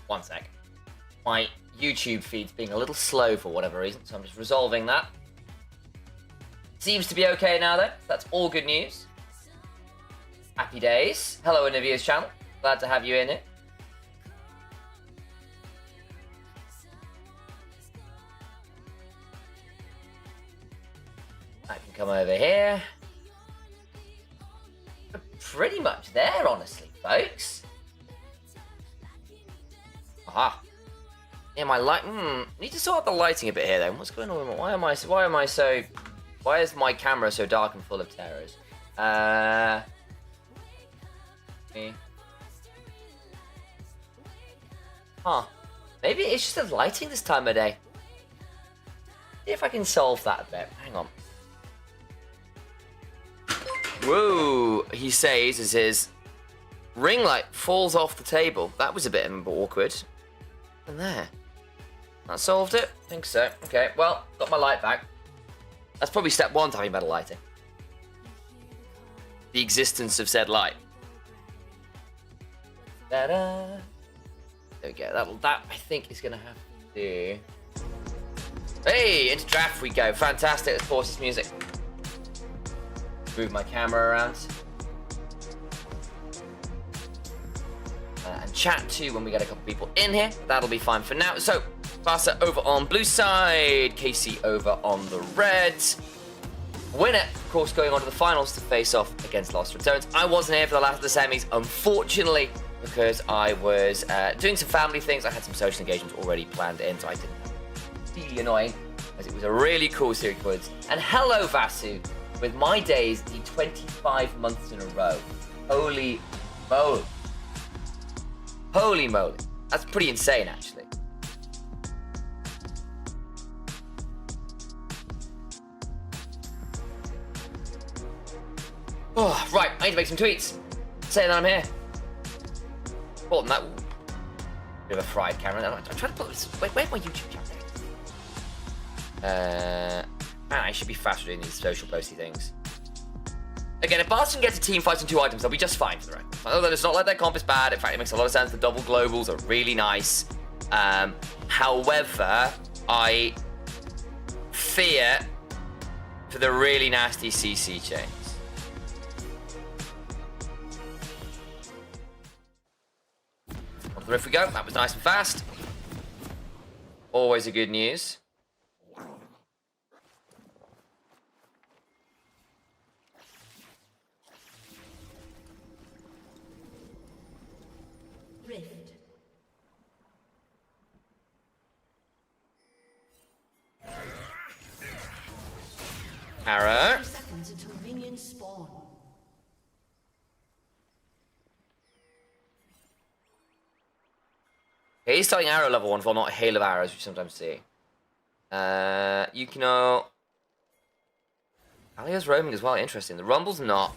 one sec. My YouTube feed's being a little slow for whatever reason, so I'm just resolving that. Seems to be okay now, though. That's all good news. Happy days. Hello, Onivia's channel. Glad to have you in it. I can come over here. We're pretty much there, honestly, folks. Aha. Yeah, my light. Need to sort out the lighting a bit here, then. What's going on? Why is my camera so dark and full of terrors? Huh. Maybe it's just the lighting this time of day. See if I can solve that a bit. Hang on. Whoa, he says as his ring light falls off the table. That was a bit awkward. And there. That solved it? I think so. Okay, well, got my light back. That's probably step one to having better lighting. The existence of said light. Ta-da. There we go. That I think is gonna have to do. Hey, into draft we go. Fantastic. Let's pause this music. Move my camera around. And chat too when we get a couple people in here. That'll be fine for now. So, Barca over on blue side, Casey over on the red. Winner, of course, going on to the finals to face off against Lost Returns. I wasn't here for the last of the semis, unfortunately, because I was doing some family things. I had some social engagements already planned in, so I didn't have it. Really annoying, as it was a really cool series of words. And hello, Vasu, with my days, the 25 months in a row. Holy moly. Holy moly. That's pretty insane, actually. Oh, right, I need to make some tweets. Say that I'm here. More than that. Bit of a fried camera. I'm trying to put this. Where's my YouTube channel? Man, I should be faster doing these social posty things. Again, if Barcelona gets a team fighting 2 items, they'll be just fine for the record. Although it's not like their comp is bad. In fact, it makes a lot of sense. The double globals are really nice. However, I fear for the really nasty CC chains. On the roof we go. That was nice and fast. Always a good news. Arrow. Okay, he's starting arrow level 1 for not a hail of arrows, which you sometimes see. Yukino. Galio's roaming as well, interesting. The Rumble's not.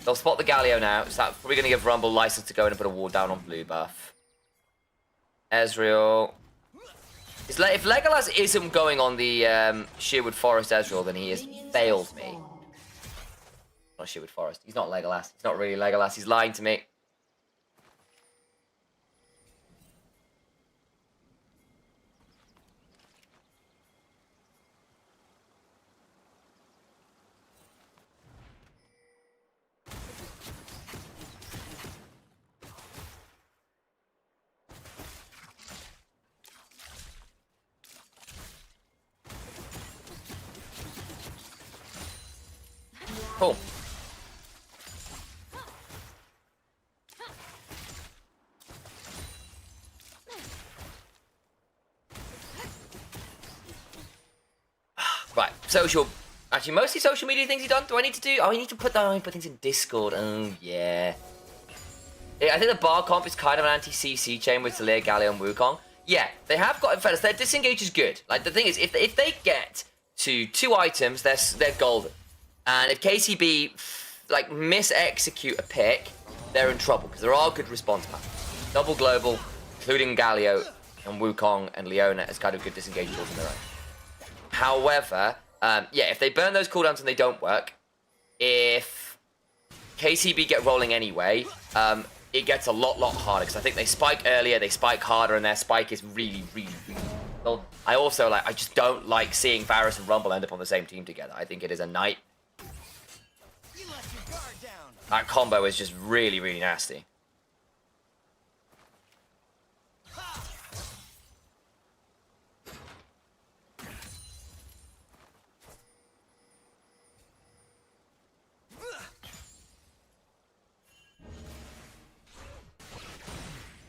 They'll spot the Galio now, so that's probably going to give Rumble license to go in and put a ward down on blue buff. Ezreal. If Legolas isn't going on the Sheerwood Forest Ezreal, then he has failed me. Not Sheerwood Forest. He's not Legolas. He's not really Legolas. He's lying to me. Cool. Right, social. Actually, mostly social media things he's done. Do I need to do? Oh, I need to put that. I put things in Discord. Oh, yeah. I think the bar comp is kind of an anti-CC chain with Talia, Galio, and Wukong. Yeah, they have got in fairness. Their disengage is good. Like the thing is, if they get to 2 items, they're golden. And if KCB like mis-execute a pick, they're in trouble because there are good response patterns. Double global, including Galio and Wukong and Leona as kind of good disengage tools in their own. However, yeah, if they burn those cooldowns and they don't work, if KCB get rolling anyway, it gets a lot harder, because I think they spike earlier, they spike harder, and their spike is really well. I also I just don't like seeing Varus and Rumble end up on the same team together. I think it is a night. That combo is just really nasty.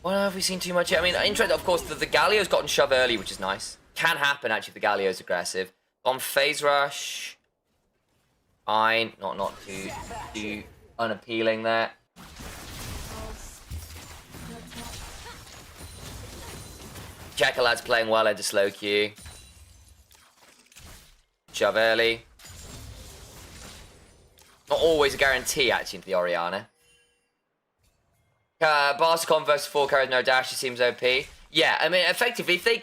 Well, have we seen too much yet? I mean, interesting, of course, the Galio's gotten shoved early, which is nice. Can happen, actually, if the Galio's aggressive. On phase rush. Fine. Not too unappealing there. Checkerlad's playing well into slow Q. Shove early. Not always a guarantee, actually, into the Orianna. Barcelona versus 4 carries, no dash. It seems OP. Yeah, I mean, effectively, if they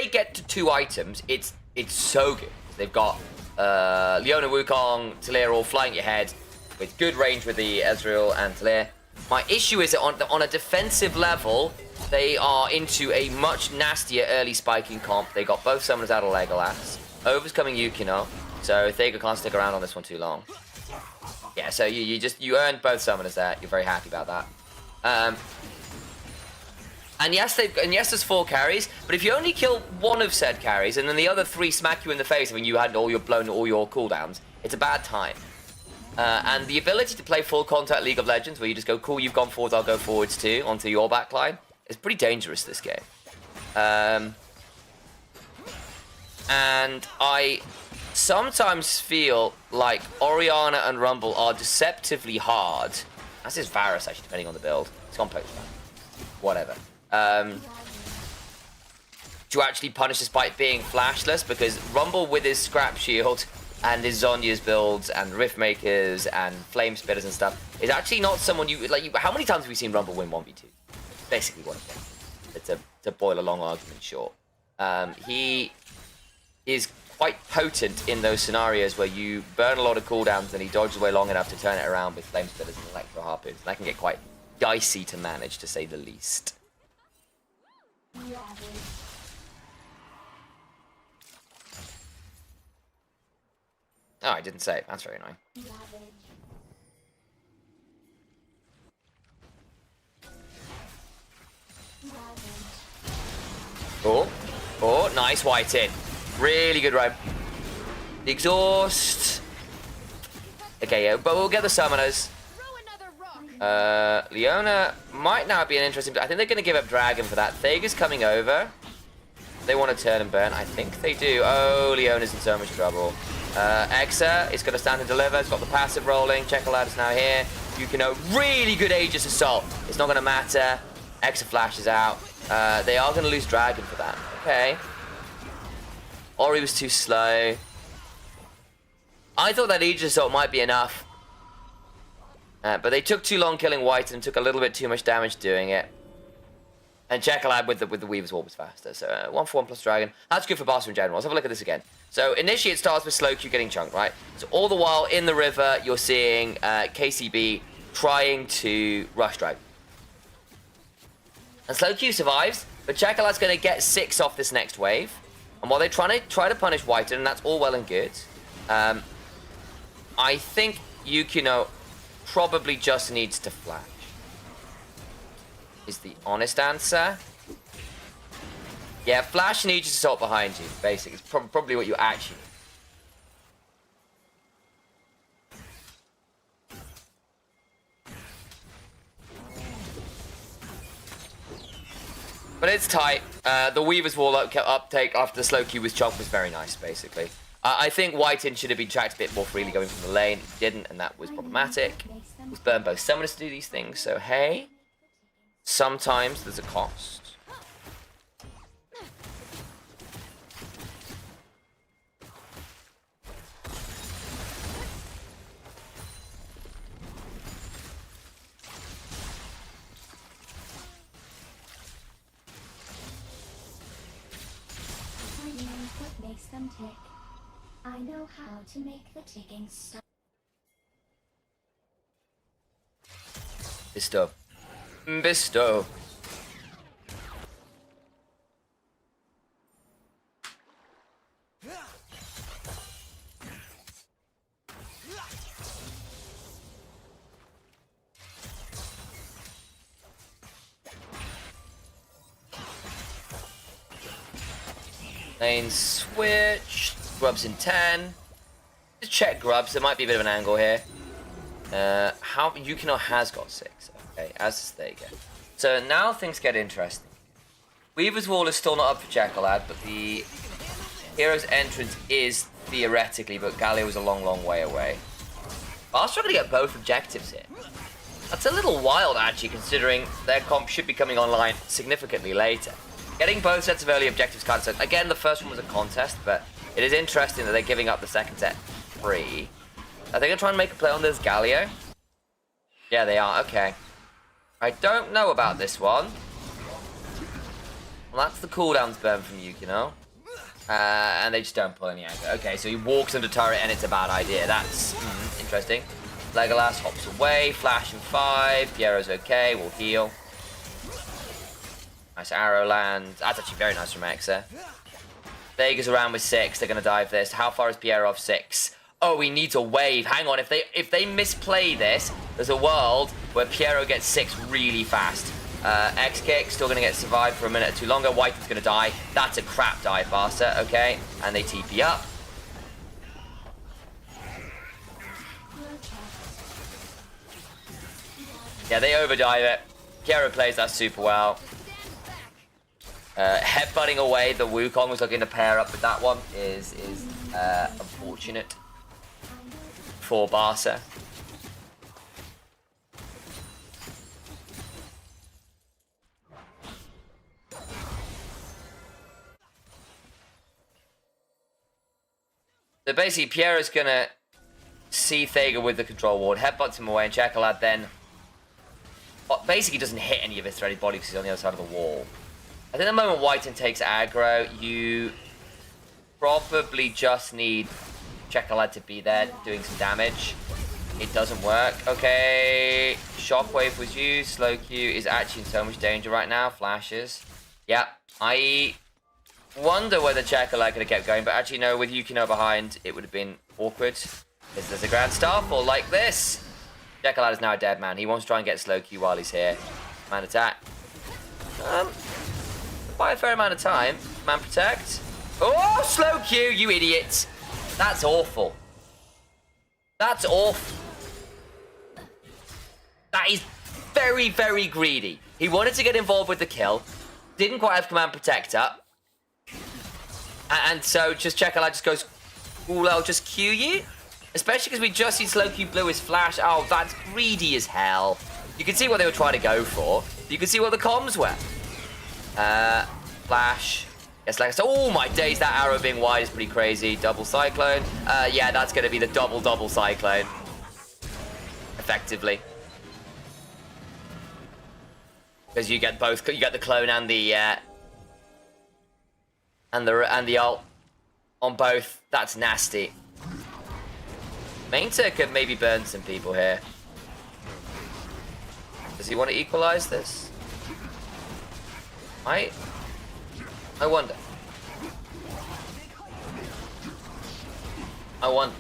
get to 2 items, it's so good. They've got Leona, Wukong, Talir all flying your head with good range with the Ezreal and Talir. My issue is that on a defensive level, they are into a much nastier early spiking comp. They got both summoners out of Legolas. Over's coming Yukino, so Thega can't stick around on this one too long. Yeah, so you earned both summoners there. You're very happy about that. And yes, there's 4 carries, but if you only kill one of said carries and then the other 3 smack you in the face when you had all your cooldowns, it's a bad time. And the ability to play full contact League of Legends, where you just go, cool, you've gone forwards, I'll go forwards too, onto your backline, is pretty dangerous this game. And I sometimes feel like Orianna and Rumble are deceptively hard. As is Varus, actually, depending on the build. It's gone post. Whatever. To actually punish despite being flashless, because Rumble with his Scrap Shield and his Zhonya's builds and Riftmakers and Flame Spitters and stuff is actually not someone you... how many times have we seen Rumble win 1v2? Basically one of them. To boil a long argument short. He is quite potent in those scenarios where you burn a lot of cooldowns and he dodges away long enough to turn it around with Flame Spitters and Electro Harpoons. And that can get quite dicey to manage, to say the least. Oh, I didn't say it. That's very annoying. Oh, nice white in. Really good roam. The exhaust. Okay, yeah, but we'll get the summoners. Leona might now be an interesting... I think they're going to give up Dragon for that. Thega's coming over. They want to turn and burn. I think they do. Oh, Leona's in so much trouble. Exa is going to stand and deliver. It's got the passive rolling. Checkerlad is now here. Yukino, really good Aegis Assault. It's not going to matter. Exa flashes out. They are going to lose Dragon for that. Okay. Ori was too slow. I thought that Aegis Assault might be enough. But they took too long killing White and took a little bit too much damage doing it. And Checkerlad with the Weaver's Wall was faster. So 1 for 1 plus Dragon. That's good for Barcelona in general. Let's have a look at this again. So initially it starts with slow Q getting chunked, right? So all the while in the river, you're seeing KCB trying to rush drag. And slow Q survives, but Checkerlad's going to get 6 off this next wave. And while they're try to punish White, and that's all well and good, I think Yukino probably just needs to flash. Is the honest answer. Yeah, flash and Aegis Assault behind you, basically. It's probably what you actually need. But it's tight. The Weaver's Wall uptake after the slow Q was chopped was very nice, basically. I think Whiten should have been tracked a bit more freely going from the lane. He didn't, and that was problematic. He's burned both summoners to do these things, so hey. Sometimes there's a cost. What makes them tick? I know how to make the ticking stop. This stuff. Bestow. Lane switch. Grubs in 10. Just check grubs. There might be a bit of an angle here. How Yukino has got 6. Okay, as there you go. So now things get interesting. Weaver's Wall is still not up for Jekyllad, but the hero's entrance is theoretically, but Galio is a long, long way away. I'll struggle to get both objectives here. That's a little wild, actually, considering their comp should be coming online significantly later. Getting both sets of early objectives kind of sucks. Again, the first one was a contest, but it is interesting that they're giving up the second set free. Are they going to try and make a play on this Galio? Yeah, they are. Okay. I don't know about this one. Well, that's the cooldown's burn from Yukino. And they just don't pull any anger. Okay, so he walks under turret and it's a bad idea. That's interesting. Legolas hops away. Flash in 5. Piero's okay. We'll heal. Nice arrow land. That's actually very nice from Exa. Vega's around with 6. They're going to dive this. How far is Piero off 6? Oh, he needs a wave. Hang on. If they misplay this, there's a world where Piero gets 6 really fast. X-Kick, still going to get survived for a minute or two longer. White's going to die. That's a crap dive faster, okay? And they TP up. Yeah, they overdive it. Piero plays that super well. Headbutting away, the Wukong was looking to pair up with that one is unfortunate for Barca. So basically, Piero's gonna see Thega with the control ward, headbutts him away, and Jekyllad then basically doesn't hit any of his threaded body because he's on the other side of the wall. I think the moment Whiten takes aggro, you probably just need Jekyllad to be there doing some damage. It doesn't work. Okay, Shockwave was used. Slow Q is actually in so much danger right now. Flashes. Yeah, I wonder whether Jekyllad could have kept going, but actually no, with Yukino behind, it would have been awkward. Is this a Grand Starfall like this? Jekyllad is now a dead man. He wants to try and get Slow Q while he's here. Man attack. By a fair amount of time. Man protect. Oh, Slow Q, you idiot. That's awful. That's awful. That is very, very greedy. He wanted to get involved with the kill. Didn't quite have command protect up. And so just Jekyllad just goes, ooh, I'll just Q you. Especially because we just see Slow Q blew his flash. Oh, that's greedy as hell. You can see what they were trying to go for. You can see what the comms were. Flash. Yes, like I said, oh my days, that arrow being wide is pretty crazy. Double cyclone. Yeah, that's going to be the double cyclone. Effectively. Because you get both, you get the clone and the ult on both. That's nasty. Mainter could maybe burn some people here. Does he want to equalize this? I wonder. I wonder.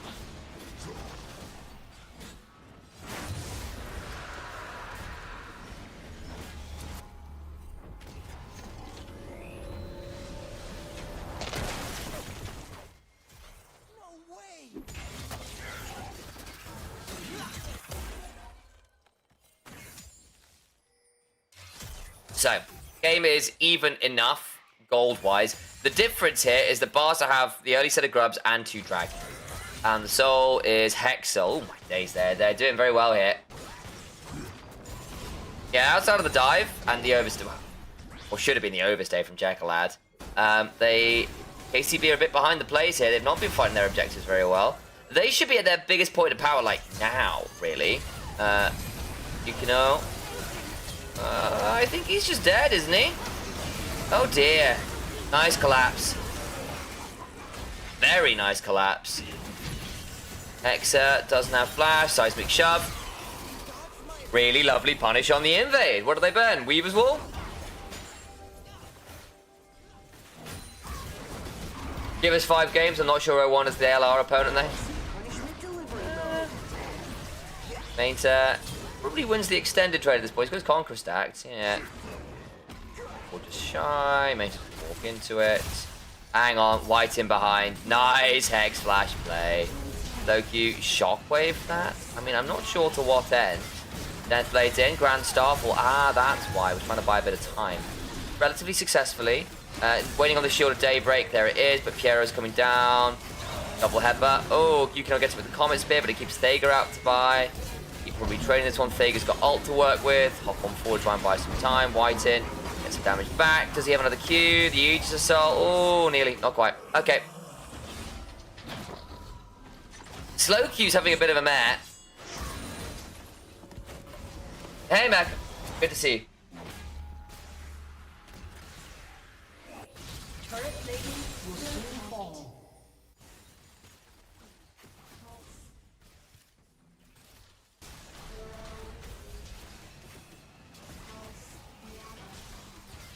So, game is even enough, gold-wise. The difference here is that Barca have the early set of grubs and 2 dragons. And the soul is Hexel. Oh my days, they're doing very well here. Yeah, outside of the dive and the overstay, or should have been the overstay from Jekyllad. KCB are a bit behind the plays here. They've not been fighting their objectives very well. They should be at their biggest point of power, like, now, really. Yukino. I think he's just dead, isn't he? Oh dear. Nice collapse. Very nice collapse. Hexa doesn't have flash. Seismic shove. Really lovely punish on the invade. What do they burn? Weaver's Wall? Give us 5 games. I'm not sure who won as the LR opponent there. Mainter probably wins the extended trade at this point. He's got his Conqueror stacked. Yeah. We'll just shy. Mainter walk into it. Hang on. White in behind. Nice Hex Flash play. Loki Shockwave that. I mean, I'm not sure to what end. Deathblade in. Grand Starfall. Ah, that's why. We're trying to buy a bit of time. Relatively successfully. Waiting on the Shield of Daybreak. There it is. But Piero's coming down. Double headbutt. Oh, Yukino gets it with the Comet Spear, but it keeps Thager out to buy. Keep probably trading this one. Thager's got ult to work with. Hop on forward, try and buy some time. White in. Get some damage back. Does he have another Q? The Aegis Assault. Oh, nearly. Not quite. Okay. Slow Q's having a bit of a mare. Hey, Mac. Good to see you.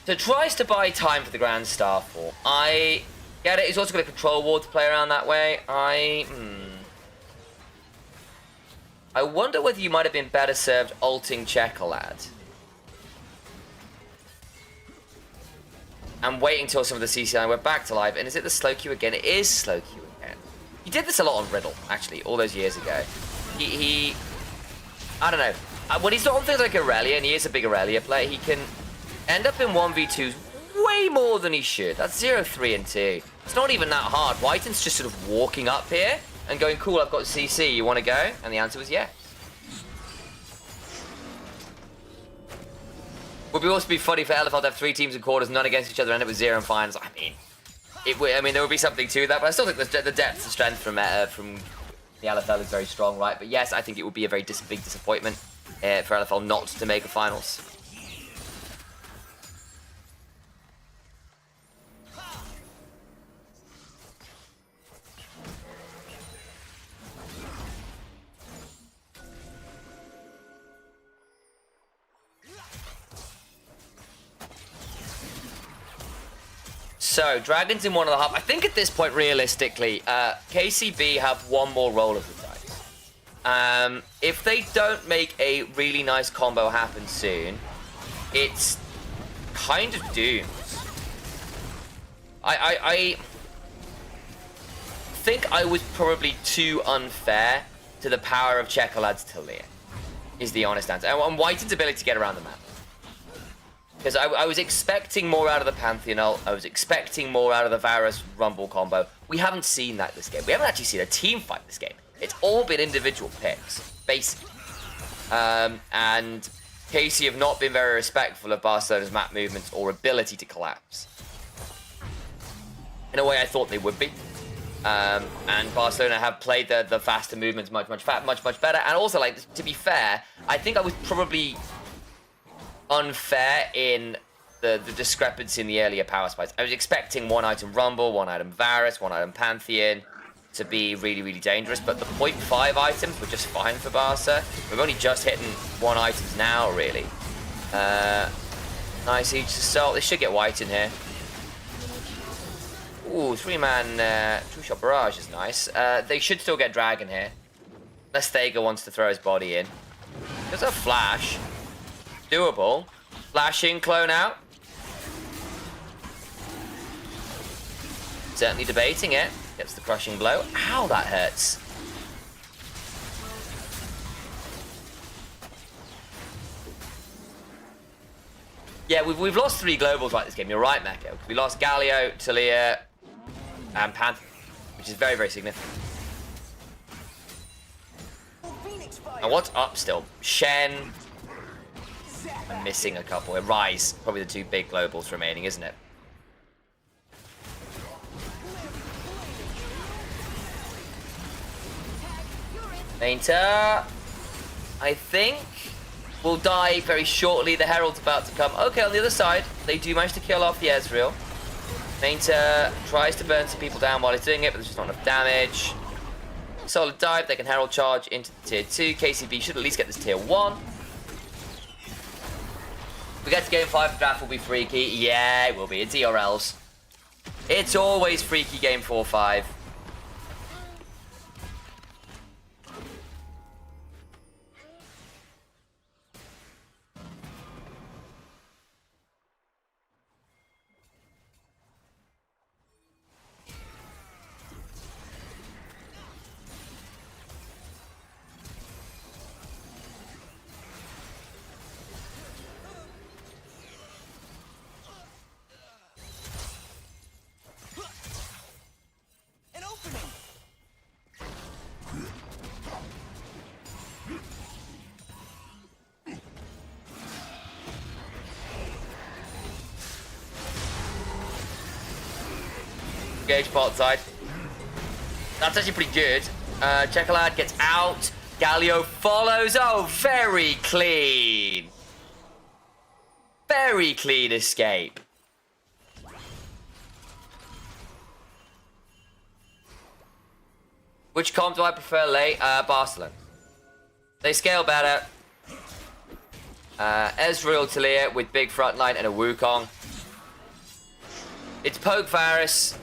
So tries to buy time for the Grand Starfall. I get it. He's also got a control ward to play around that way. I wonder whether you might have been better served ulting Checolad. And waiting till some of the CC went back to life. And is it the slow Q again? It is slow Q again. He did this a lot on Riddle, actually, all those years ago. He I don't know. When he's not on things like Aurelia, and he is a big Aurelia player, he can end up in 1v2s way more than he should. That's 0-3 and 2. It's not even that hard. Whiten's just sort of walking up here and going, cool, I've got CC, you want to go? And the answer was yes. Would be also be funny for LFL to have 3 teams in quarters, none against each other, end up with 0 in finals. I mean, there would be something to that, but I still think the depth and strength from the LFL is very strong, right? But yes, I think it would be a very big disappointment for LFL not to make a finals. So, Dragons in one of the hub. I think at this point, realistically, KCB have one more roll of the dice. If they don't make a really nice combo happen soon, it's kind of doomed. I think I was probably too unfair to the power of Checolad's Talia, is the honest answer. And Whiten's ability to get around the map. Because I was expecting more out of the Pantheon ult. I was expecting more out of the Varus Rumble combo. We haven't seen that this game. We haven't actually seen a team fight this game. It's all been individual picks, basically. And KC have not been very respectful of Barcelona's map movements or ability to collapse. In a way, I thought they would be. And Barcelona have played the faster movements much better. And also, like, to be fair, I think I was probably unfair in the discrepancy in the earlier power spikes. I was expecting 1 item Rumble, 1 item Varus, 1 item Pantheon to be really dangerous, but the 0.5 items were just fine for Barca. We're only just hitting 1 items now, really. Nice Aegis Assault. They should get White in here. Ooh, 3-man True Shot Barrage is nice. They should still get Dragon here. Unless Thager wants to throw his body in. There's a Flash. Doable. Flashing, clone out. Certainly debating it. Gets the crushing blow. Ow, that hurts. Yeah, we've lost 3 globals right this game. You're right, Mecco. We lost Galio, Talia, and Panther, which is very significant. And what's up still? Shen. I'm missing a couple. Rise, probably the 2 big globals remaining, isn't it? Painter, I think, will die very shortly. The Herald's about to come. Okay, on the other side, they do manage to kill off the Ezreal. Painter tries to burn some people down while he's doing it, but there's just not enough damage. Solid dive, they can Herald charge into the tier 2. KCB should at least get this tier 1. We get to game 5, the draft will be freaky. Yeah, it will be. It's ERLs. It's always freaky game 4-5. Gauge pot side. That's actually pretty good. Chekalad gets out. Galio follows. Oh, very clean. Very clean escape. Which comp do I prefer late? Barcelona. They scale better. Ezreal Talia with big frontline and a Wukong. It's Poke Varus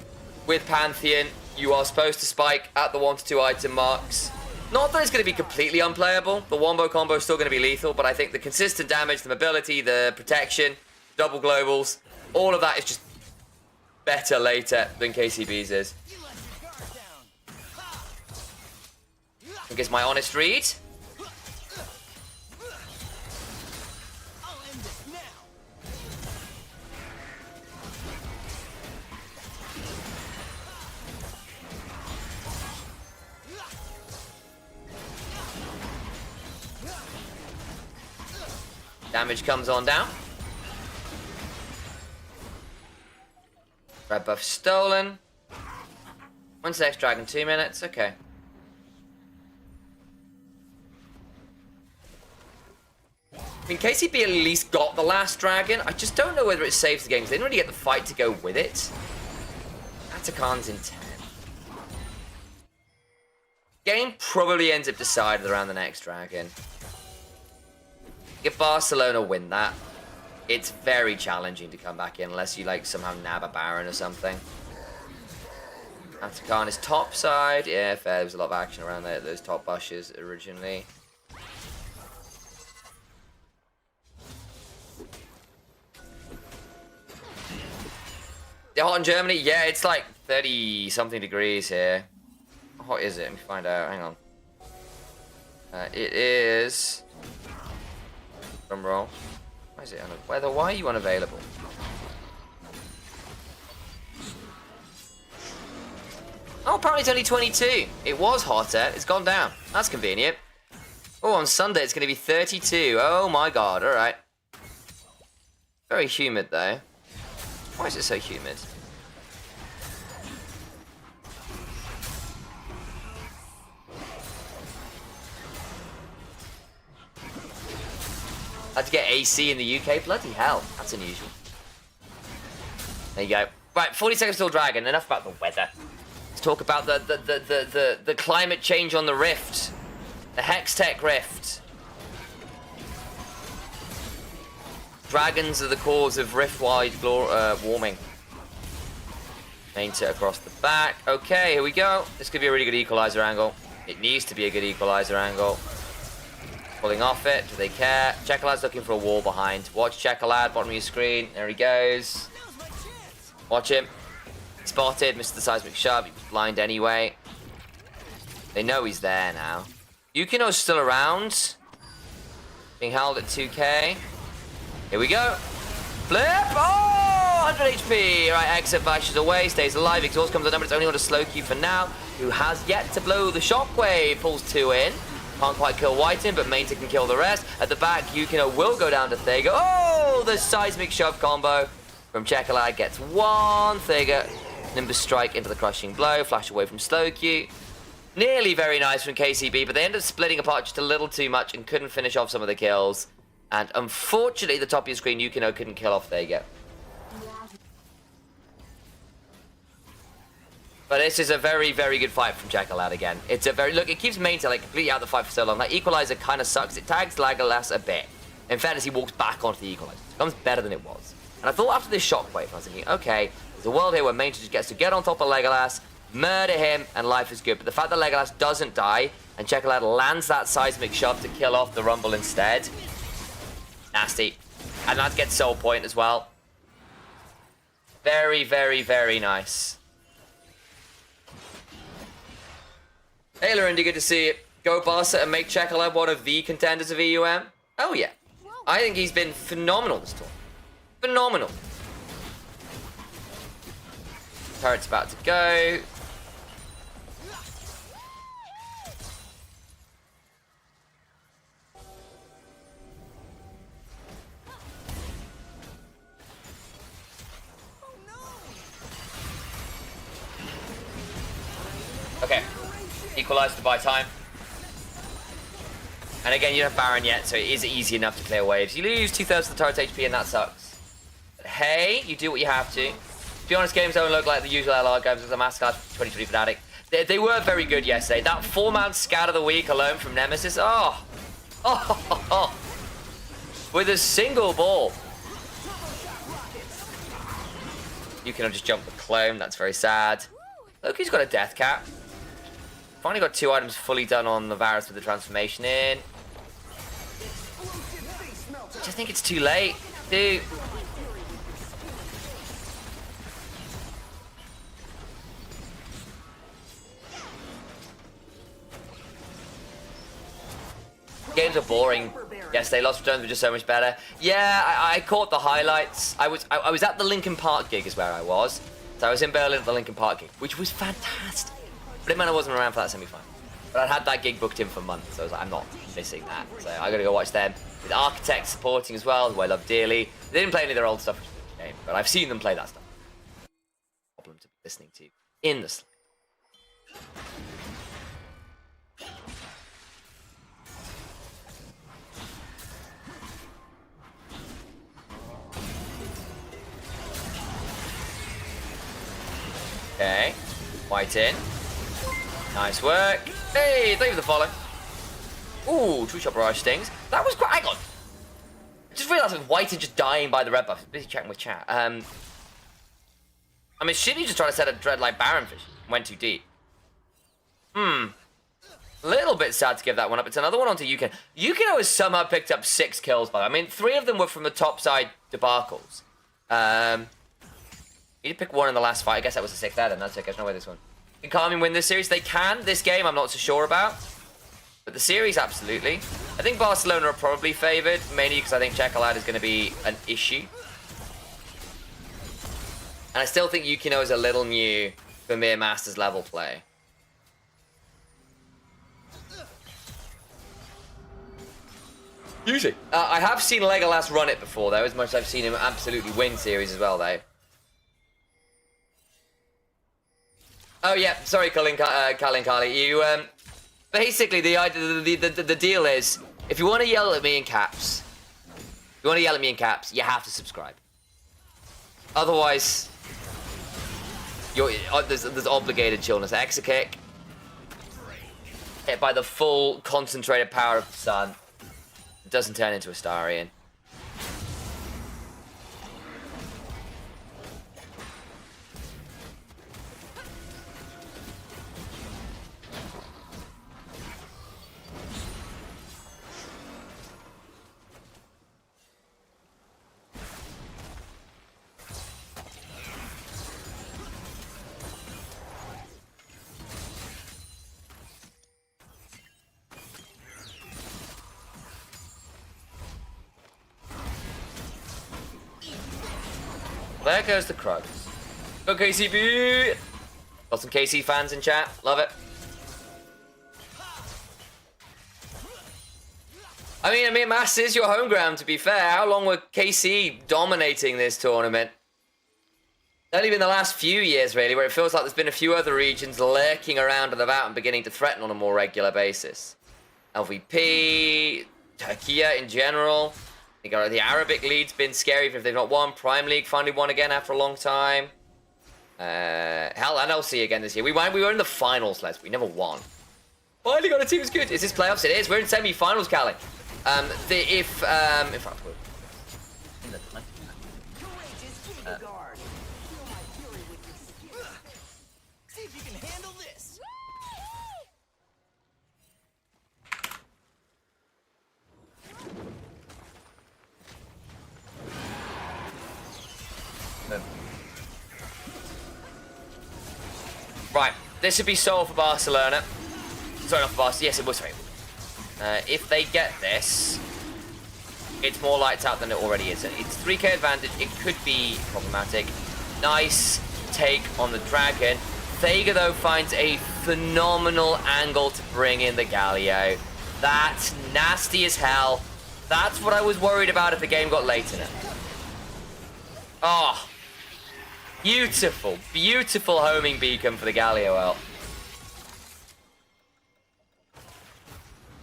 with Pantheon. You are supposed to spike at the 1 to 2 item marks. Not that it's going to be completely unplayable. The wombo combo is still going to be lethal, but I think the consistent damage, the mobility, the protection, double globals, all of that is just better later than KCB's is. I think it's my honest read. Damage comes on down. Red buff stolen. When's the next dragon? 2 minutes? Okay. I mean, KCB at least got the last dragon. I just don't know whether it saves the game, because they didn't really get the fight to go with it. Atakan's in 10. Game probably ends up decided around the next dragon. If Barcelona win that, it's very challenging to come back in unless you like somehow nab a Baron or something. Atakan is top side. Yeah, fair. There was a lot of action around there, those top bushes originally. They're hot in Germany? Yeah, it's like 30 something degrees here. How hot is it? Let me find out. Hang on. It is... Drum roll. Why is it weather? Why are you unavailable? Oh, apparently it's only 22. It was hotter. It's gone down. That's convenient. Oh, on Sunday it's going to be 32. Oh my god. All right. Very humid though. Why is it so humid? Had to get AC in the UK? Bloody hell. That's unusual. There you go. Right, 40 seconds till dragon. Enough about the weather. Let's talk about the climate change on the rift. The Hextech rift. Dragons are the cause of rift-wide warming. Paint it across the back. Okay, here we go. This could be a really good equalizer angle. It needs to be a good equalizer angle. Pulling off it. Do they care? Chekalad's looking for a wall behind. Watch Chekalad, bottom of your screen. There he goes. Watch him. Spotted. Missed the seismic shove. He was blind anyway. They know he's there now. Yukino's still around. Being held at 2k. Here we go. Flip! Oh! 100 HP. Right, exit bashes away. Stays alive. Exhaust comes on number. It's only on a slow queue for now. Who has yet to blow the shockwave. Pulls 2 in. Can't quite kill Whiten, but Mainta can kill the rest. At the back, Yukino will go down to Thega. Oh! The seismic shove combo from Chekalad gets 1. Thega, Nimbus strike into the crushing blow. Flash away from slow queue. Nearly very nice from KCB, but they ended up splitting apart just a little too much and couldn't finish off some of the kills. And unfortunately, the top of your screen, Yukino couldn't kill off Thega. But this is a very, very good fight from Chekalad again. It's a very... Look, it keeps Mainta like completely out of the fight for so long. That equalizer kind of sucks. It tags Legolas a bit. In fairness, he walks back onto the equalizer. It becomes better than it was. And I thought after this shockwave, I was thinking, okay, there's a world here where Mage just gets to get on top of Legolas, murder him, and life is good. But the fact that Legolas doesn't die, and Chekolad lands that seismic shove to kill off the Rumble instead, nasty. And that gets soul point as well. Very, very, very nice. Hey, Lorindy, good to see you. Go Barca and make Chekolad one of the contenders of EUM. Oh, yeah. I think he's been phenomenal this tour. Phenomenal. Turret's about to go. Okay. Equalize to buy time. And again, you don't have Baron yet, so it is easy enough to clear waves. You lose 2/3 of the turret's HP, and that sucks. But hey, you do what you have to. To be honest, games don't look like the usual LR games with a Massacre 2020 Fnatic. They were very good yesterday. That 4-man scat of the week alone from Nemesis, oh. With a single ball. You can just jump the clone, that's very sad. Look, he's got a death cap. Finally got 2 items fully done on the Varus with the transformation in. Just think it's too late, dude. Games are boring. Yes, they lost returns were just so much better. Yeah, I caught the highlights. I was at the Linkin Park gig is where I was. So I was in Berlin at the Linkin Park gig, which was fantastic. But it meant I wasn't around for that semi-final. But I'd had that gig booked in for months, so I was like, I'm not missing that. So I gotta go watch them. With Architects supporting as well, who I love dearly. They didn't play any of their old stuff, which is a good game, but I've seen them play that stuff. Problem to be listening to in the sleep. Okay, White in. Nice work. Hey, thank you for the follow. Ooh, True Shot Barrage stings. That was quite. Hang on. I just realised with White just dying by the red buff. I was busy chatting with chat. I mean, Shitty just tried to set a Dreadlight Baronfish. Went too deep. A little bit sad to give that one up. It's another one onto Yukino. Yukino has somehow picked up 6 kills by. I mean, 3 of them were from the top side debacles. You did pick one in the last fight. I guess that was a 6th there, then. That's okay. There's no way this one. Can Karmine win this series? They can. This game, I'm not so sure about. But the series, absolutely. I think Barcelona are probably favoured, mainly because I think Chekolad is going to be an issue. And I still think Yukino is a little new for mere Masters level play. Usually. I have seen Legolas run it before, though, as much as I've seen him absolutely win series as well, though. Oh yeah, sorry, Colin Carly. You basically the deal is if you want to yell at me in caps, you have to subscribe. Otherwise, there's obligated chillness. Exit kick hit by the full concentrated power of the sun. It doesn't turn into a Starion. There goes the Krugs. Go KCB! Got some KC fans in chat. Love it. I mean, Mass is your home ground, to be fair. How long were KC dominating this tournament? Only been the last few years, really, where it feels like there's been a few other regions lurking around and about and beginning to threaten on a more regular basis. LVP, Turkey in general. The Arabic league's been scary if they've not won. Prime League finally won again after a long time. Hell, and LC again this year. We were in the finals last. We never won. Finally got a team as good. Is this playoffs? It is. We're in semi-finals, Callie. In fact, we'll... See if you can handle this. Right, this would be solved for Barcelona. Sorry, not for Barcelona. Yes, it was. Sorry. If they get this, it's more lights out than it already is. It's 3k advantage. It could be problematic. Nice take on the dragon. Thega, though, finds a phenomenal angle to bring in the Galio. That's nasty as hell. That's what I was worried about if the game got late enough. Oh. Beautiful, beautiful homing beacon for the Galio ult.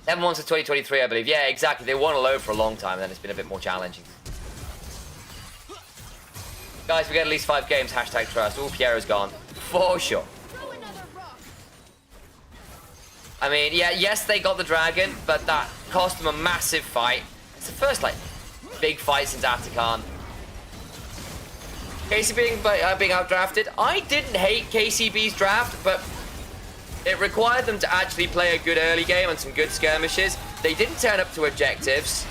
7-1 to 2023, I believe. Yeah, exactly. They won a load for a long time, and then it's been a bit more challenging. Guys, we get at least 5 games. Hashtag trust. Oh, Piero's gone. For sure. I mean, yeah, yes, they got the dragon, but that cost them a massive fight. It's the first, like, big fight since Atakan. KCB being outdrafted. I didn't hate KCB's draft, but it required them to actually play a good early game and some good skirmishes. They didn't turn up to objectives.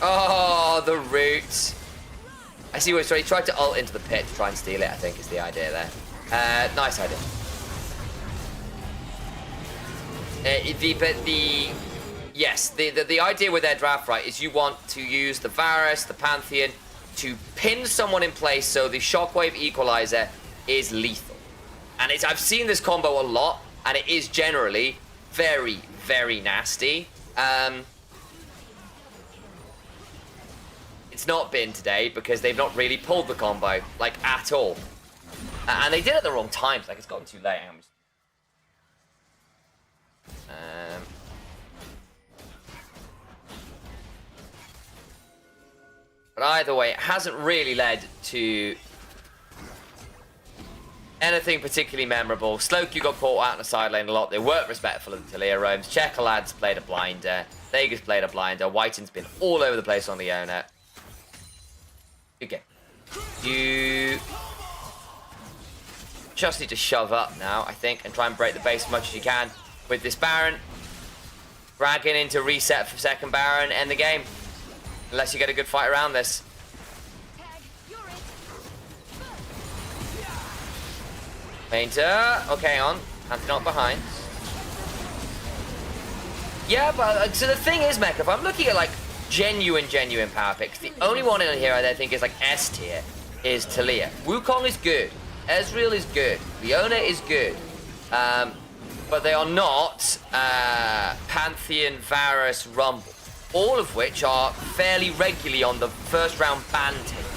Oh, the root. I see what he tried to ult into the pit to try and steal it, I think is the idea there. Nice idea. The idea with their draft, right, is you want to use the Varus, the Pantheon, to pin someone in place so the Shockwave Equalizer is lethal. And I've seen this combo a lot, and it is generally very, very nasty. It's not been today because they've not really pulled the combo, like, at all. And they did it at the wrong times, like, it's gotten too late. But either way, it hasn't really led to anything particularly memorable. Slowq got caught out in the side lane a lot. They weren't respectful of the Talia roams. Checkalads played a blinder. Vegas played a blinder. Whiten's been all over the place on Leona. Good game. You just need to shove up now, I think, and try and break the base as much as you can with this Baron. Dragon into reset for second Baron, end the game. Unless you get a good fight around this. Painter. Okay, on. Anthony not behind. Yeah, but so the thing is, Mecha, if I'm looking at like genuine power picks, the only one in here I think is like S tier is Talia. Wukong is good. Ezreal is good. Leona is good. But they are not Pantheon, Varus, Rumble. All of which are fairly regularly on the first round ban table.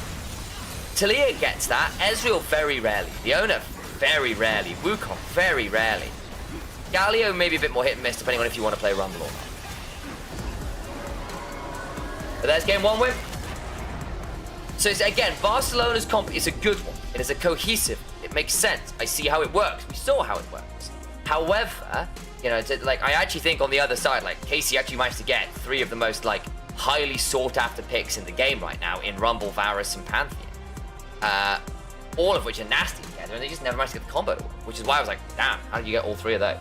Talia gets that. Ezreal very rarely. Leona very rarely. Wukong very rarely. Galio maybe a bit more hit and miss depending on if you want to play Rumble or not. But there's game 1 win. So it's, again, Barcelona's comp is a good one. It is a cohesive. It makes sense. I see how it works. We saw how it works. However, you know, like, I actually think on the other side, like, Casey actually managed to get 3 of the most, like, highly sought-after picks in the game right now in Rumble, Varus, and Pantheon. All of which are nasty together, and they just never managed to get the combo to work, which is why I was like, damn, how did you get all 3 of those?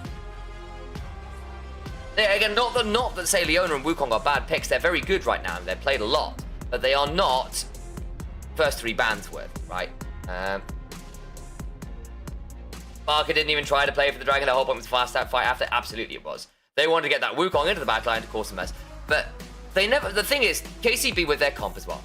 Again, not that say Leona and Wukong are bad picks, they're very good right now, and they've played a lot, but they are not first 3 bans worth, right? Barker didn't even try to play for the Dragon. The whole point was fast out fight after. Absolutely it was. They wanted to get that Wukong into the backline to cause a mess. But they never... The thing is, KCB with their comp as well.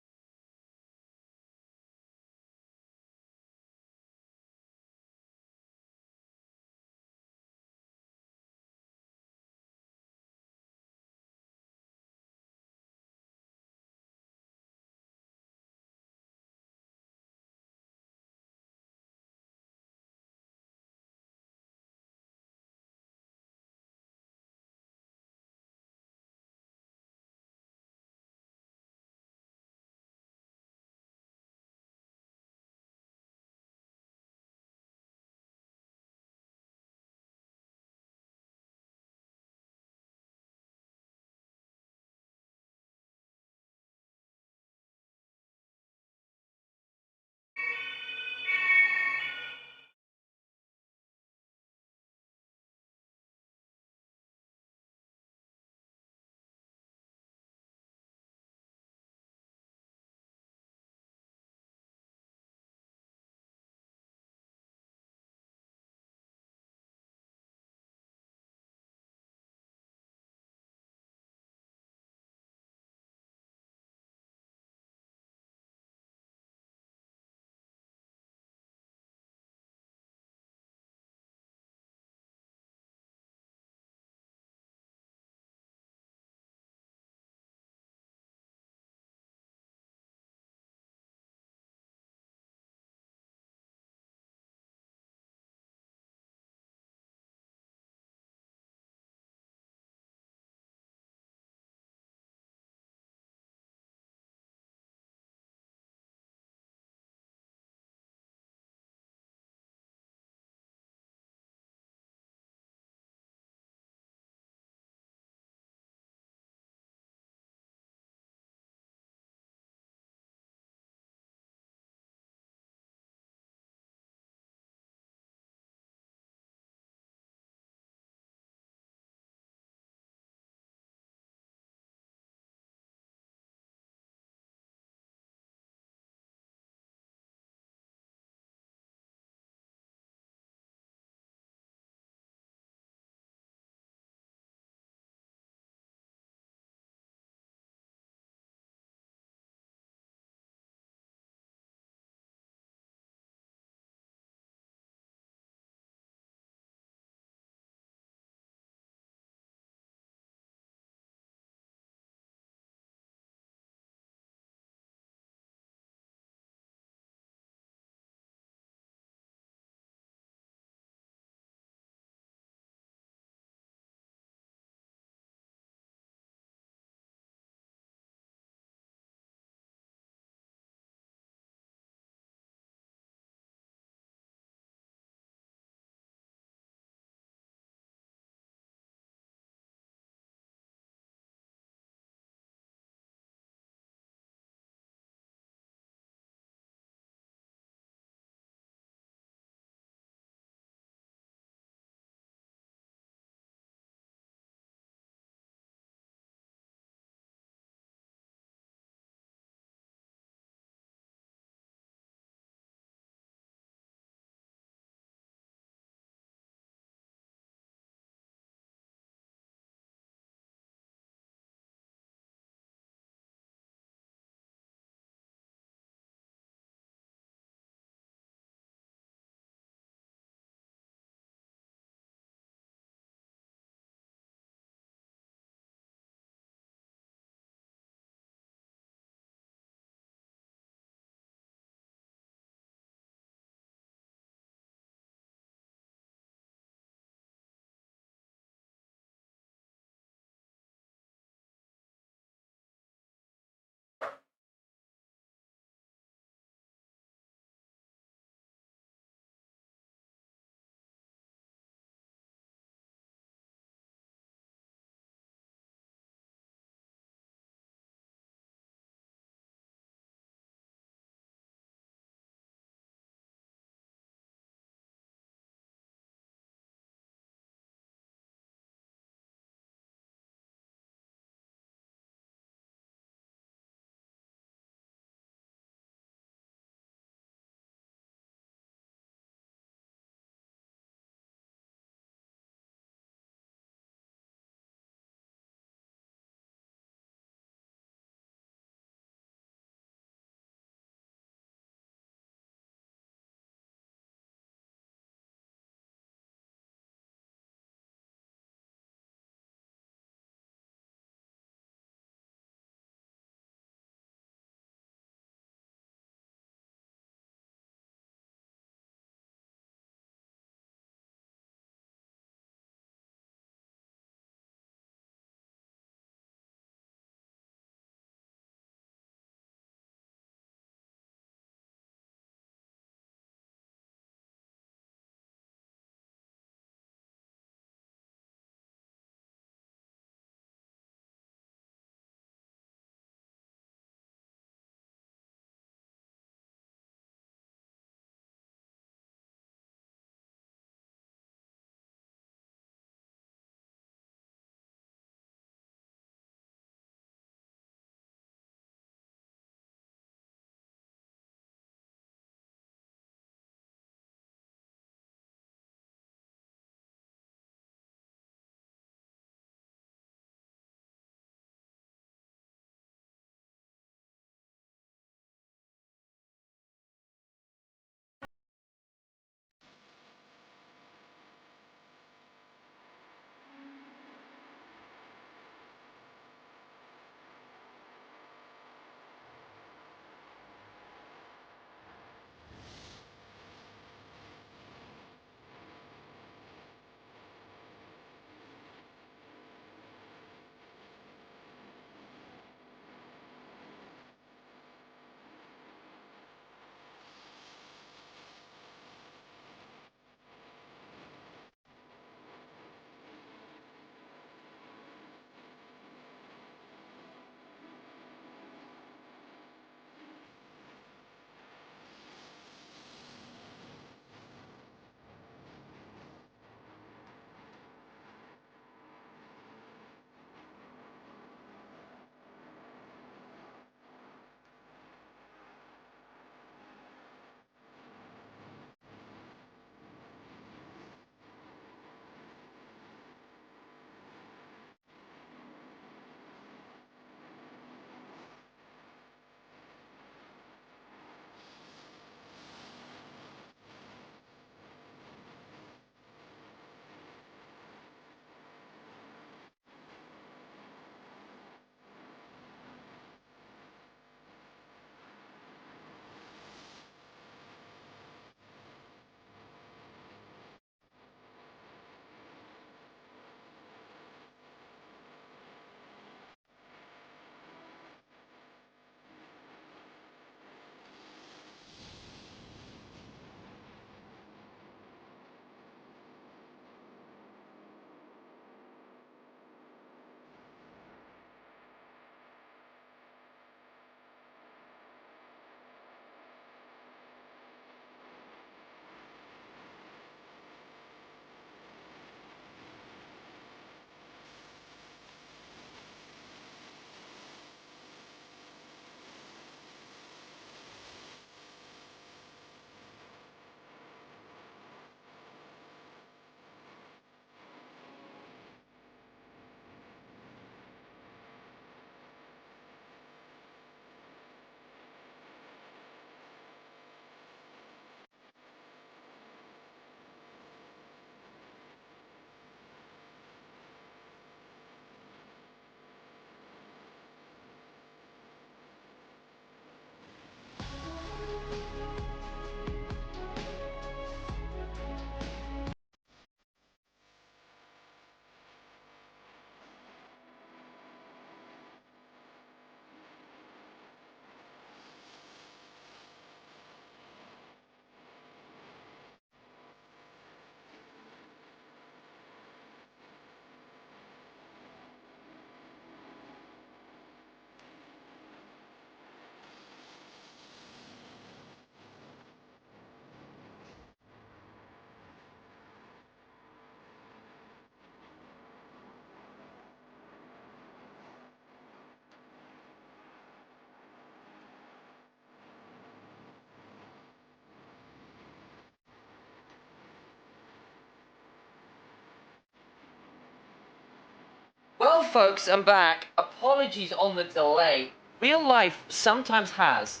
folks, I'm back. Apologies on the delay. Real life sometimes has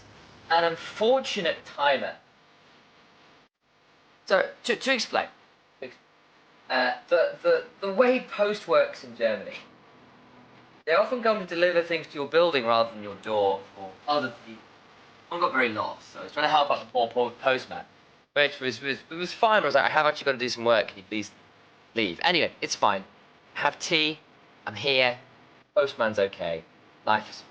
an unfortunate timer. So, to explain, the way post works in Germany, they often come to deliver things to your building rather than your door for other people. I got very lost, so I was trying to help out the poor postman. Which was fine, but I was like, I have actually got to do some work, can you please leave? Anyway, it's fine. Have tea, I'm here, postman's okay, life is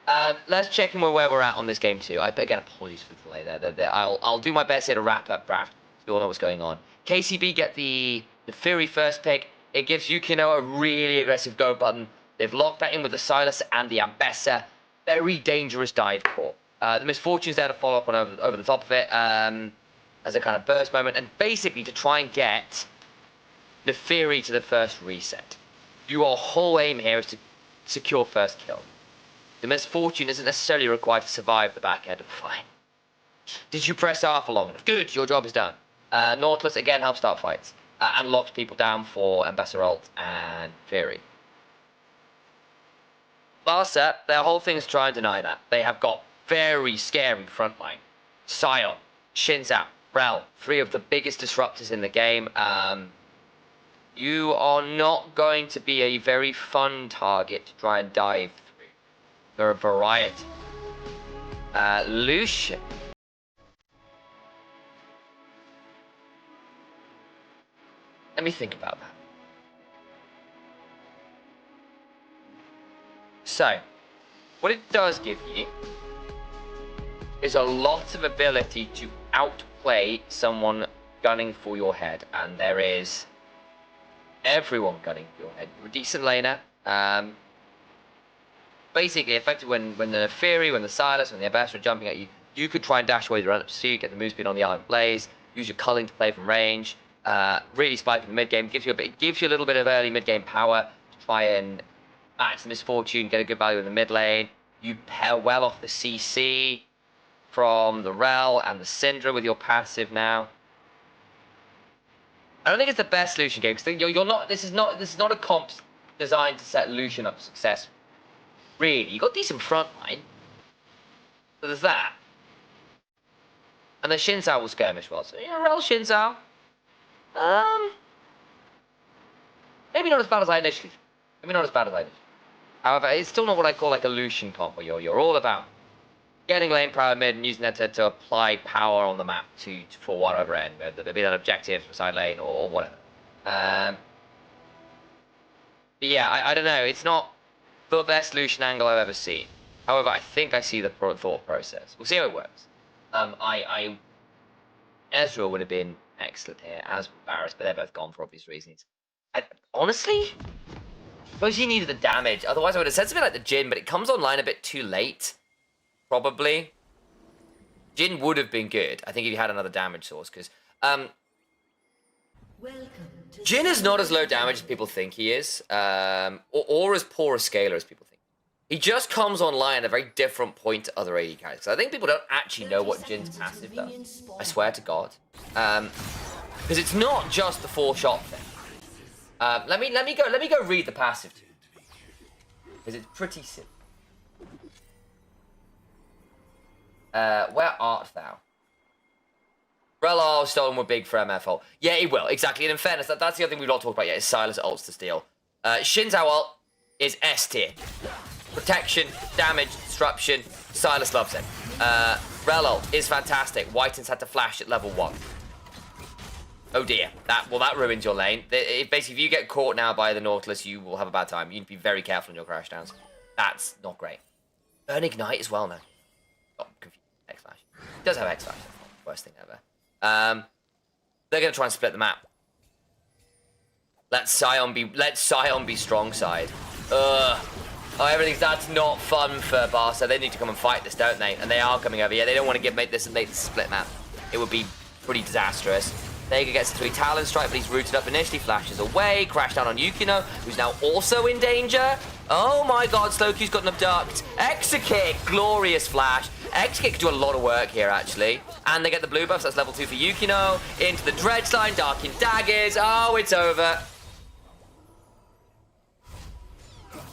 fine. Let's check in where we're at on this game too. Again, apologies for the delay there. I'll do my best here to wrap up draft, so you all know what's going on. KCB get the Fury first pick. It gives Yukino a really aggressive go button. They've locked that in with the Silas and the Ambessa. Very dangerous dive core. The Misfortune's there to follow up on over the top of it as a kind of burst moment, and basically to try and get the Fury to the first reset. Your whole aim here is to secure first kill. The Misfortune isn't necessarily required to survive the back end of the fight. Did you press R for long enough? Good, your job is done. Nautilus again helps start fights and locks people down for Ambassador ult and Fury. Barca, their whole thing is try and deny that. They have got very scary frontline. Sion, Shinzao, Rel, 3 of the biggest disruptors in the game. You are not going to be a very fun target to try and dive through. There are a variety. Lucian. Let me think about that. So, what it does give you is a lot of ability to outplay someone gunning for your head, and there is everyone gunning for your head. You're a decent laner. Basically, effectively, when the Fury, when the Silas, when the Ambassador are jumping at you, you could try and dash away the run-up pursuit, get the move speed on the Iron Blaze, use your culling to play from range, really spike in the mid game. Gives you a little bit of early mid game power to try and match the Misfortune, get a good value in the mid lane. You pair well off the CC from the Rel and the Syndra with your passive now. I don't think it's the best Lucian game because you're not. This is not a comp designed to set Lucian up for success. Really, you got decent frontline. So there's that, and the Shinzao will skirmish well. So yeah, Rel Shinzao. Maybe not as bad as I initially. However, it's still not what I call like a Lucian comp where you're all about getting lane power mid and using that to apply power on the map for whatever end, whether it be an objective for side lane or whatever. But yeah, I don't know. It's not the best Lucian angle I've ever seen. However, I think I see the thought process. We'll see how it works. Ezreal would have been excellent here, as Varus, but they're both gone for obvious reasons. Honestly, I suppose you needed the damage. Otherwise, I would have said something like the Jhin, but it comes online a bit too late. Probably. Jhin would have been good, I think, if you had another damage source, because Jhin is not as low damage as people think he is, or as poor a scaler as people think. He just comes online at a very different point to other AD characters. I think people don't actually know what Jin's passive does. I swear to God. Because it's not just the 4-shot thing. Let me go read the passive to you. Because it's pretty simple. Where art thou? Rel stolen with big for MFO. Yeah, he will, exactly. And in fairness, that's the other thing we've not talked about yet, is Silas ults to steal. Shinzao ult is S tier. Protection, damage, disruption. Silas loves it. Rel ult is fantastic. Whiten's had to flash at level 1. Oh dear. That ruins your lane. Basically, if you get caught now by the Nautilus, you will have a bad time. You need to be very careful in your crash downs. That's not great. Burn Ignite as well now. Oh, confused. X-Flash. He does have X-Flash. Worst thing ever. They're going to try and split the map. Let Sion be strong side. That's not fun for Barca. They need to come and fight this, don't they? And they are coming over. Yeah, they don't want to make this a split map. It would be pretty disastrous. Vega gets a 3 Talon Strike, but he's rooted up initially, flashes away, crash down on Yukino, who's now also in danger. Oh my god, Slowq's got an abduct. Exekick, glorious flash. Exekick could do a lot of work here, actually. And they get the blue buffs, that's level 2 for Yukino. Into the Dredge line, Dark in daggers. Oh, it's over.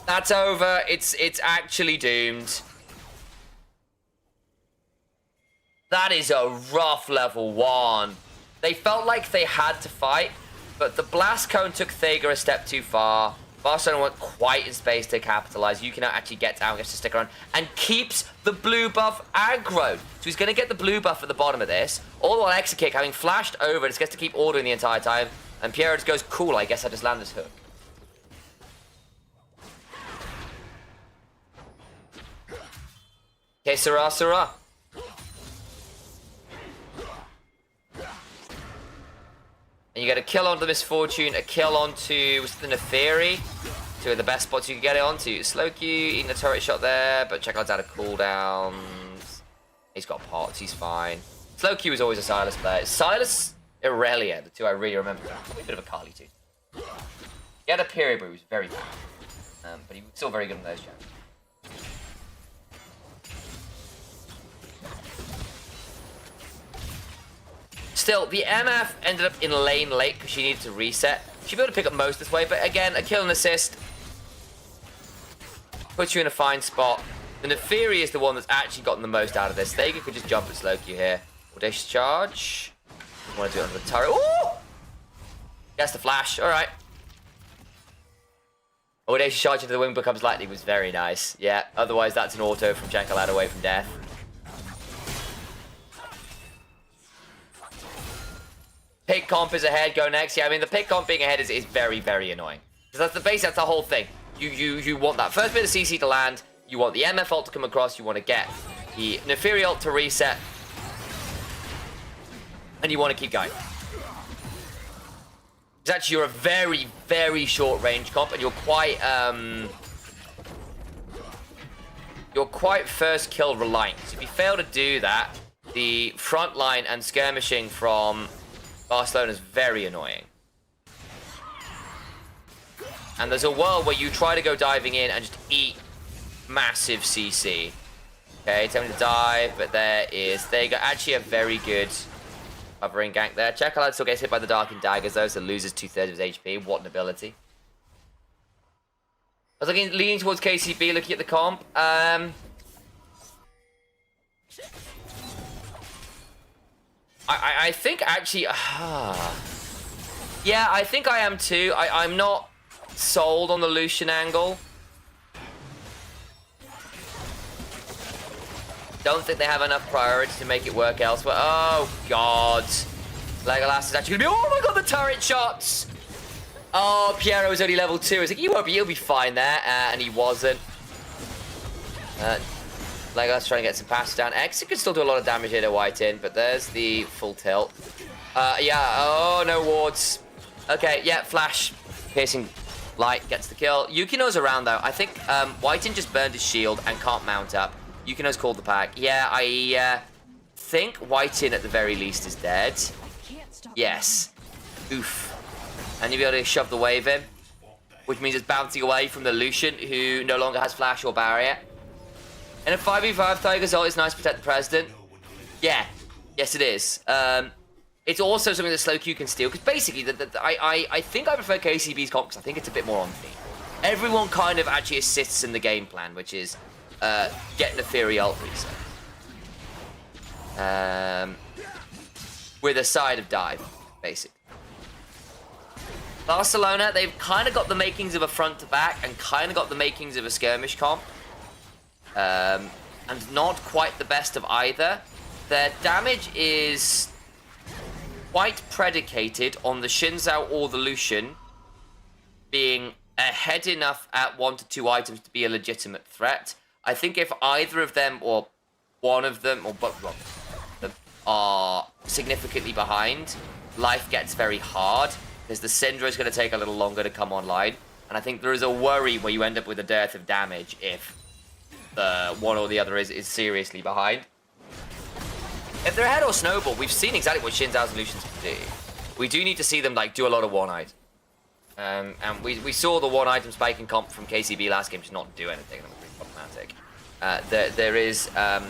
That's over. It's actually doomed. That is a rough level 1. They felt like they had to fight, but the blast cone took Thega a step too far. Barcelona weren't quite in space to capitalize. You can actually get down, gets to stick around, and keeps the blue buff aggroed. So he's going to get the blue buff at the bottom of this. All the while Exit Kick having flashed over, just gets to keep ordering the entire time. And Piero just goes, cool, I guess I just land this hook. Okay, Sarah, Sarah. And you get a kill onto the Misfortune, a kill onto the Neferi. Two of the best spots you can get it onto. Slowq eating a turret shot there, but Chekhov's out of cooldowns. He's got pots, he's fine. Slowq was always a Silas player. Silas, Irelia, the two I really remember. Probably a bit of a Kali too. He had a period where he was very bad. But he was still very good in those champs. Still, the MF ended up in lane late because she needed to reset. She'd be able to pick up most this way, but again, a kill and assist puts you in a fine spot. The Neferi is the one that's actually gotten the most out of this. Thega could just jump at Slowq here. Audacious charge. I want to do it under the turret. Ooh! Gets the flash. All right. Audacious charge into the wing becomes lightly was very nice. Yeah, otherwise that's an auto from Chekalad away from death. Pick comp is ahead, go next. Yeah, I mean, the pick comp being ahead is very, very annoying. Because that's the whole thing. You want that first bit of CC to land, you want the MF ult to come across, you want to get the Neferi ult to reset, and you want to keep going. Because actually you're a very, very short range comp, and you're quite first kill reliant. So if you fail to do that, the front line and skirmishing from Barcelona is very annoying. And there's a world where you try to go diving in and just eat massive CC. Okay, attempting to dive, but they got actually a very good covering gank there. Chekalad still gets hit by the Dark and Daggers though, so loses 2/3 of his HP. What an ability. I was leaning towards KCB, looking at the comp. I think actually, yeah, I think I am too. I'm not sold on the Lucian angle. Don't think they have enough priority to make it work elsewhere. Oh god, Legolas is actually gonna be. Oh my god, the turret shots! Oh, Piero is only level 2. It's like he'll be fine there, and he wasn't. Legolas trying to get some passes down. Exit can still do a lot of damage here to White in, but there's the full tilt. Yeah, oh, no wards. Okay, yeah, flash. Piercing light gets the kill. Yukino's around, though. I think White in just burned his shield and can't mount up. Yukino's called the pack. Yeah, I think White in at the very least is dead. Yes. Oof. And you'll be able to shove the wave in, which means it's bouncing away from the Lucian, who no longer has flash or barrier. In a 5v5, Tiger's ult is nice to protect the President. Yeah. Yes, it is. It's also something that Slowq can steal, because basically, I think I prefer KCB's comp, because I think it's a bit more on theme. Everyone kind of actually assists in the game plan, which is get Neferi ult reset. With a side of dive, basically. Barcelona, they've kind of got the makings of a front to back, and kind of got the makings of a skirmish comp. And not quite the best of either. Their damage is quite predicated on the Shinzao or the Lucian being ahead enough at 1 to 2 items to be a legitimate threat. I think if either of them, or one of them, or both of them, are significantly behind, life gets very hard, because the Syndra is going to take a little longer to come online. And I think there is a worry where you end up with a dearth of damage if the one or the other is seriously behind. If they're ahead or snowball, we've seen exactly what Shinzao's and Lucian's can do. We do need to see them like do a lot of one item. And we saw the one item spike in comp from KCB last game just not do anything. That was pretty problematic. There is a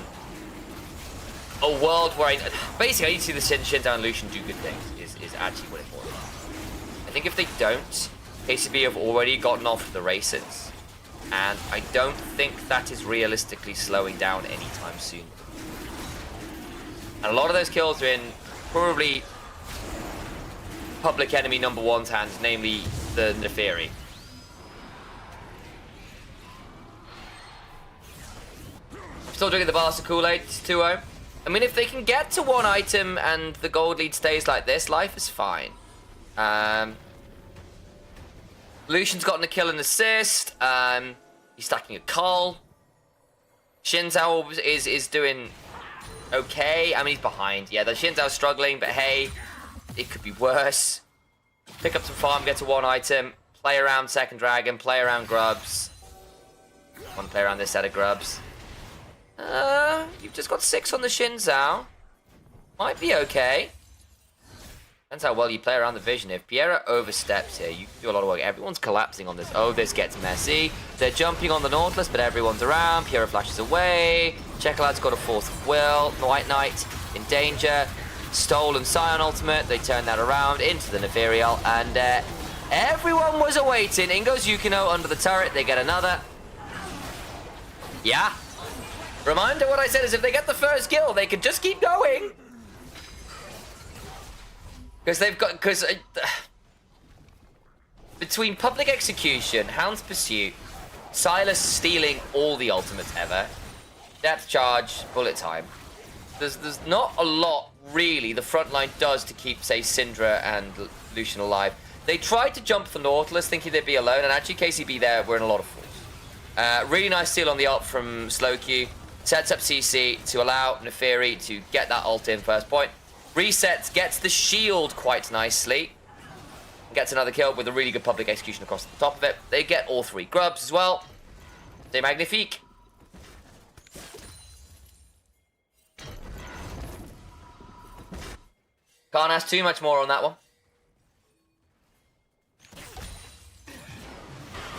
world where basically I need to see the Shinzao and Lucian do good things is actually what important. I think if they don't, KCB have already gotten off the races. And I don't think that is realistically slowing down anytime soon. And a lot of those kills are in probably public enemy number one's hands, namely the Neferi. Still drinking the Barca Kool-Aid, it's 2-0. I mean, if they can get to one item and the gold lead stays like this, life is fine. Lucian's gotten a kill and assist. He's stacking a Cull. Shinzao is doing okay. I mean, he's behind. Yeah, the Shinzao's struggling, but hey, it could be worse. Pick up some farm, get to one item, play around second dragon, play around grubs. Want to play around this set of grubs. You've just got 6 on the Shinzao. Might be okay. Depends how well you play around the vision. If Piera oversteps here, you can do a lot of work. Everyone's collapsing on this. Oh, this gets messy. They're jumping on the Nautilus, but everyone's around. Piera flashes away. Checkerlad's got a Force of Will. White Knight in danger. Stolen Scion ultimate. They turn that around into the Neferial. And everyone was awaiting. In goes Yukino under the turret. They get another. Yeah. Reminder what I said is if they get the first kill, they can just keep going. Because they've got... Because... between Public Execution, Hound's Pursuit, Silas stealing all the ultimates ever, Depth Charge, Bullet Time, there's not a lot, really, the front line does to keep, say, Syndra and Lucian alive. They tried to jump for Nautilus, thinking they'd be alone, and actually KCB there were in a lot of force. Really nice steal on the ult from Slowq. Sets up CC to allow Neferi to get that ult in first point. Resets, gets the shield quite nicely. Gets another kill with a really good public execution across the top of it. They get all 3 grubs as well. C'est magnifique. Can't ask too much more on that one.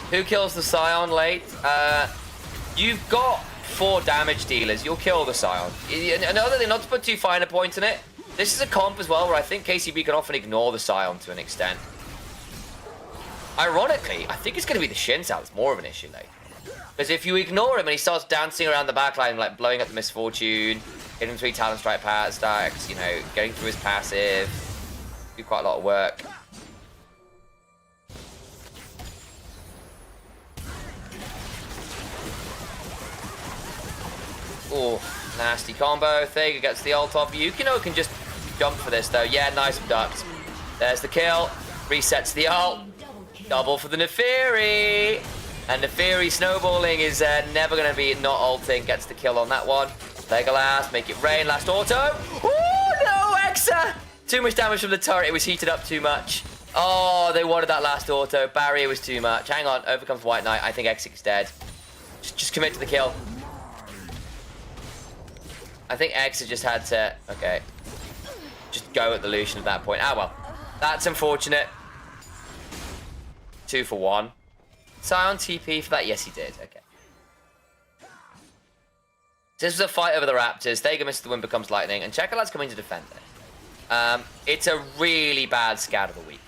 Who kills the Scion late? You've got 4 damage dealers. You'll kill the Scion. Another thing, not to put too fine a point in it, this is a comp as well where I think KCB can often ignore the Scion to an extent. Ironically, I think it's going to be the Shinzao that's more of an issue late. Because if you ignore him and he starts dancing around the backline, like blowing up the Misfortune, hitting 3 Talon Strike stacks, you know, getting through his passive, do quite a lot of work. Oh, nasty combo. Thega gets the ult off. Yukino can just jump for this, though. Yeah, nice abduct. There's the kill. Resets the ult. Double for the Neferi. And Neferi snowballing is never going to be not ulting. Gets the kill on that one. Legolas, make it rain. Last auto. Oh, no, Exa! Too much damage from the turret. It was heated up too much. Oh, they wanted that last auto. Barrier was too much. Hang on. Overcomes White Knight. I think Exic's dead. Just commit to the kill. I think Exa just had to... Okay. Just go at the Lucian at that point. Ah, well. That's unfortunate. 2 for 1. Scion TP for that? Yes, he did. Okay. This was a fight over the Raptors. Thega misses the win, becomes lightning, and Checkerlad's coming to defend it. It's a really bad scat of the week,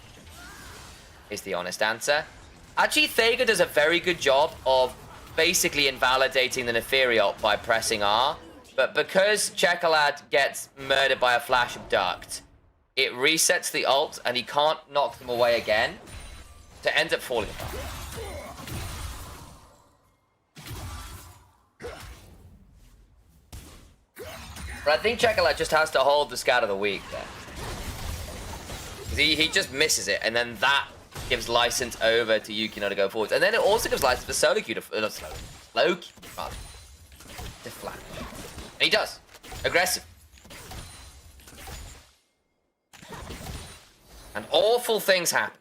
is the honest answer. Actually, Thega does a very good job of basically invalidating the Neferi ult by pressing R, but because Checkerlad gets murdered by a flash abduct, it resets the ult, and he can't knock them away again, so it ends up falling apart. But I think Checkerlad just has to hold the scat of the week there. He just misses it, and then that gives license over to Yukino to go forward. And then it also gives license for Slowq to... not Slowq, rather. To flat. And he does. Aggressive. And awful things happen.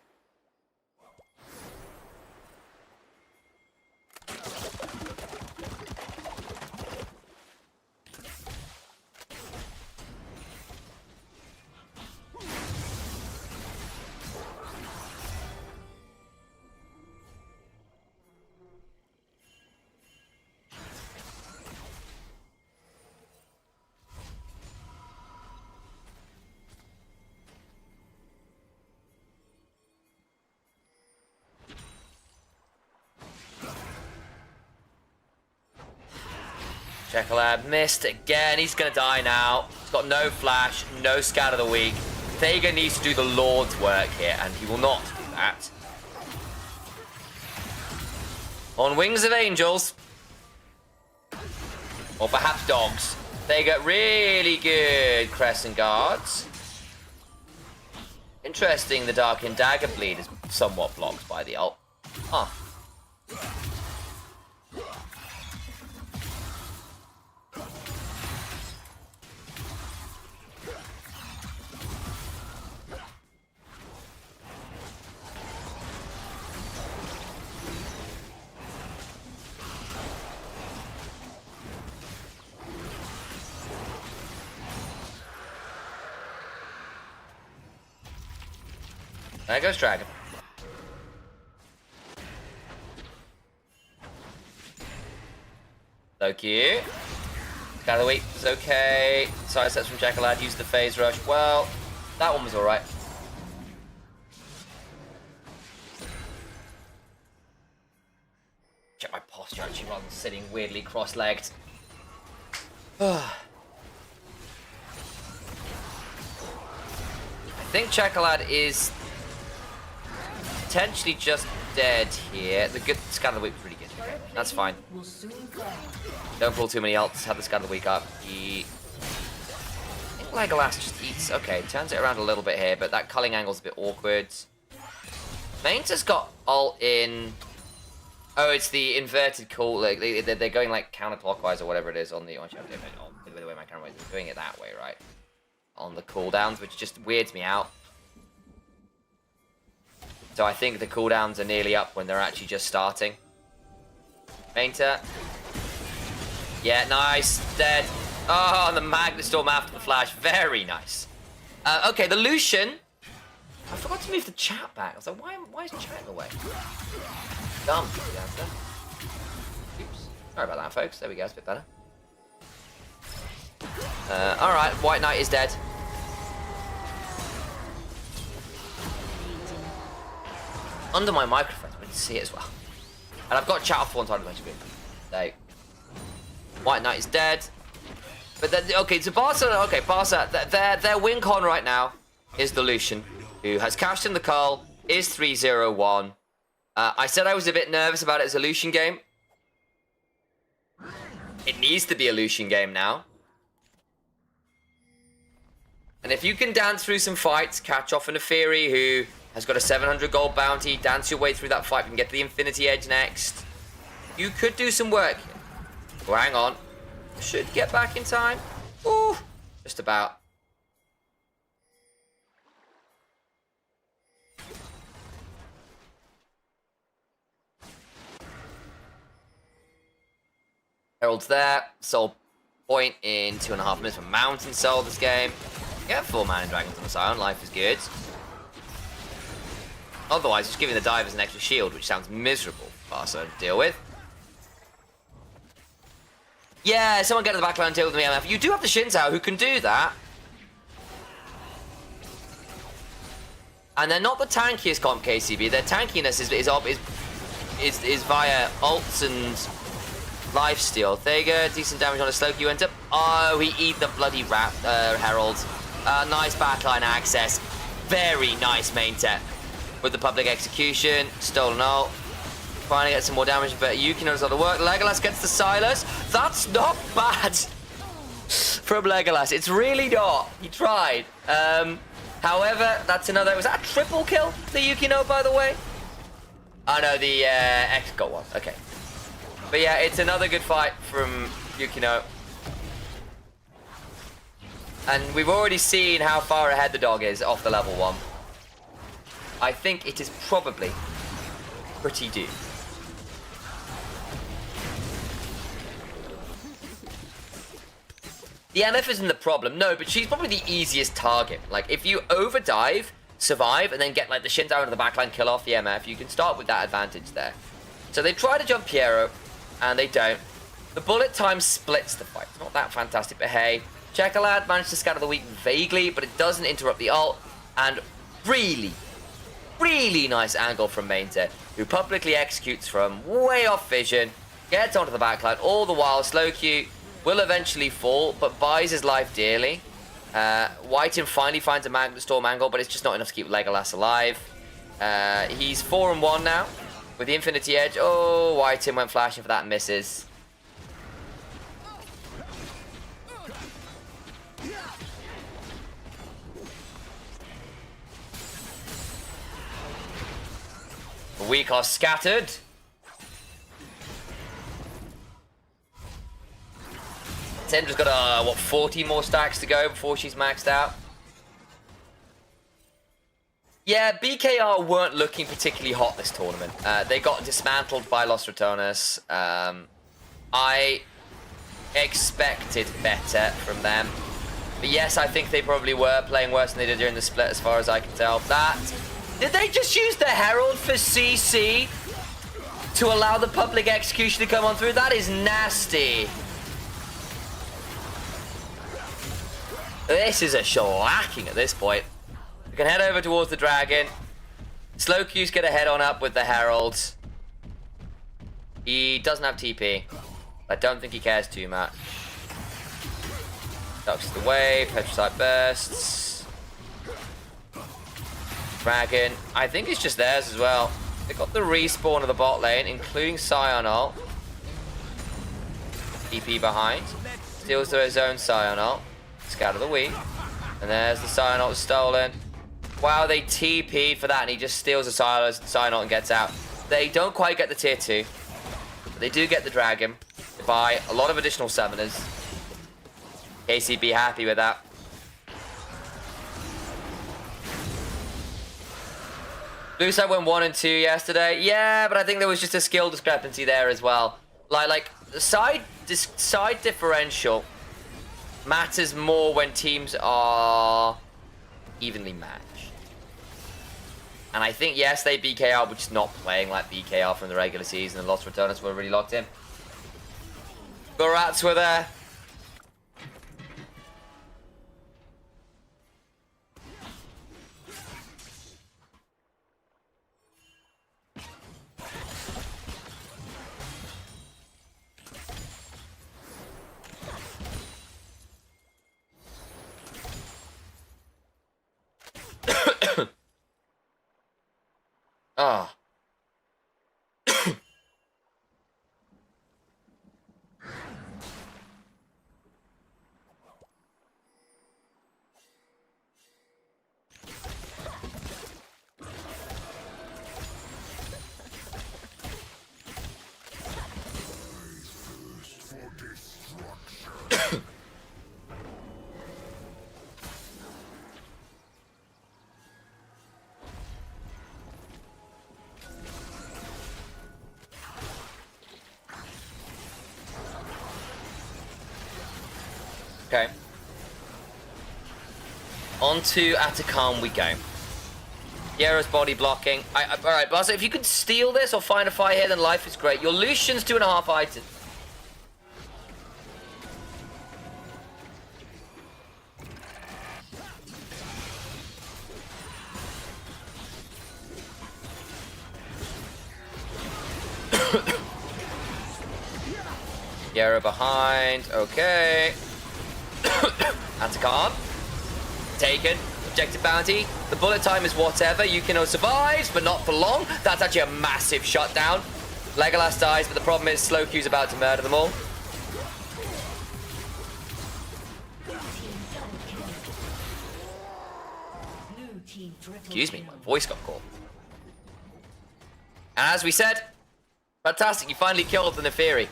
Jekyllab missed again. He's going to die now. He's got no flash, no scout of the week. Thega needs to do the Lord's work here, and he will not do that. On wings of angels. Or perhaps dogs. Thega, really good crescent guards. Interesting, the Darkened Dagger bleed is somewhat blocked by the ult. Huh. There goes Dragon. So cute. Scout of the week is okay. Side sets from Jekyllad, use the phase rush. Well, that one was alright. Check my posture actually rather than sitting weirdly cross-legged. I think Jekyllad is potentially just dead here. The good Scout of the week was really good. Okay, that's fine. Don't pull too many ults. Have the Scout of the week up. I think Legolas just eats. Okay, turns it around a little bit here, but that culling angle's a bit awkward. Mainta's got ult in. Oh, it's the inverted call. Like they're going like counterclockwise or whatever it is on the. Oh, the way my camera is doing it that way, right? On the cooldowns, which just weirds me out. So I think the cooldowns are nearly up when they're actually just starting. Painter. Yeah, nice. Dead. Oh, and the Magnet Storm after the flash. Very nice. Okay, the Lucian. I forgot to move the chat back. I was like, why is chat in the way? Dumb. Oops. Sorry about that, folks. There we go. It's a bit better. Alright, White Knight is dead. Under my microphone, I can see it as well. And I've got chat off one time to mention it. So, White Knight is dead. But then, okay, so Barcelona, okay, Barca, their win con right now is the Lucian, who has cashed in the Cull, is 3-0-1. I said I was a bit nervous about it as a Lucian game. It needs to be a Lucian game now. And if you can dance through some fights, catch off an Neferi who has got a 700 gold bounty, dance your way through that fight and get to the Infinity Edge next, you could do some work. Oh, hang on. Should get back in time. Ooh, just about. Herald's there. Soul point in 2.5 minutes for Mountain Soul this game. Get 4 Mana Dragons on the side. Life is good. Otherwise, just giving the divers an extra shield, which sounds miserable for Barca to deal with. Yeah, someone get to the backline and deal with the EMF. You do have the Shinzao who can do that. And they're not the tankiest comp KCB. Their tankiness is via ults and lifesteal. Thega, decent damage on a Slowkey went up. Oh, he eat the bloody Herald. Nice backline access. Very nice main tech. With the public execution. Stolen ult. Trying to get some more damage, but Yuki knows how to work. Legolas gets the Silas. That's not bad from Legolas. It's really not. He tried. However, that's another. Was that a triple kill? The Yukino, by the way. Oh no, the X got one. Okay. But yeah, it's another good fight from Yukino. And we've already seen how far ahead the dog is off the level 1. I think it is probably pretty due. The MF isn't the problem, no, but she's probably the easiest target. Like, if you overdive, survive, and then get, like, the Shinzao into the backline, kill off the MF, you can start with that advantage there. So they try to jump Piero, and they don't. The bullet time splits the fight. It's not that fantastic, but hey. Jekyllad managed to scatter the weak vaguely, but it doesn't interrupt the ult. And really, really nice angle from Mainter, who publicly executes from way off vision, gets onto the backline, all the while Slowkey will eventually fall, but buys his life dearly. Whiten finally finds a Magnet Storm angle, but it's just not enough to keep Legolas alive. He's 4-1 now with the Infinity Edge. Oh, Whiten went flashing for that and misses. Weak are scattered. Tendra's got, what, 40 more stacks to go before she's maxed out? Yeah, BKR weren't looking particularly hot this tournament. They got dismantled by Los Ratones. I expected better from them. But yes, I think they probably were playing worse than they did during the split, as far as I can tell. Did they just use the Herald for CC to allow the public execution to come on through? That is nasty. This is a shellacking at this point. We can head over towards the dragon. Slow Q's get a head on up with the Heralds. He doesn't have TP. I don't think he cares too much. Ducks the way, Petricite bursts. Dragon, I think it's just theirs as well. They got the respawn of the bot lane, including Scion ult. TP behind. Steals his own Scion ult. Scout of the week. And there's the Scion ult stolen. Wow, they TP'd for that, and he just steals the Scion ult and gets out. They don't quite get the tier 2. But they do get the dragon. They buy a lot of additional summoners. KCB happy with that. Blue side went 1 and 2 yesterday. Yeah, but I think there was just a skill discrepancy there as well. Like the side differential matters more when teams are evenly matched. And I think, yes, they BKR, but just not playing like BKR from the regular season. And Lost Returners were really locked in. The Rats were there. Ah. Okay. On to Atacam we go. Yera's body blocking. Alright, Barca, if you could steal this or find a fire here, then life is great. Your Lucian's 2.5 items. Yera behind. Okay. Atacam. Taken. Objective bounty. The bullet time is whatever. Yukino survives, but not for long. That's actually a massive shutdown. Legolas dies, but the problem is Slow Q's about to murder them all. Excuse me, my voice got caught. And as we said, fantastic, you finally killed the Neferi.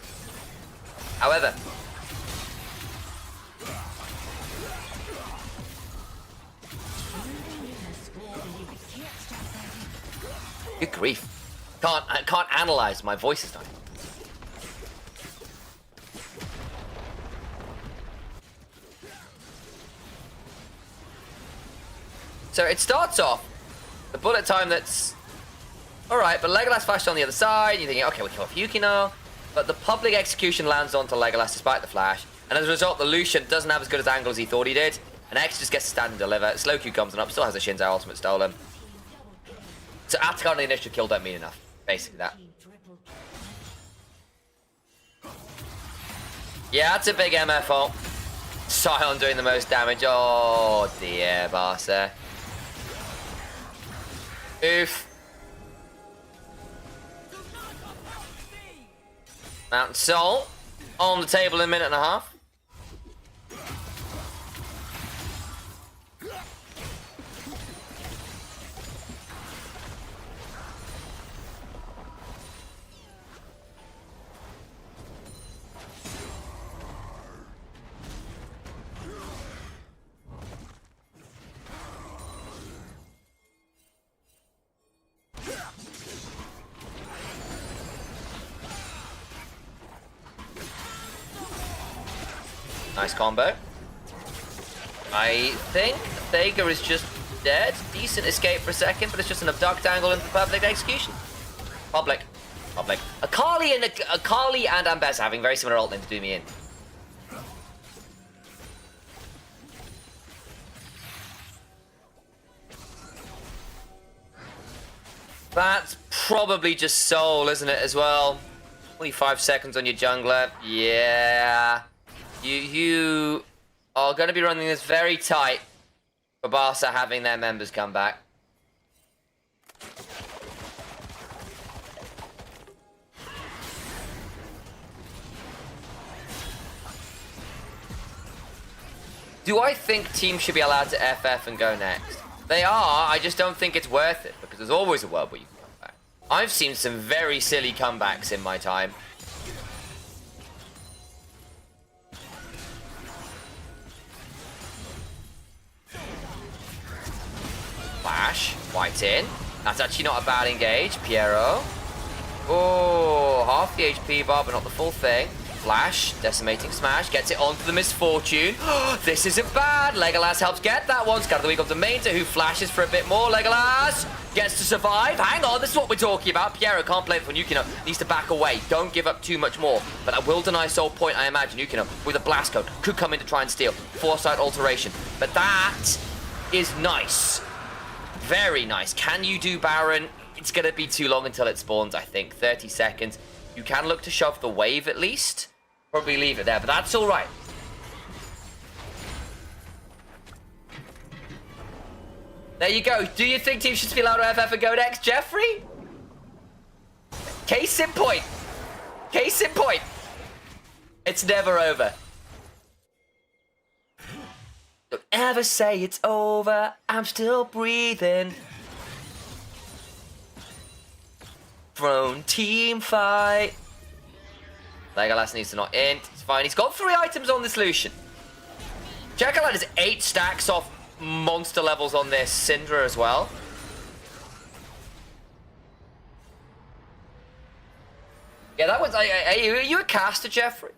However, good grief. I can't analyze, my voice is dying. So it starts off, the bullet time that's alright, but Legolas flashed on the other side, you're thinking, okay, we'll kill off Yukino. But the public execution lands onto Legolas despite the flash. And as a result, the Lucian doesn't have as good as angle as he thought he did. And X just gets to stand and deliver. Slow Q comes on up, still has a Shinzo ultimate stolen. So Atacam and the initial kill don't mean enough. Basically that. Yeah, that's a big MFO. Scion doing the most damage. Oh dear, Barca. Oof. Mountain Soul on the table in a minute and a half. Nice combo. I think Thega is just dead. Decent escape for a second, but it's just an abduct angle into public execution. Public. Akali and Ambessa having very similar ult to do me in. That's probably just soul, isn't it, as well? Only 5 seconds on your jungler. Yeah. You are going to be running this very tight for Barca having their members come back. Do I think teams should be allowed to FF and go next? They are, I just don't think it's worth it, because there's always a world where you can come back. I've seen some very silly comebacks in my time. Flash, white in. That's actually not a bad engage, Piero. Oh, half the HP bar, but not the full thing. Flash, decimating smash, gets it onto the misfortune. This isn't bad. Legolas helps get that one. Scout of the week of the Mainter, who flashes for a bit more. Legolas gets to survive. Hang on, this is what we're talking about. Piero can't play it for Yukino. Needs to back away. Don't give up too much more. But that will deny soul point, I imagine. Yukino with a blast code could come in to try and steal. Foresight alteration. But that is nice. Very nice. Can you do Baron? It's going to be too long until it spawns, I think. 30 seconds. You can look to shove the wave at least. Probably leave it there, but that's all right. There you go. Do you think teams should be allowed to FF and go next, Jeffrey? Case in point. Case in point. It's never over. Don't ever say it's over. I'm still breathing. Throne team fight. Legolas needs to not int. It's fine. He's got 3 items on this Lucian. Check out that is 8 stacks off monster levels on this Syndra as well. Yeah, that was... Are you a caster, Jeffrey?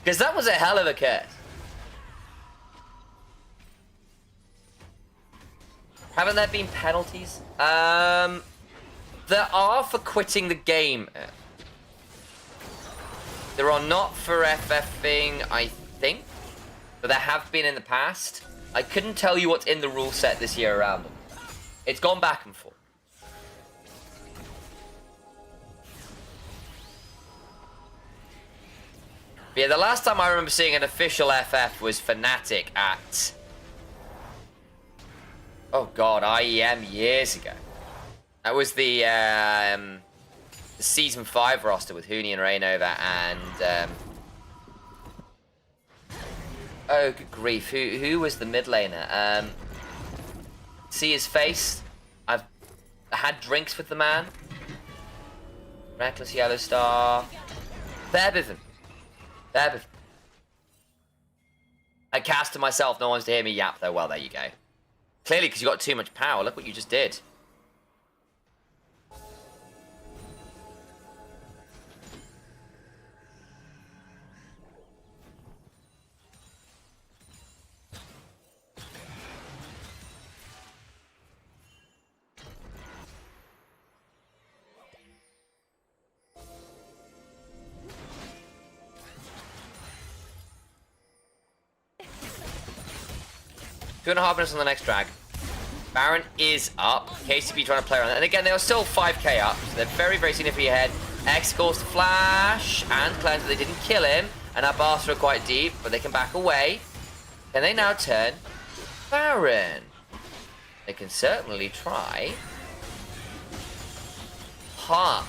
Because that was a hell of a curse. Haven't there been penalties? There are for quitting the game. There are not for FFing, I think. But there have been in the past. I couldn't tell you what's in the rule set this year around them. It's gone back and forth. But yeah, the last time I remember seeing an official FF was Fnatic at... Oh god, IEM years ago. That was the Season 5 roster with Huni and Rainova and... Oh, good grief. Who was the mid laner? See his face? I've had drinks with the man. Reckless Yellow Star. Berbivin. I cast to myself, no one's to hear me yap though. Well, there you go. Clearly, because you got too much power. Look what you just did. Two and a half minutes on the next drag. Baron is up. KCP trying to play around that. And again, they are still 5k up. So they're very, very significantly ahead. X goes to flash and cleanse, but they didn't kill him. And our Barca are quite deep, but they can back away. Can they now turn Baron? They can certainly try. Ha.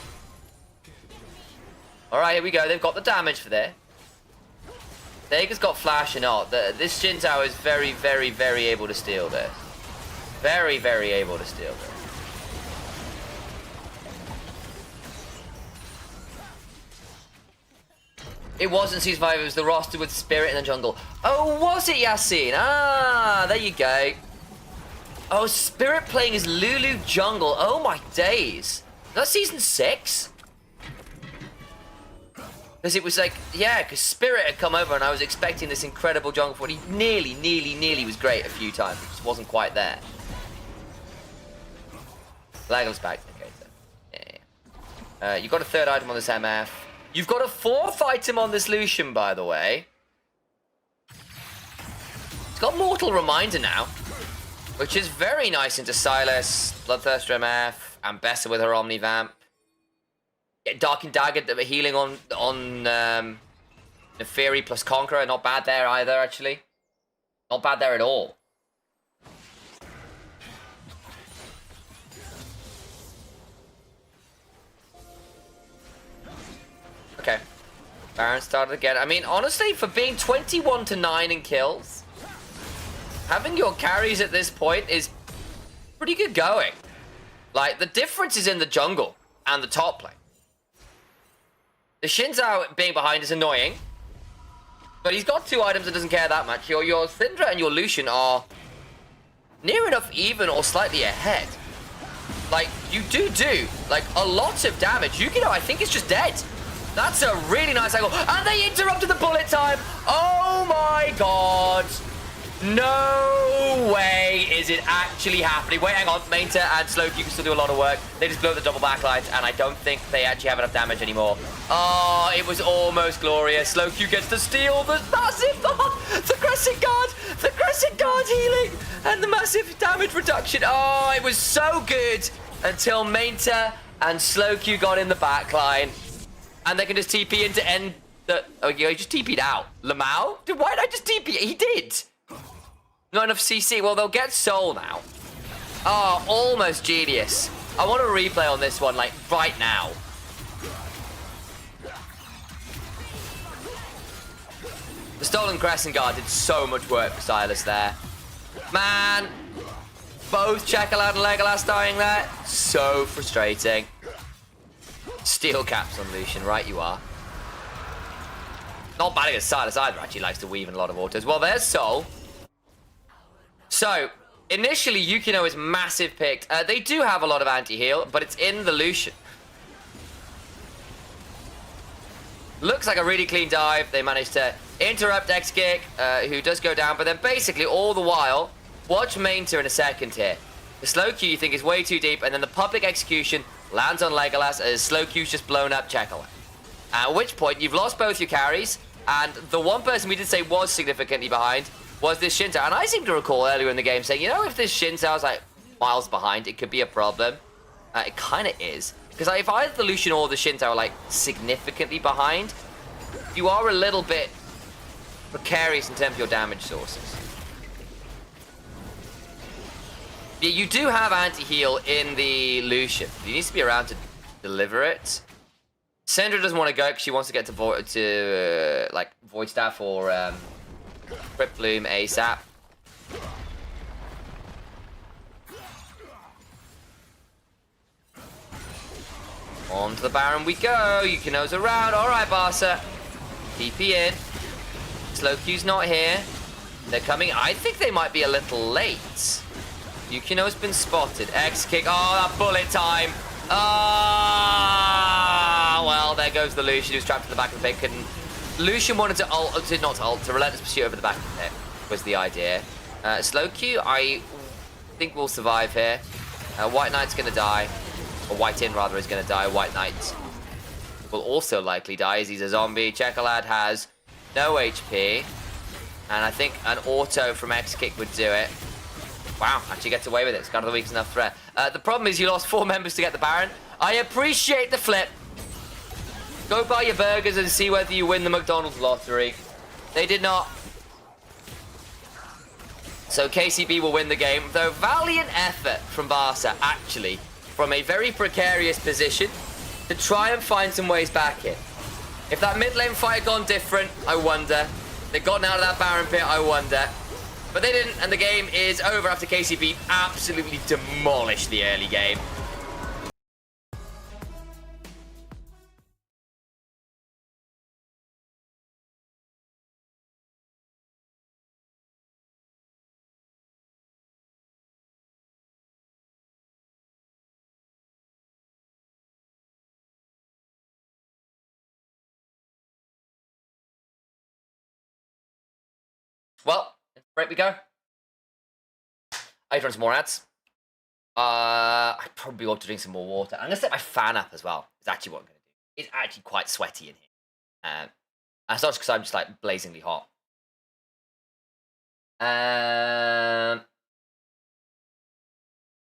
Alright, here we go. They've got the damage for there. Dager's got flash and ult. This Shin Tower is very, very, very able to steal this. Very, very able to steal this. It wasn't Season 5, it was the roster with Spirit in the jungle. Oh, was it, Yassine? Ah, there you go. Oh, Spirit playing as Lulu jungle. Oh my days. Is that Season 6? Because it was like, yeah, because Spirit had come over and I was expecting this incredible jungle for it. He nearly was great a few times. It just wasn't quite there. Lego's back. Okay, so, yeah. You got a third item on this MF. You've got a fourth item on this Lucian, by the way. It's got Mortal Reminder now, which is very nice into Silas, Bloodthirster MF, and Bessa with her Omnivamp. Dark and Dagger healing on Neferi plus Conqueror. Not bad there either, actually. Not bad there at all. Okay. Baron started again. I mean, honestly, for being 21-9 in kills, having your carries at this point is pretty good going. Like, the difference is in the jungle and the top lane. The Shinzao being behind is annoying, but he's got two items and doesn't care that much. Your Syndra and your Lucian are near enough even or slightly ahead. Like, you do, like, a lot of damage. Yukino, I think, is just dead. That's a really nice angle. And they interrupted the bullet time. Oh my god. No way is it actually happening. Wait, hang on. Mainta and Slowk, you can still do a lot of work. They just blow the double backlines, and I don't think they actually have enough damage anymore. Oh, it was almost glorious. Slowk gets to steal the massive, the Crescent Guard healing, and the massive damage reduction. Oh, it was so good until Mainta and Slowk got in the backline. And they can just TP in to end the... Oh, he just TP'd out. Lamau? Dude, why did I just TP? He did. Not enough CC. Well, they'll get Soul now. Oh, almost genius. I want a replay on this one, like, right now. The Stolen Crescent Guard did so much work for Silas there. Man. Both Chekalad and Legolas dying there. So frustrating. Steel caps on Lucian, right you are. Not bad against Silas either, actually likes to weave in a lot of autos. Well, there's Soul. So, initially, Yukino is massive picked. They do have a lot of anti-heal, but it's in the Lucian. Looks like a really clean dive. They managed to interrupt X-Kick, who does go down, but then basically all the while, watch Mainta in a second here. The slow Q you think is way too deep, and then the public execution lands on Legolas as slow Q's just blown up Chekalad. At which point, you've lost both your carries, and the one person we did say was significantly behind was this Shin Tower. And I seem to recall earlier in the game saying, you know, if this Shin Tower's like miles behind, it could be a problem. It kind of is. Because if either the Lucian or the Shin Tower are like significantly behind, you are a little bit precarious in terms of your damage sources. Yeah, you do have anti-heal in the Lucian. He needs to be around to deliver it. Syndra doesn't want to go because she wants to get to Void Staff or Crypt Bloom ASAP. On to the Baron we go. Yukino's around. Alright, Barca. TP in. Slow Q's not here. They're coming. I think they might be a little late. Yukino's been spotted. X-Kick. Oh, that bullet time. Ah, well, there goes the Lucian who's trapped at the back of the pit. Lucian wanted to ult, to Relentless Pursuit over the back of the pit was the idea. Slow Q, I think will survive here. White Knight's going to die. Or White In, rather, is going to die. White Knight will also likely die as he's a zombie. Chekalad has no HP. And I think an auto from X-Kick would do it. Wow, actually gets away with it. It's kind of the weakest enough threat. The problem is you lost 4 members to get the Baron. I appreciate the flip. Go buy your burgers and see whether you win the McDonald's lottery. They did not. So KCB will win the game, though valiant effort from Barca, actually, from a very precarious position to try and find some ways back in. If that mid lane fight had gone different, I wonder. They'd gotten out of that Baron pit, I wonder. But they didn't, and the game is over after KCB absolutely demolished the early game. Well, right we go. I need to run some more ads. I probably ought to drink some more water. I'm going to set my fan up as well. It's actually what I'm going to do. It's actually quite sweaty in here. And it's not just because I'm just like blazingly hot.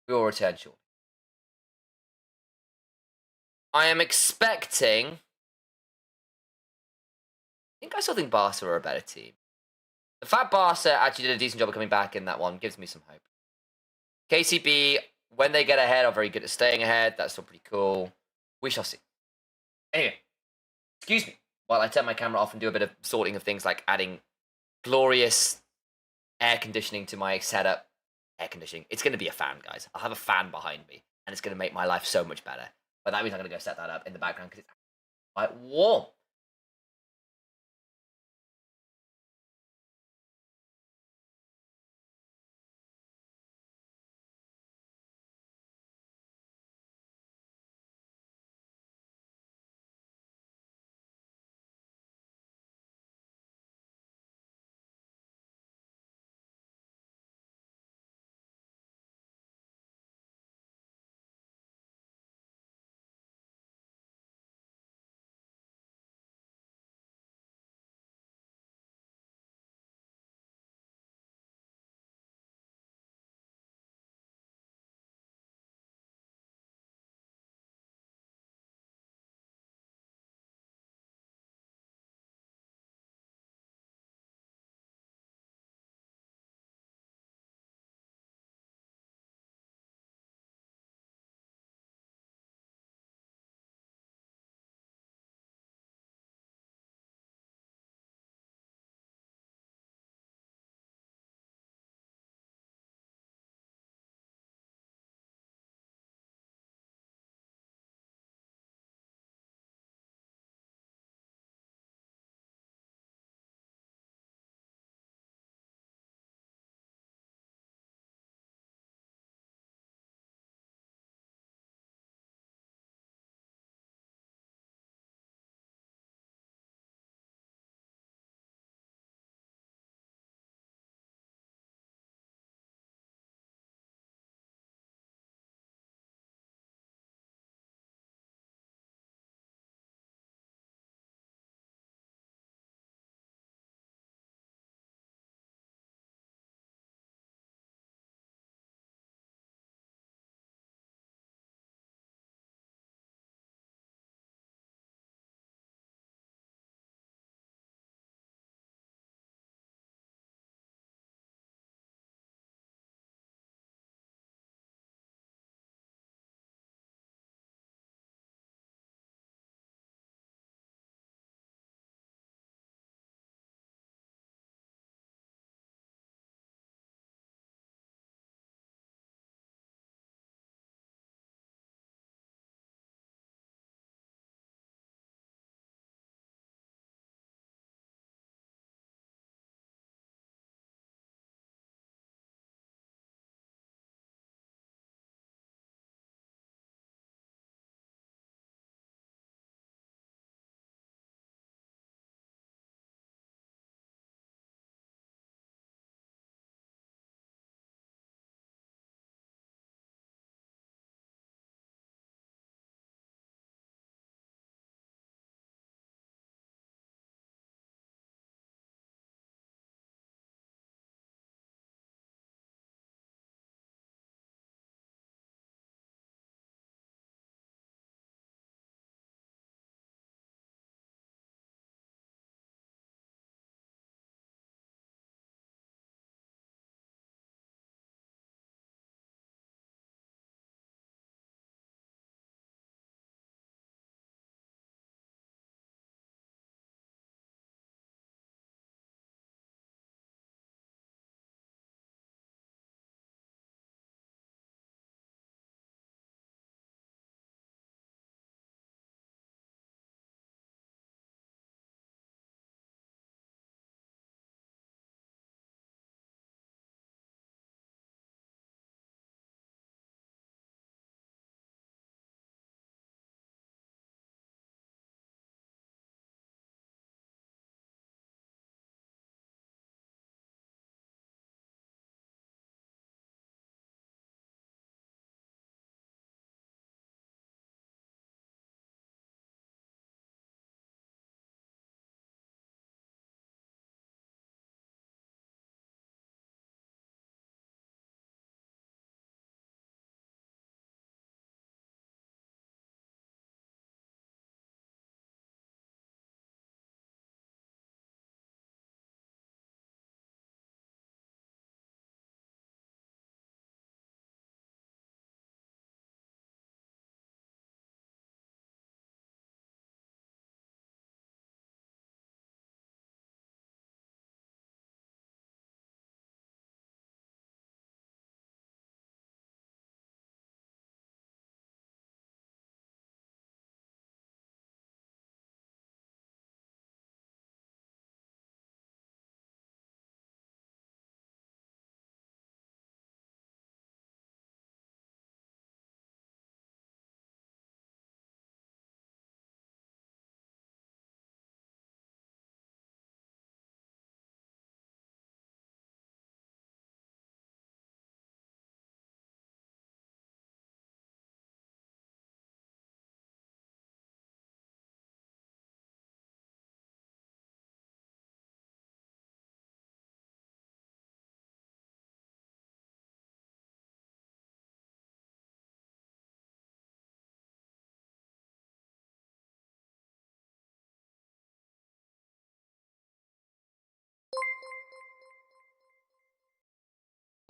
We will return shortly. I am expecting... I think I still think Barca are a better team. The fact Barca actually did a decent job of coming back in that one gives me some hope. KCB, when they get ahead, are very good at staying ahead. That's still pretty cool. We shall see. Anyway, excuse me while I turn my camera off and do a bit of sorting of things like adding glorious air conditioning to my setup. Air conditioning. It's going to be a fan, guys. I'll have a fan behind me, and it's going to make my life so much better. But that means I'm going to go set that up in the background because it's quite warm.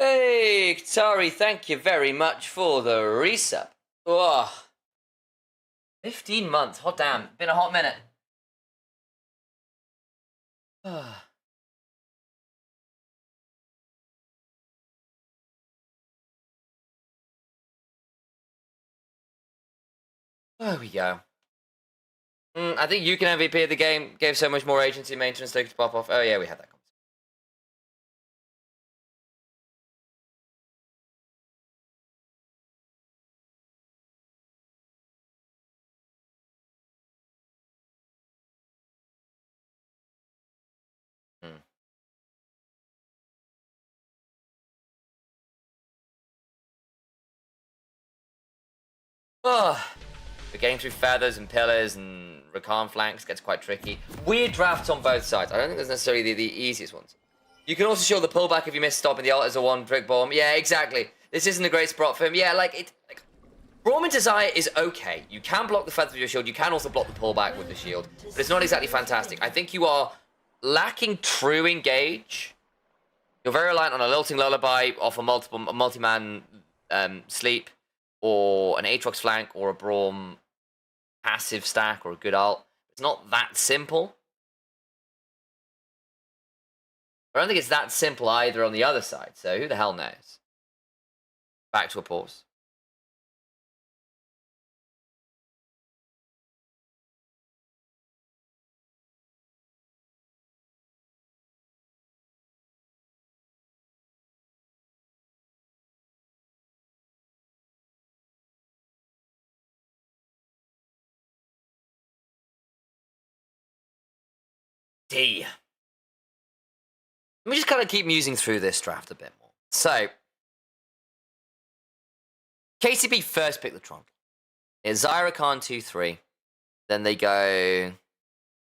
Hey, Tari, thank you very much for the resub. Oh, 15 months. Hot damn. Been a hot minute. There we go. I think you can MVP of the game. Gave so much more agency maintenance to pop off. Oh yeah, we had that. Oh, but getting through feathers and pillars and Rakan flanks gets quite tricky. Weird drafts on both sides. I don't think there's necessarily the easiest ones. You can also show the pullback if you miss stopping the ult as a one-trick bomb. Yeah, exactly. This isn't a great spot for him. Yeah, like Braum and Desire is okay. You can block the feather with your shield. You can also block the pullback with the shield. But it's not exactly fantastic. I think you are lacking true engage. You're very reliant on a lilting lullaby off a multi-man sleep, or an Aatrox flank, or a Braum passive stack, or a good ult. It's not that simple. I don't think it's that simple either on the other side, so who the hell knows? Back to a pause. D. Let me just kind of keep musing through this draft a bit more. So, KCB first picked the Tron. It's Zyrakan 2-3. Then they go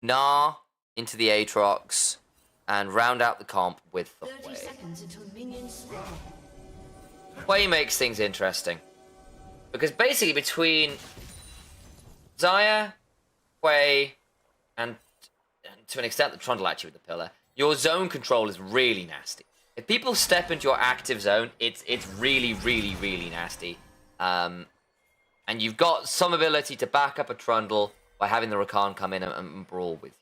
Gnar into the Aatrox and round out the comp with the Hwei. Hwei makes things interesting. Because basically between Zaya, Hwei, and to an extent the Trundle actually with the Pillar, your zone control is really nasty. If people step into your active zone, it's really, really, really nasty. And you've got some ability to back up a Trundle by having the Rakan come in and brawl with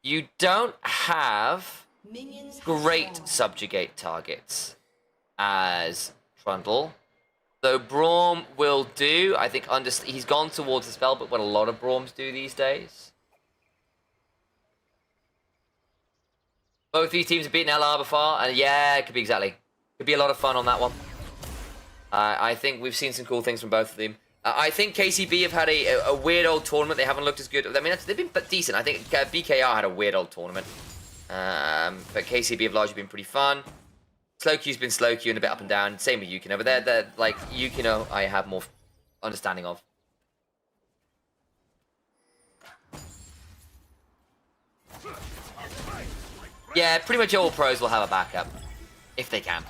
you. You don't have great subjugate targets as Trundle. Though Braum will do, I think he's gone towards the spell, but what a lot of Braums do these days. Both these teams have beaten LR before, and yeah, it could be exactly. Could be a lot of fun on that one. I think we've seen some cool things from both of them. I think KCB have had a weird old tournament. They haven't looked as good. I mean, they've been decent. I think BKR had a weird old tournament. But KCB have largely been pretty fun. Slowq's been Slowq and a bit up and down. Same with Yukino. But they're like, Yukino, I have more understanding of. Yeah, pretty much all pros will have a backup, if they can.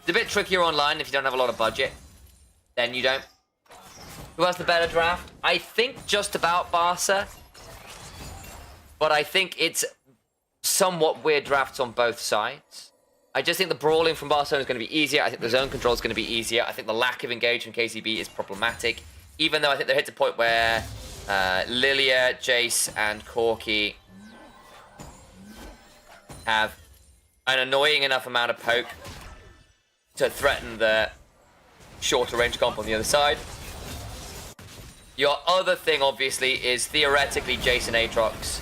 It's a bit trickier online if you don't have a lot of budget. Then you don't. Who has the better draft? I think just about Barca. But I think it's somewhat weird drafts on both sides. I just think the brawling from Barcelona is going to be easier. I think the zone control is going to be easier. I think the lack of engagement from KCB is problematic. Even though I think they're hit a point where Lilia, Jace, and Corki have an annoying enough amount of poke to threaten the shorter range comp on the other side. Your other thing, obviously, is theoretically Jason Aatrox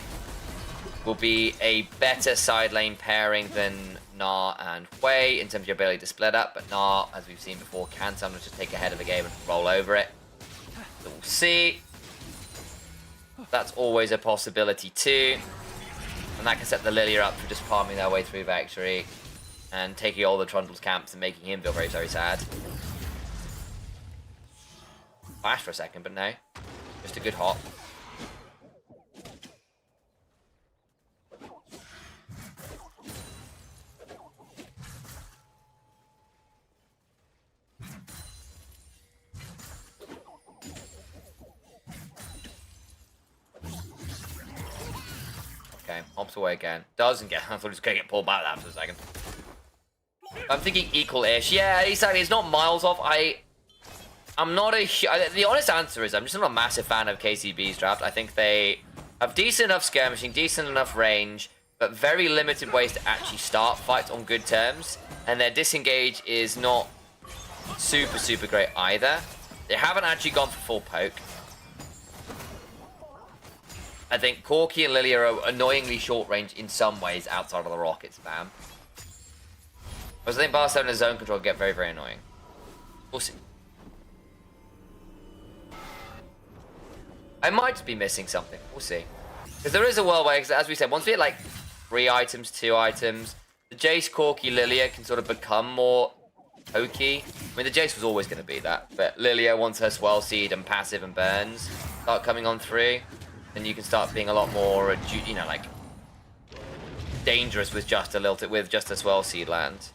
will be a better side lane pairing than Gnar and Hwei in terms of your ability to split up, but Gnar, as we've seen before, can sometimes just take ahead of the game and roll over it. So we'll see. That's always a possibility too. And that can set the Lilia up for just farming their way through victory and taking all the Trundle's camps and making him feel very, very sad. Flash for a second, but no. Just a good hop. Okay, hops away again. Doesn't get. I thought he was going to get pulled back that for a second. I'm thinking equal-ish. Yeah, exactly. It's not miles off. I'm not the honest answer is I'm just not a massive fan of KCB's draft. I think they have decent enough skirmishing, decent enough range, but very limited ways to actually start fights on good terms. And their disengage is not super, super great either. They haven't actually gone for full poke. I think Corki and Lilia are annoyingly short range in some ways outside of the rocket spam. Whereas I think Barcelona zone control get very, very annoying. We'll see. I might just be missing something. We'll see. Because there is a world where, as we said, once we hit like 3 items, 2 items, the Jace, Corki, Lilia can sort of become more pokey. I mean, the Jace was always going to be that. But Lilia, once her Swell Seed and passive and burns start coming on through, then you can start being a lot more, you know, like, dangerous with just a Swell Seed land.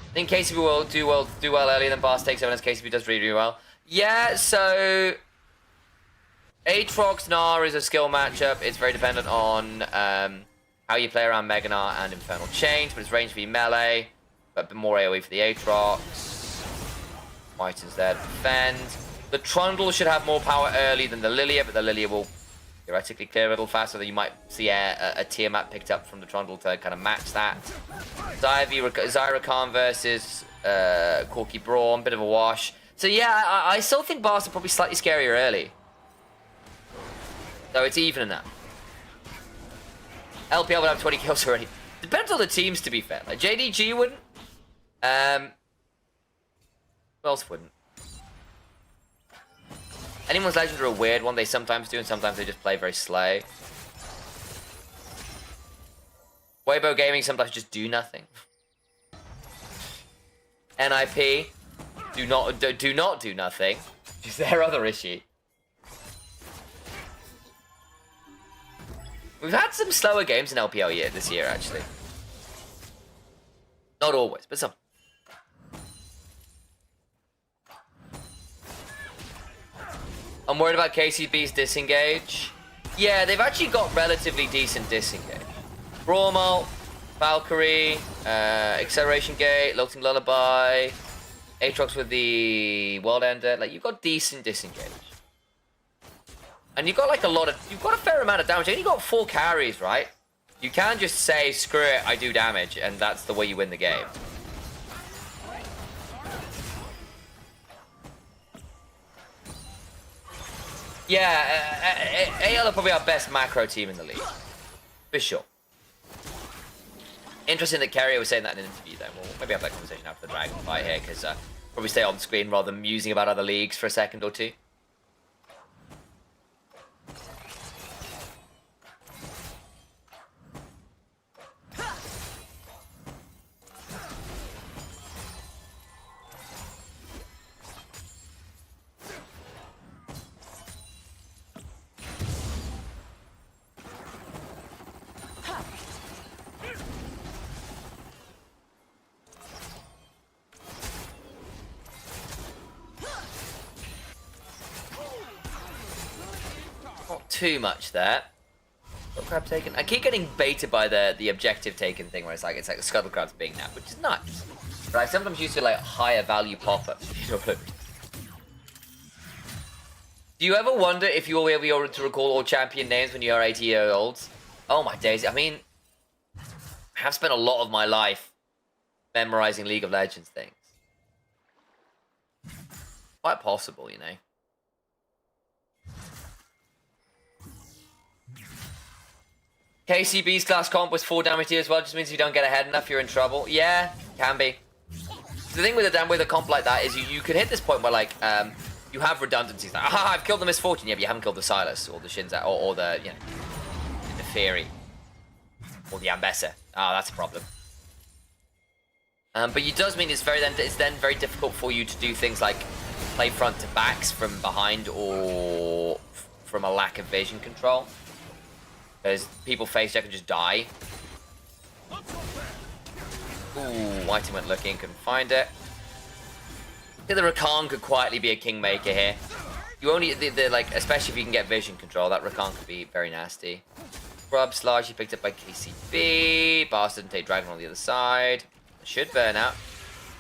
I think KCB will do well earlier than Bars takes over, as KCB does really, really well. Yeah, so Aatrox Gnar is a skill matchup. It's very dependent on how you play around Mega Gnar and Infernal Chains, but it's range for you melee, but more AoE for the Aatrox. Whiten's there to defend. The Trundle should have more power early than the Lilia, but the Lilia will theoretically clear a little faster, so you might see a Tiamat picked up from the Trundle to kind of match that. Zyra Khan versus Corki Braum, bit of a wash. So yeah, I still think Bars are probably slightly scarier early. So it's even enough. LPL would have 20 kills already. Depends on the teams, to be fair. Like JDG wouldn't. Who else wouldn't? Anyone's Legends are a weird one. They sometimes do, and sometimes they just play very slow. Weibo Gaming sometimes just do nothing. NIP do not do nothing. Is their other issue? We've had some slower games in LPL this year, actually. Not always, but some. I'm worried about KCB's disengage. Yeah, they've actually got relatively decent disengage. Braumel, Valkyrie, Acceleration Gate, Lilting Lullaby, Aatrox with the World Ender. Like, you've got decent disengage. And you've got like you've got a fair amount of damage. And you've got 4 carries, right? You can just say, screw it, I do damage, and that's the way you win the game. Yeah, AL are probably our best macro team in the league. For sure. Interesting that Carrier was saying that in an interview, though. We'll maybe have that conversation after the Dragon fight here, because probably stay on screen rather than musing about other leagues for a second or two. Too much there. Scuttle crab taken. I keep getting baited by the objective taken thing where it's like the scuttle crab's being napped, which is nice. But I sometimes used to like higher value pop-ups. You know what I mean? Do you ever wonder if you will be able to recall all champion names when you are 80-year-olds? Oh my days! I mean, I have spent a lot of my life memorizing League of Legends things. Quite possible, you know. KCB's class comp was 4 damage here as well, just means if you don't get ahead enough, you're in trouble. Yeah, can be. The thing with a comp like that is you can hit this point where like you have redundancies. Like, aha, I've killed the Misfortune. Yeah, but you haven't killed the Silas or the Shinza or the the Fury or the Ambessa. Ah, that's a problem. But it does mean it's then very difficult for you to do things like play front to backs from behind or from a lack of vision control. Because people face check and just die. Ooh, Whitey went looking, couldn't find it. I think the Rakan could quietly be a kingmaker here. You only, like, especially if you can get vision control, that Rakan could be very nasty. Grub's largely picked up by KCB. Bastard and take Dragon on the other side. Should burn out.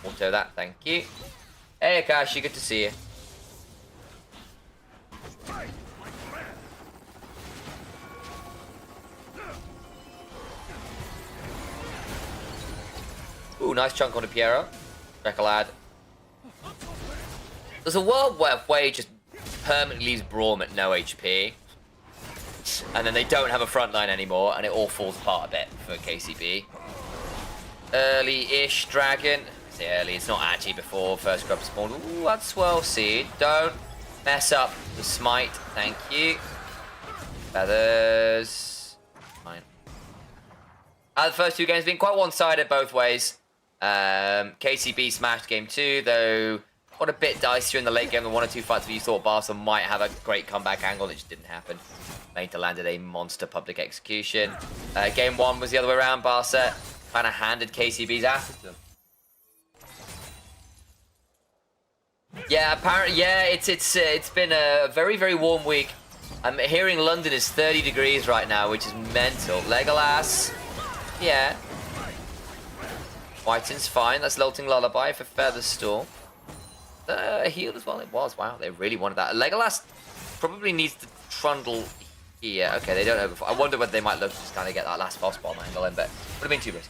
Auto that, thank you. Hey Akashi, good to see you. Ooh, nice chunk on a Piero. Check a lad. There's a world where Wade just permanently leaves Braum at no HP. And then they don't have a front line anymore, and it all falls apart a bit for KCB. Early-ish Dragon. I say early, it's not actually before first grub spawn. Ooh, that's Swirl Seed. Don't mess up the smite, thank you. Feathers. Fine. The first two games have been quite one-sided both ways. KCB smashed game 2, though got a bit dicier in the late game. The 1 or 2 fights where you thought Barcelona might have a great comeback angle, it just didn't happen. Meta landed a monster public execution. Game 1 was the other way around. Barca kind of handed KCB's ass to them. Yeah, apparently, yeah, it's been a very, very warm week. I'm hearing London is 30 degrees right now, which is mental. Legolas, yeah. Whiten's fine. That's Lilting Lullaby for Featherstorm. Healed as well. It was. Wow, they really wanted that. Legolas probably needs to trundle here. Okay, they don't know before. I wonder whether they might look to just kind of get that last boss bomb angle in, but would have been too risky.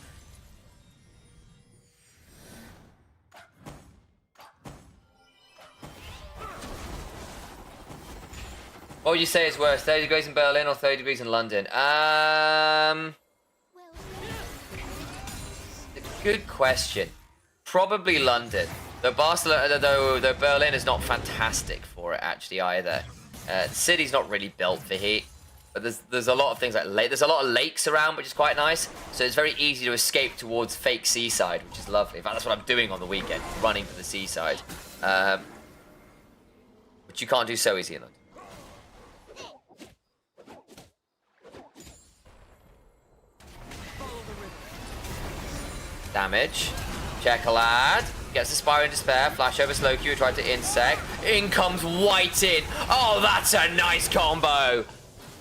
What would you say is worse, 30 degrees in Berlin or 30 degrees in London? Good question. Probably London. Though Barcelona, though Berlin is not fantastic for it actually either. The city's not really built for heat, but there's a lot of things like there's a lot of lakes around, which is quite nice. So it's very easy to escape towards fake seaside, which is lovely. In fact, that's what I'm doing on the weekend, running to the seaside. But you can't do so easy in London. Damage. Check a lad. Gets the Spire in Despair. Flash over slow Q. Tried to insect. In comes White-in. Oh, that's a nice combo.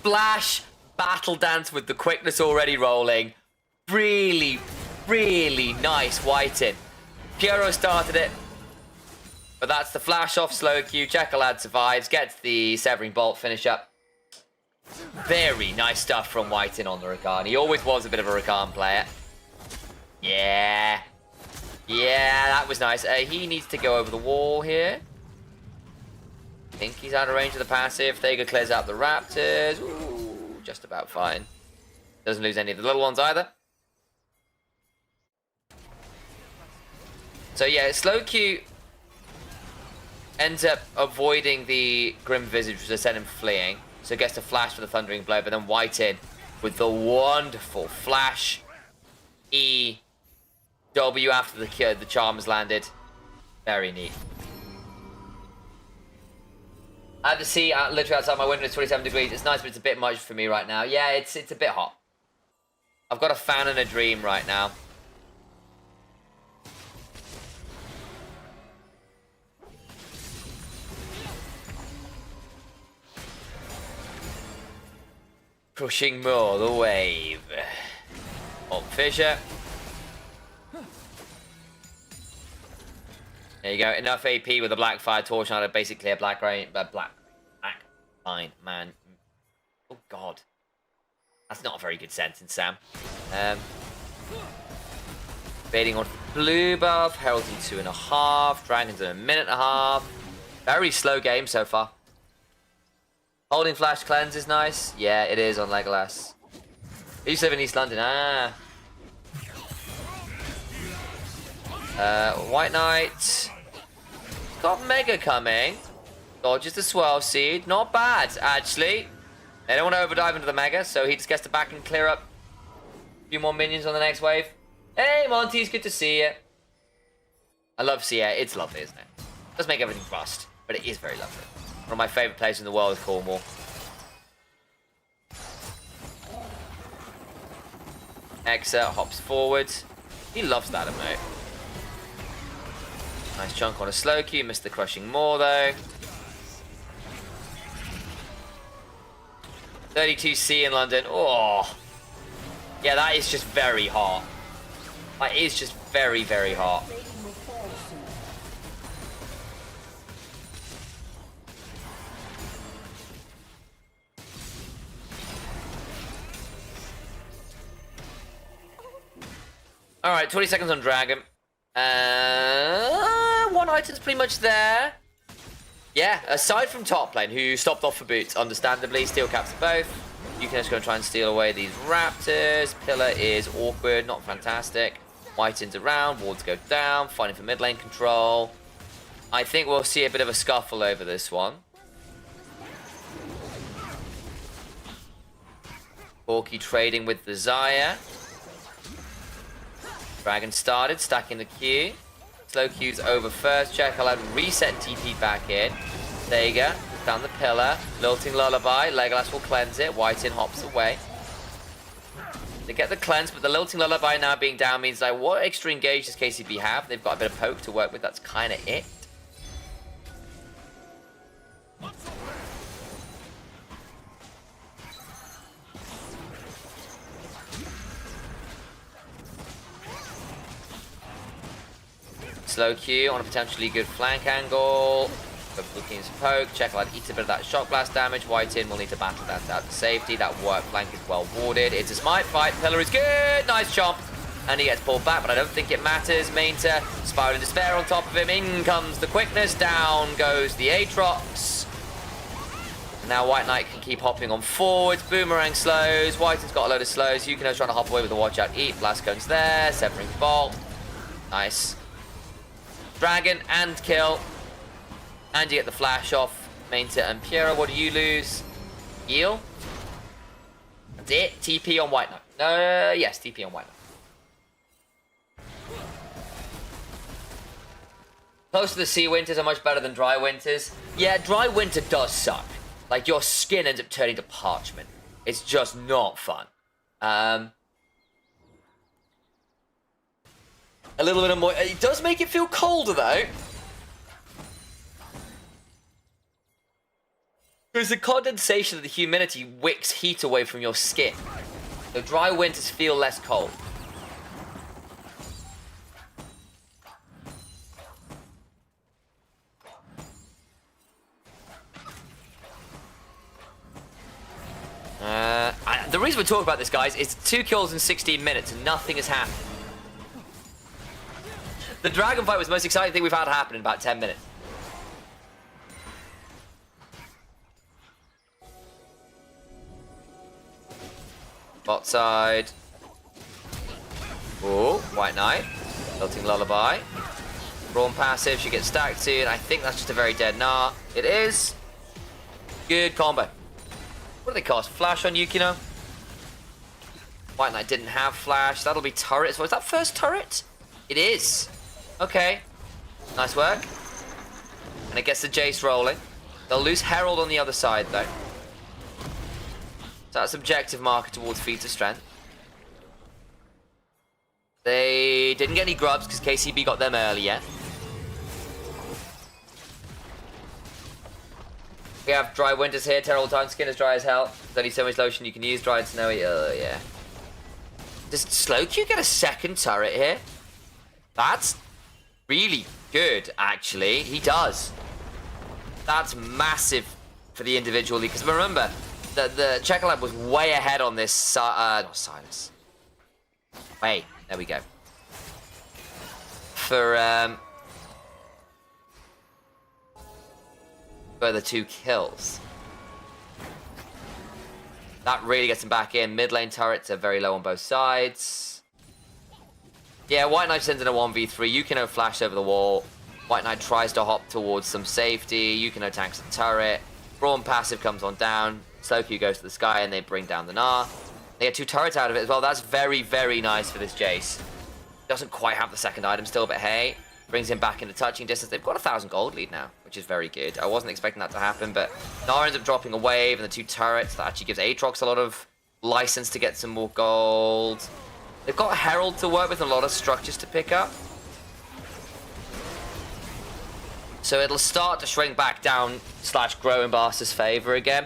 Flash. Battle Dance with the quickness already rolling. Really, really nice White-in. Piero started it. But that's the flash off slow Q. Check a lad survives. Gets the Severing Bolt finish up. Very nice stuff from White-in on the Rakan. He always was a bit of a Rakan player. Yeah. Yeah, that was nice. He needs to go over the wall here. I think he's out of range of the passive. Thega clears out the Raptors. Ooh, just about fine. Doesn't lose any of the little ones either. So yeah, slow Q ends up avoiding the Grim Visage, which has sent him fleeing. So gets to flash for the Thundering Blow, but then White-in with the wonderful flash E W after the charm has landed. Very neat. I have the sea literally outside my window. It's 27 degrees. It's nice, but it's a bit much for me right now. Yeah, it's a bit hot. I've got a fan and a dream right now. Crushing more, the wave. On Fissure. There you go, enough AP with a Black Fire Torch on it, basically a black line, man. Oh god. That's not a very good sentence, Sam. Baiting on blue buff, Herald's in 2.5, Dragon's in 1.5 minutes. Very slow game so far. Holding Flash Cleanse is nice. Yeah, it is on Legolas. I used to live in East London. White Knight. Got Mega coming. Dodges the Swirl Seed. Not bad, actually. They don't want to overdive into the Mega, so he just gets to back and clear up a few more minions on the next wave. Hey, Monty, it's good to see you. I love CA. It's lovely, isn't it? It does make everything rust, but it is very lovely. One of my favourite places in the world is Cornwall. Exa hops forward. He loves that emote. Nice chunk on a slow Q. Missed the Crushing Maw, though. 32C in London. Oh. Yeah, that is just very hot. That is just very, very hot. Alright, 20 seconds on Dragon. One item's pretty much there. Yeah, aside from top lane, who stopped off for boots, understandably. Steel caps both. You can just go and try and steal away these raptors. Pillar is awkward, not fantastic. Whiten's around, wards go down, fighting for mid lane control. I think we'll see a bit of a scuffle over this one. Corky trading with the Zaya. Dragon started, stacking the Q. Slow Q's over first. Check, I'll have reset TP back in. Sega, down the pillar. Lilting Lullaby. Legolas will cleanse it. White in hops away. They get the cleanse, but the Lilting Lullaby now being down means like, what extra engage does KCB have? They've got a bit of poke to work with. That's kind of it. Slow Q on a potentially good flank angle. Blue team's poke. Check out eats a bit of that shock blast damage. White in will need to battle that out to safety. That work flank is well warded. It's a smite fight. Pillar is good. Nice chomp. And he gets pulled back, but I don't think it matters. Mainter, Spiral of Despair on top of him. In comes the quickness. Down goes the Aatrox. Now White Knight can keep hopping on forwards. Boomerang slows. Whiten's got a load of slows. Yukino's trying to hop away with the watch out. Eat. Blast cone's there. Severing Bolt. Nice. Dragon and kill. And you get the flash off. Mainta and Piera. What do you lose? Heal. That's it. TP on White Knight. Yes, TP on White Knight. Close to the sea winters are much better than dry winters. Yeah, dry winter does suck. Like, your skin ends up turning to parchment. It's just not fun. A little bit of more. It does make it feel colder, though. Because the condensation of the humidity wicks heat away from your skin. So dry winters feel less cold. The reason we're talking about this, guys, is 2 kills in 16 minutes and nothing has happened. The dragon fight was the most exciting thing we've had happen in about 10 minutes. Bot side. Oh, White Knight. Lilting Lullaby. Brawn passive, she gets stacked soon. I think that's just a very dead Gnar. It is. Good combo. What do they cost? Flash on Yukino? White Knight didn't have flash. That'll be turret as well. Is that first turret? It is. Okay. Nice work. And it gets the Jace rolling. They'll lose Herald on the other side, though. So that's objective marker towards feats of strength. They didn't get any grubs because KCB got them earlier. We have dry winters here. Terrible time. Skin is dry as hell. There's only so much lotion you can use. Dry and snowy. Oh, yeah. Does Slowq get a second turret here? That's really good, actually. He does. That's massive for the individual league. Because remember, the Checker was way ahead on this. Not Silas. Wait, there we go. For the 2 kills. That really gets him back in. Mid lane turrets are very low on both sides. Yeah, White Knight sends in a 1v3. Yukino flash over the wall. White Knight tries to hop towards some safety. Yukino tanks the turret. Brawn passive comes on down. Slowq goes to the sky and they bring down the Gnar. They get 2 turrets out of it as well. That's very, very nice for this Jace. Doesn't quite have the second item still, but hey. Brings him back into touching distance. They've got 1,000 gold lead now, which is very good. I wasn't expecting that to happen, but Gnar ends up dropping a wave and the 2 turrets. That actually gives Aatrox a lot of license to get some more gold. They've got Herald to work with and a lot of structures to pick up. So it'll start to shrink back down / grow in Barca's favor again.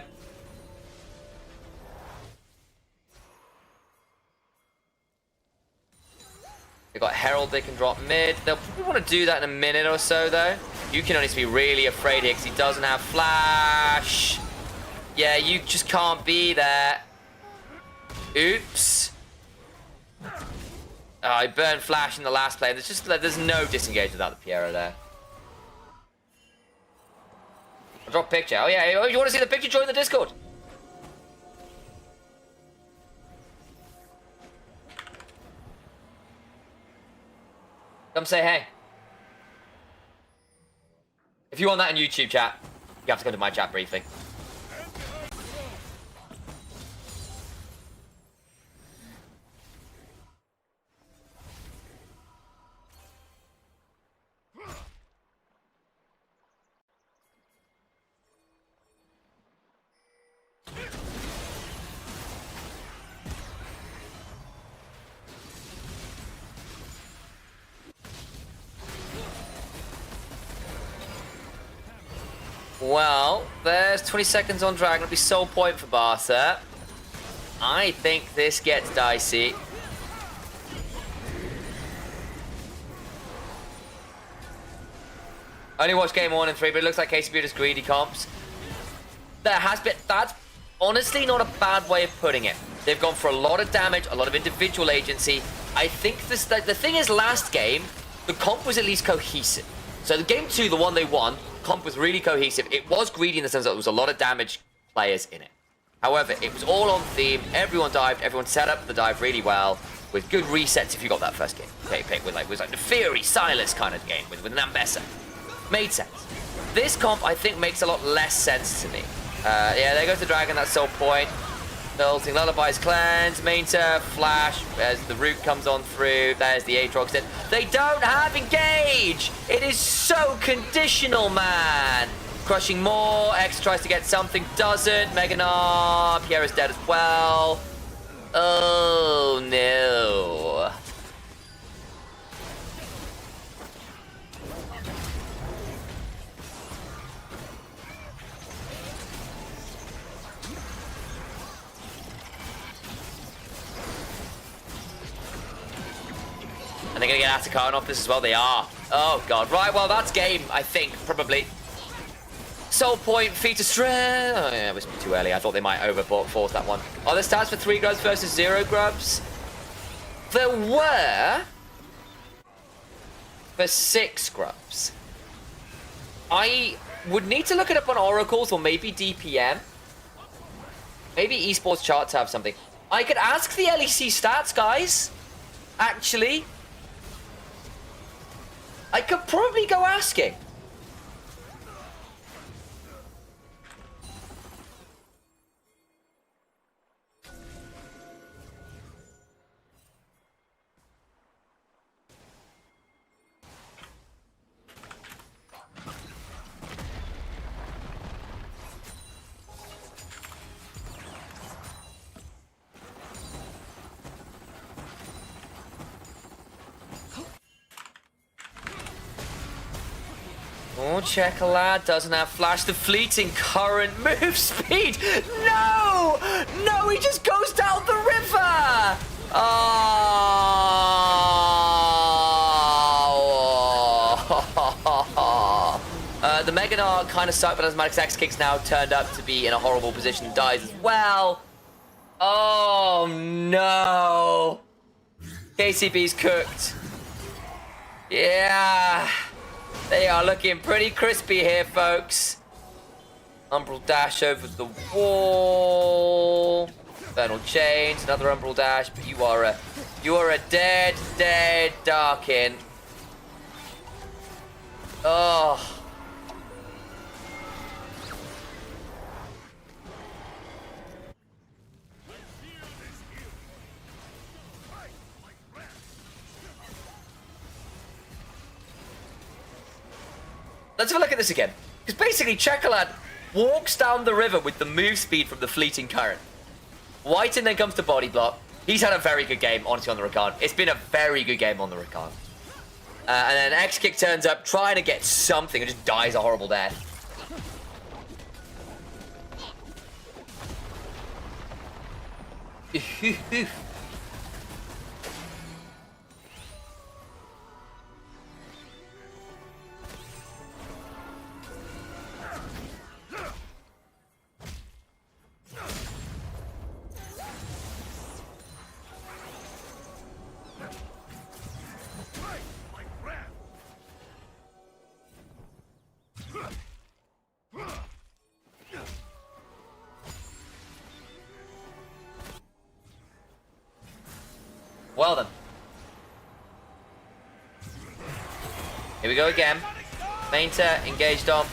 Herald they can drop mid. They'll probably want to do that in a minute or so, though. You can only be really afraid here because he doesn't have flash. Yeah, you just can't be there. Oops. Oh, he burned flash in the last play. There's no disengage without the Piero there. I'll drop picture. Oh yeah, you want to see the picture? Join the Discord. Come say hey. If you want that in YouTube chat, you have to go to my chat briefing. Well, there's 20 seconds on Dragon. It'll be sole point for Barca. I think this gets dicey. I only watched game 1 and 3, but it looks like KCB just greedy comps. That's honestly not a bad way of putting it. They've gone for a lot of damage, a lot of individual agency. I think the thing is, last game, the comp was at least cohesive. So the game 2, the one they won, comp was really cohesive. It was greedy in the sense that there was a lot of damage players in it. However, it was all on theme. Everyone dived. Everyone set up the dive really well with good resets if you got that first game. Okay, pick with like the Fury, Silas kind of game with an Ambessa. Made sense. This comp, I think, makes a lot less sense to me. Yeah, there goes the Dragon. That's sole point. Ulting Lullaby's cleanse, main turf, flash, as the root comes on through. There's the Aatrox. They don't have engage! It is so conditional, man! Crushing more, X tries to get something, doesn't. Meganar, Pierre's dead as well. Oh no. And they're going to get Atakan off this as well. They are. Oh, God. Right, well, that's game, I think, probably. Soul point, feat of strength. Oh, yeah, it was too early. I thought they might force that one. Oh, the stats for 3 grubs versus 0 grubs. There were for 6 grubs. I would need to look it up on Oracles or maybe DPM. Maybe esports charts have something. I could ask the LEC stats, guys. Actually, I could probably go asking. Oh, Chocolate doesn't have flash. The fleeting current move speed. No! No, he just goes down the river. Oh. The Meganar kind of sucked, but Asthmatic's X-Kick's now turned up to be in a horrible position. Dies as well. Oh, no. KCB's cooked. Yeah. They are looking pretty crispy here, folks. Umbral dash over the wall. Infernal chains, another umbral dash, but you are a dead Darkin. Oh. Let's have a look at this again. Because basically, Chocolate walks down the river with the move speed from the fleeting current. Whiten then comes to body block. He's had a very good game, honestly, on the Rakan. It's been a very good game on the Rakan. And then X-Kick turns up, trying to get something, and just dies a horrible death. Here we go again. Mainter engaged on.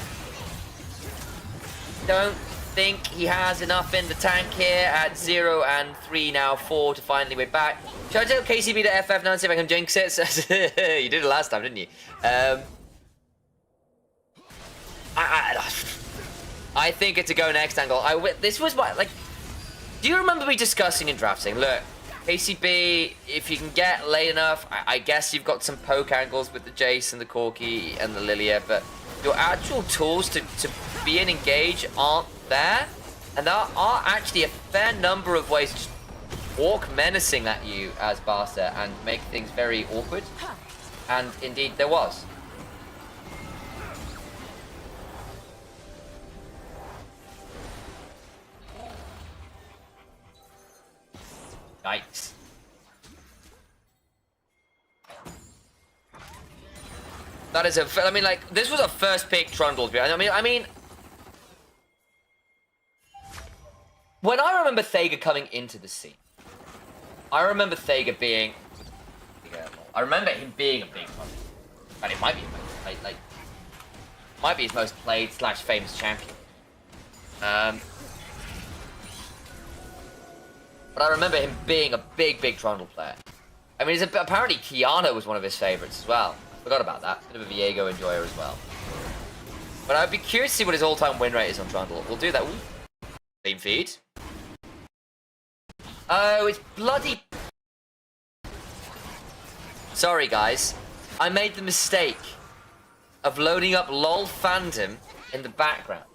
Don't think he has enough in the tank here at 0 and 3 now, 4 to finally way back. Should I tell KCB to FF now and see if I can jinx it? You did it last time, didn't you? I think it's a go next angle. This was my, like, do you remember me discussing in drafting? Look, KCB, if you can get late enough, I guess you've got some poke angles with the Jace and the Corki and the Lilia, but your actual tools to be and engage aren't there. And there are actually a fair number of ways to walk menacing at you as Barca and make things very awkward. And indeed, there was. Yikes. That is a, I mean, like, this was a first pick Trundle. I mean, when I remember Thega coming into the scene, I remember Thega being, I remember him being a big one. And it might be, might be his most played / famous champion. But I remember him being a big Trundle player. I mean, apparently Kiana was one of his favorites as well. Forgot about that. Bit of a Viego enjoyer as well. But I'd be curious to see what his all-time win rate is on Trundle. We'll do that. Ooh. Same feed. Oh, it's bloody... Sorry, guys. I made the mistake of loading up LOL Fandom in the background,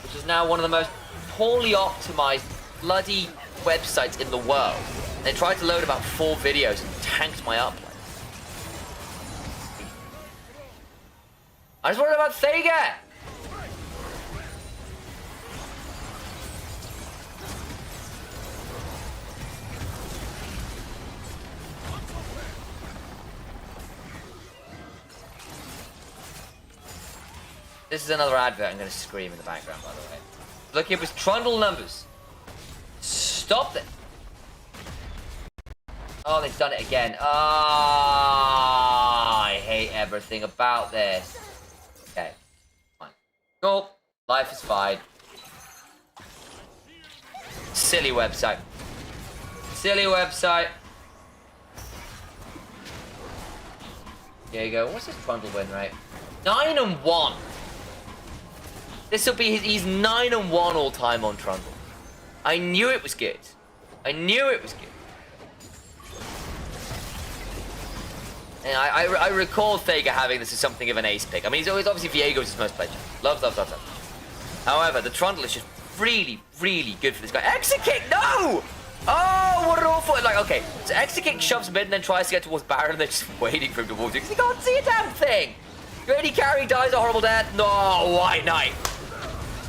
which is now one of the most poorly optimized bloody websites in the world. They tried to load about 4 videos and tanked my upload. I just worried about Thega! This is another advert I'm going to scream in the background, by the way. Look, it was Trundle numbers. Stop it! Oh, they've done it again. Ah, I hate everything about this. Okay, fine. Cool. Life is fine. Silly website. Silly website. There you go. What's his Trundle win rate? 9 and 1. This will be he's 9 and 1 all time on Trundle. I knew it was good. I knew it was good. And I recall Thega having this as something of an ace pick. I mean, he's always obviously Viego's his most played. Loves. However, the Trundle is just really good for this guy. Exit kick, no! Oh, what an awful, like, okay. So exit kick shoves mid and then tries to get towards Baron and they're just waiting for him to walk because he can't see a damn thing. Your AD carry dies a horrible death. No, White Knight.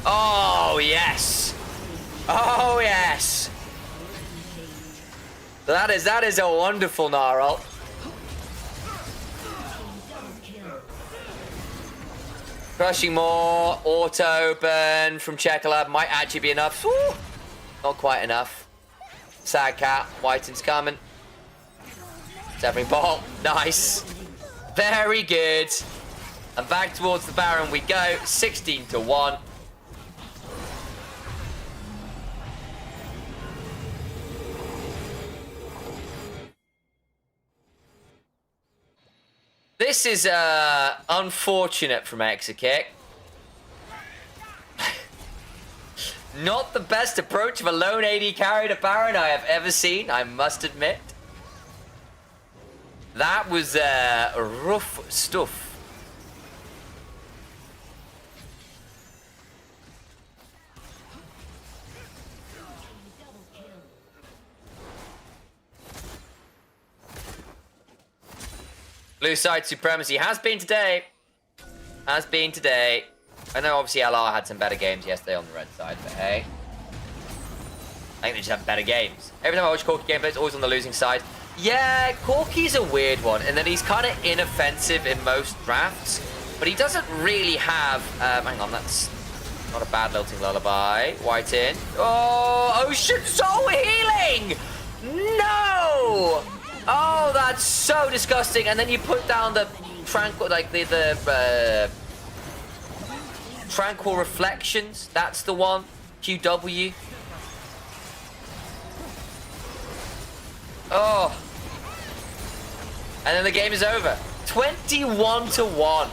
Oh, yes. Oh, yes. That is a wonderful Gnarl. Crushing more, auto burn from Chekalab might actually be enough. Woo! Not quite enough. Sad cat, Whiten's coming. Severing ball, nice. Very good. And back towards the Baron we go, 16 to 1. This is unfortunate from Exekick. Not the best approach of a lone AD carry to Baron I have ever seen, I must admit. That was rough stuff. Blue side supremacy has been today. Has been today. I know obviously LR had some better games yesterday on the red side, but hey. I think they just have better games. Every time I watch Corki gameplay, it's always on the losing side. Yeah, Corki's a weird one, and then he's kind of inoffensive in most drafts, but he doesn't really have... hang on, that's not a bad lilting lullaby. White in. Oh, Ocean Soul healing! No! Oh, that's so disgusting. And then you put down the tranquil, like the tranquil reflections. That's the one. QW. Oh. And then the game is over. 21-1.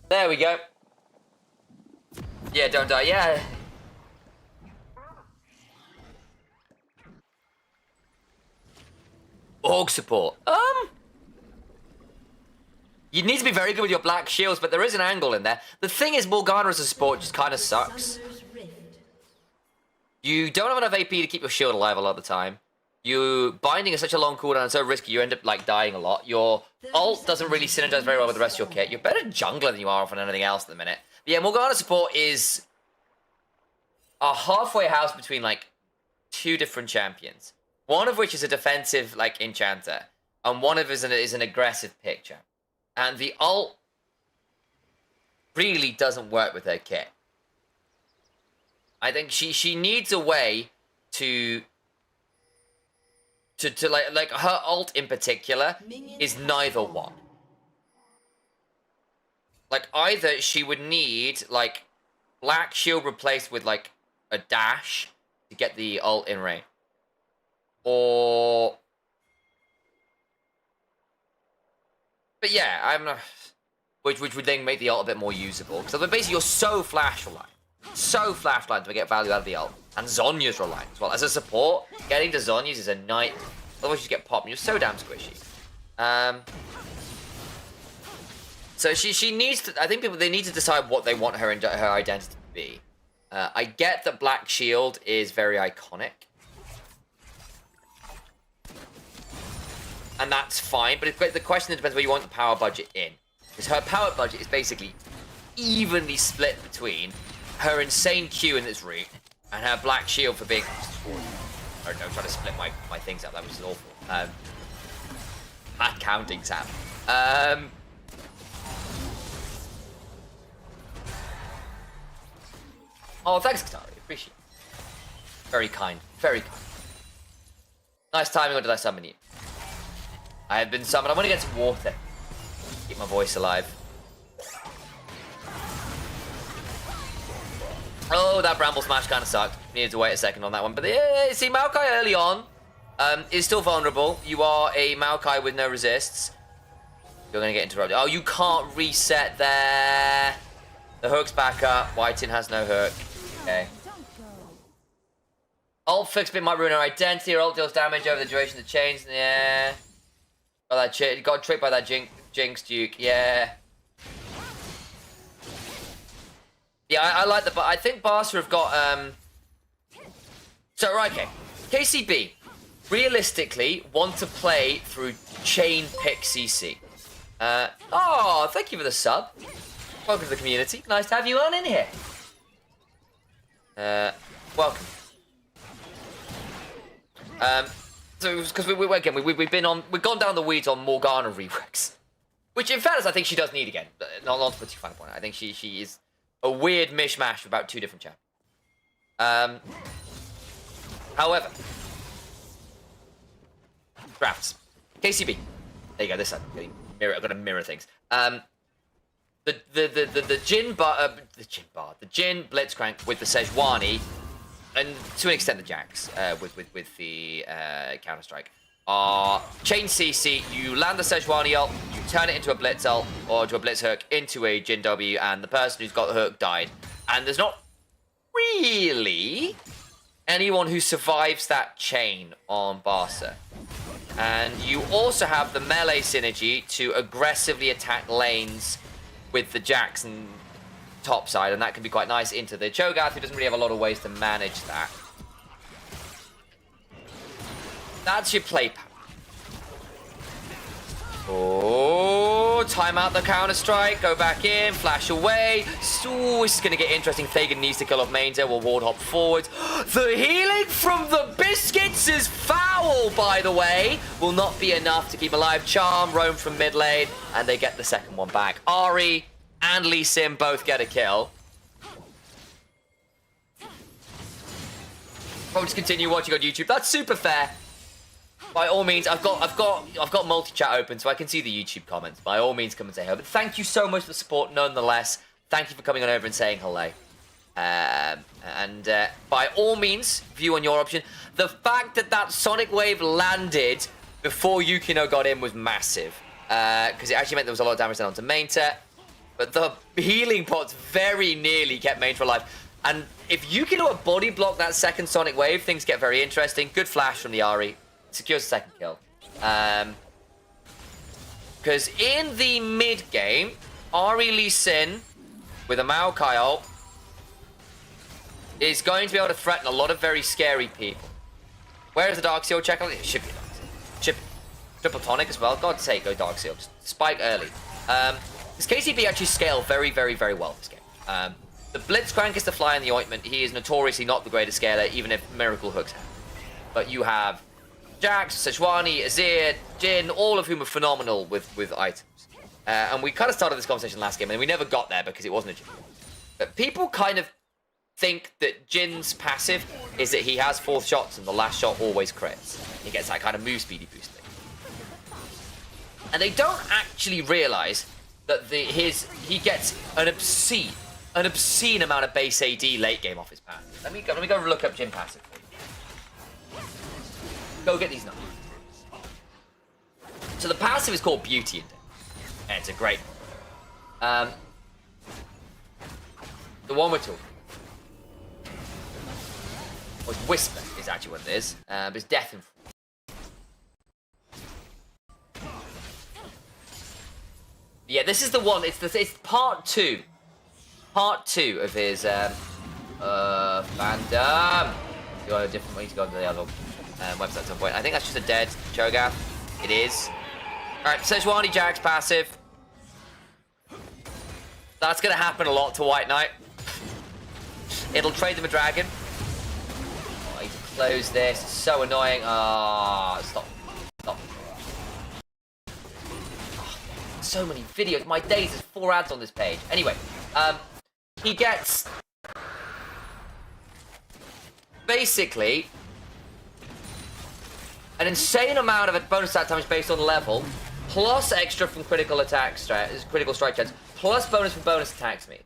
There we go. Yeah, don't die. Yeah. Org support. You need to be very good with your black shields, but there is an angle in there. The thing is, Morgana as a support just kind of sucks. You don't have enough AP to keep your shield alive a lot of the time. You binding is such a long cooldown and so risky, you end up like dying a lot. Your ult doesn't really synergize very well with the rest of your kit. You're better jungler than you are often anything else at the minute. But yeah, Morgana support is a halfway house between like two different champions. One of which is a defensive like enchanter, and one of is an aggressive pick champ. And the ult really doesn't work with her kit. I think she needs a way to like her ult in particular is neither one. Like either she would need like black shield replaced with like a dash to get the ult in range, or but yeah, I'm not. Which would then make the ult a bit more usable. Because basically you're so flash reliant. So flash reliant to get value out of the ult. And Zhonya's reliant as well. As a support, getting to Zhonya's is a night. Otherwise you get popped and you're so damn squishy. So she needs to, I think they need to decide what they want her identity to be. I get that Black Shield is very iconic. And that's fine, but the question depends where you want the power budget in. Because her power budget is basically evenly split between her insane Q in its route and her Black Shield for being... I don't know, trying to split my things up, that was awful. Bad counting, Sam. Oh, thanks, Katari. Appreciate it. Very kind. Very kind. Nice timing, or did I summon you? I have been summoned. I want to get some water. Keep my voice alive. Oh, that Bramble Smash kind of sucked. Needed to wait a second on that one. But yeah, see, Maokai early on is still vulnerable. You are a Maokai with no resists. You're going to get interrupted. Oh, you can't reset there. The hook's back up. Whiten has no hook. Okay. Ult fix bit might ruin her identity. Her ult deals damage over the duration of the chains. Yeah. Oh, that got tricked by that Jinx Duke. Yeah. Yeah, I like that, but I think Barca have got so right, okay. KCB realistically want to play through chain pick CC. Oh, thank you for the sub. Welcome to the community. Nice to have you on in here. Welcome. So because we've gone down the weeds on Morgana reworks, which in fairness I think she does need again. Not to put too fine a point. I think she is a weird mishmash of about two different champions. However, drafts KCB. There you go. This side. I've got to mirror things. The Jin Blitzcrank with the Sejuani, and to an extent the Jax with the Counter Strike are chain CC. You land the Sejuani ult, you turn it into a Blitz ult or to a Blitz hook into a Jin W, and the person who's got the hook died. And there's not really anyone who survives that chain on Barca. And you also have the melee synergy to aggressively attack lanes with the Jackson top side, and that can be quite nice into the Cho'Gath, who doesn't really have a lot of ways to manage that. That's your play power. Oh, time out the Counter-Strike, go back in, flash away. So this is going to get interesting. Thagan needs to kill off Maintail, will ward hop forwards. The healing from the Biscuits is foul, by the way. Will not be enough to keep alive. Charm, roam from mid lane, and they get the second one back. Ahri and Lee Sin both get a kill. I'll just continue watching on YouTube. That's super fair. By all means, I've got multi-chat open, so I can see the YouTube comments. By all means, come and say hello. But thank you so much for the support, nonetheless. Thank you for coming on over and saying hello. By all means, view on your option. The fact that Sonic Wave landed before Yukino got in was massive. Because it actually meant there was a lot of damage done onto main set. but the healing pots very nearly kept Mage alive. And if you can do a body block that second Sonic Wave, things get very interesting. Good flash from the Ahri. Secures the second kill. Because in the mid game, Ahri Lee Sin with a Maokai ult is going to be able to threaten a lot of very scary people. Where is the Dark Seal? Check out it. Should be Dark Seal. Should be. Triple Tonic as well. God's sake, go Dark Seal. Just spike early. This KCB actually scale very, very, very well this game. The Blitzcrank is the fly in the ointment. He is notoriously not the greatest scaler, even if Miracle Hooks have. But you have Jax, Sejuani, Azir, Jin, all of whom are phenomenal with items. And we kind of started this conversation last game, and we never got there because it wasn't a Jin. But people kind of think that Jin's passive is that he has 4th shots and the last shot always crits. He gets that kind of move speedy boost thing. And they don't actually realize that he gets an obscene amount of base AD late game off his passive. Let me go look up Jin passive for you. Go get these numbers. So the passive is called Beauty Index. And it's a great one. The one we're talking. Or it's Whisper is actually what it is. But it's Death and yeah, this is the one. It's part 2. Part 2 of his fandom. You got a different way to go to the other website at some point. I think that's just a dead Cho'Gath. It is. Alright, Sejuani Jax passive. That's gonna happen a lot to White Knight. It'll trade them a dragon. Oh, I need to close this. It's so annoying. Ah, stop. Stop. Oh, so many videos. My days, there's 4 ads on this page. Anyway, he gets basically an insane amount of bonus attack damage based on level, plus extra from critical attack critical strike chance, plus bonus from bonus attack speed.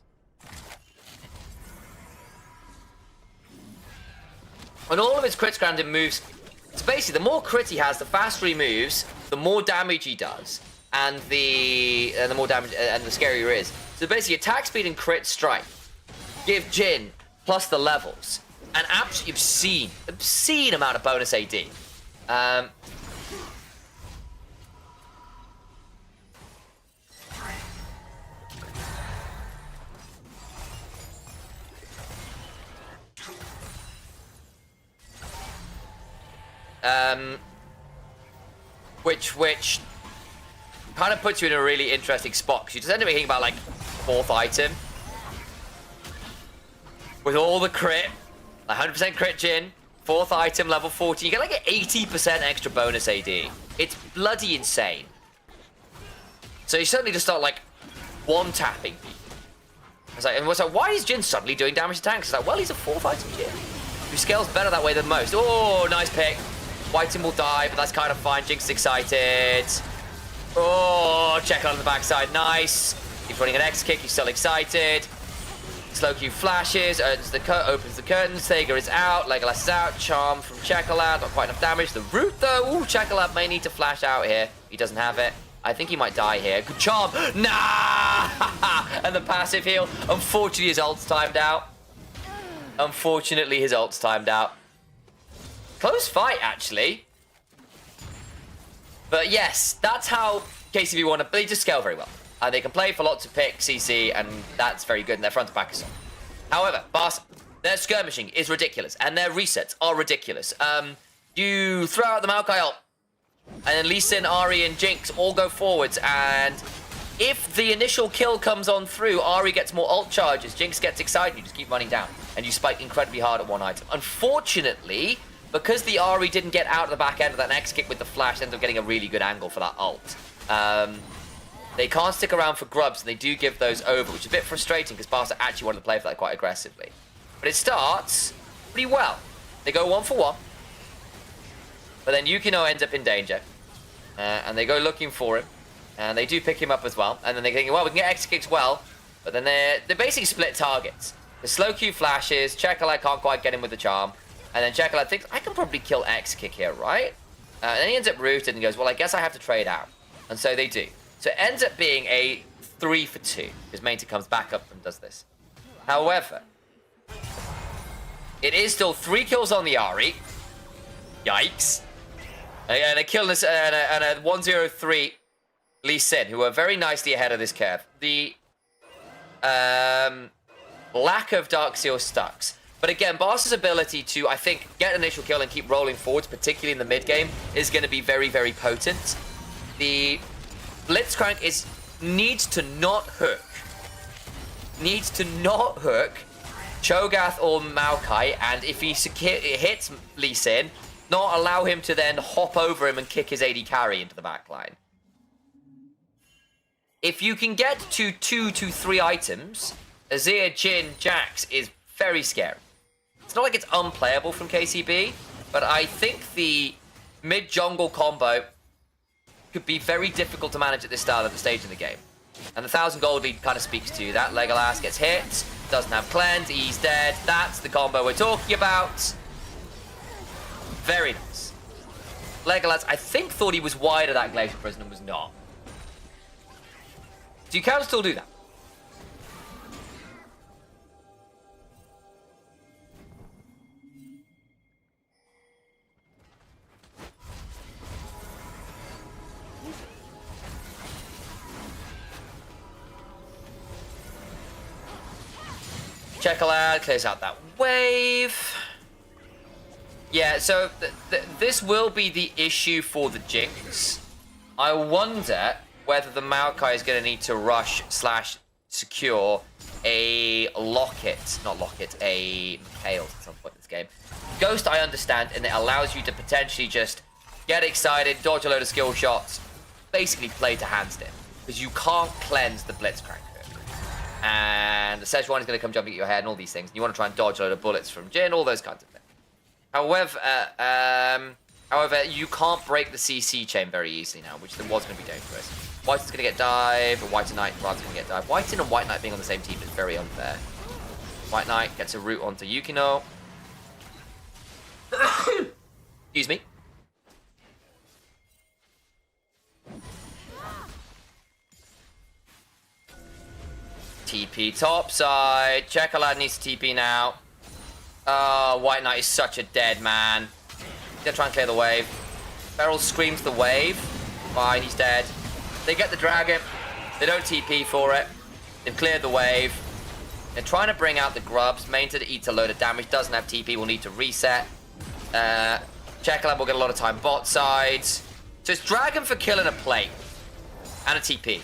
And all of his crits granted moves. So basically, the more crit he has, the faster he moves, the more damage he does, and the more damage and the scarier he is. So basically, attack speed and crit strike give Jin plus the levels an absolutely obscene amount of bonus AD. Which kind of puts you in a really interesting spot, because you just end up thinking about like 4th item with all the crit, 100% crit Jin, 4th item level 14, you get like an 80% extra bonus AD. It's bloody insane. So you suddenly just start like one-tapping people. It's like, and it's like, why is Jin suddenly doing damage to tanks? It's like, well, he's a 4th item Jin who scales better that way than most. Oh, nice pick. Whiten will die, but that's kind of fine. Jinx is excited. Oh, check on the backside. Nice. Keeps running an X kick. He's still excited. Slow Q flashes. Opens the curtains. Thega is out. Legolas is out. Charm from Chekolab. Not quite enough damage. The root, though. Ooh, Chekolab may need to flash out here. He doesn't have it. I think he might die here. Good charm. Nah! And the passive heal. Unfortunately, his ult's timed out. Close fight, actually. But yes, that's how KCB want to. They just scale very well. They can play for lots of pick, CC, and that's very good. And their front to back is on. However, Barca, their skirmishing is ridiculous, and their resets are ridiculous. You throw out the Maokai ult, and then Lee Sin, Ahri, and Jinx all go forwards, and if the initial kill comes on through, Ahri gets more ult charges, Jinx gets excited, you just keep running down, and you spike incredibly hard at one item. Unfortunately, because the Ahri didn't get out of the back end of that next kick with the flash, ends up getting a really good angle for that ult. They can't stick around for grubs, and they do give those over, which is a bit frustrating because Barca actually wanted to play for that quite aggressively. But it starts pretty well. They go 1 for 1, but then Yukino ends up in danger, and they go looking for him, and they do pick him up as well. And then they're thinking, well, we can get X kicks well, but then they're basically split targets. The slow Q flashes, Chekolab can't quite get him with the charm. And then Chekolab thinks, I can probably kill X kick here, right? And then he ends up rooted and goes, well, I guess I have to trade out. And so they do. So it ends up being a 3 for 2. Because Mainta comes back up and does this. However, it is still 3 kills on the Ahri. Yikes. And a kill and a 103 Lee Sin, who are very nicely ahead of this curve. The lack of Dark Seal stucks. But again, Barca's ability to, I think, get an initial kill and keep rolling forwards, particularly in the mid game, is going to be very, very potent. The Blitzcrank needs to not hook. Needs to not hook Cho'Gath or Maokai, and if he hits Lee Sin, not allow him to then hop over him and kick his AD carry into the backline. If you can get to 2 to 3 items, Azir, Jhin, Jax is very scary. It's not like it's unplayable from KCB, but I think the mid-jungle combo could be very difficult to manage at this stage in the game. And the 1,000 gold lead kind of speaks to that. Legolas gets hit, doesn't have cleanse, he's dead. That's the combo we're talking about. Very nice. Legolas, I think, thought he was wide of that Glacial Prison and was not. So you can still do that. Chekalad clears out that wave. Yeah, so this will be the issue for the Jinx. I wonder whether the Maokai is going to need to rush / secure a Locket. Not Locket, a Mikhail at some point in this game. Ghost, I understand, and it allows you to potentially just get excited, dodge a load of skill shots, basically play to handstand. Because you can't cleanse the Blitzcrank. And the Szechuan is going to come jumping at your head and all these things. And you want to try and dodge a load of bullets from Jhin, all those kinds of things. However, you can't break the CC chain very easily now, which was going to be dangerous. White is going to get dive, or White Knight rather going to get dive. White and White Knight being on the same team is very unfair. White Knight gets a route onto Yukino. Excuse me. TP topside. Chekalad needs to TP now. Oh, White Knight is such a dead man. He's gonna try and clear the wave. Beryl screams the wave. Fine, he's dead. They get the dragon. They don't TP for it. They've cleared the wave. They're trying to bring out the grubs. Mainta eats a load of damage. Doesn't have TP. Will need to reset. Chekalad will get a lot of time bot sides. So it's dragon for killing a plate. And a TP.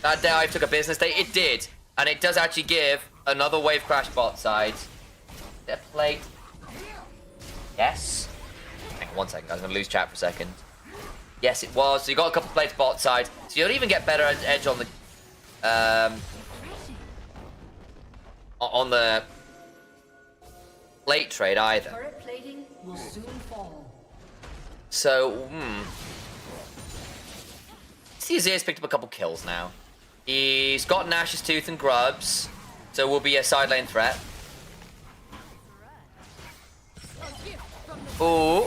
That dive took a business day. It did. And it does actually give another wave crash bot side. Their plate. Yes. Hang on 1 second, guys. I'm going to lose chat for a second. Yes, it was. So you got a couple of plates bot side. So you don't even get better edge on the plate trade either. Turret plating will soon fall. So, see, Azir's picked up a couple kills now. He's got Nash's Tooth and Grubs, so will be a side lane threat. Ooh.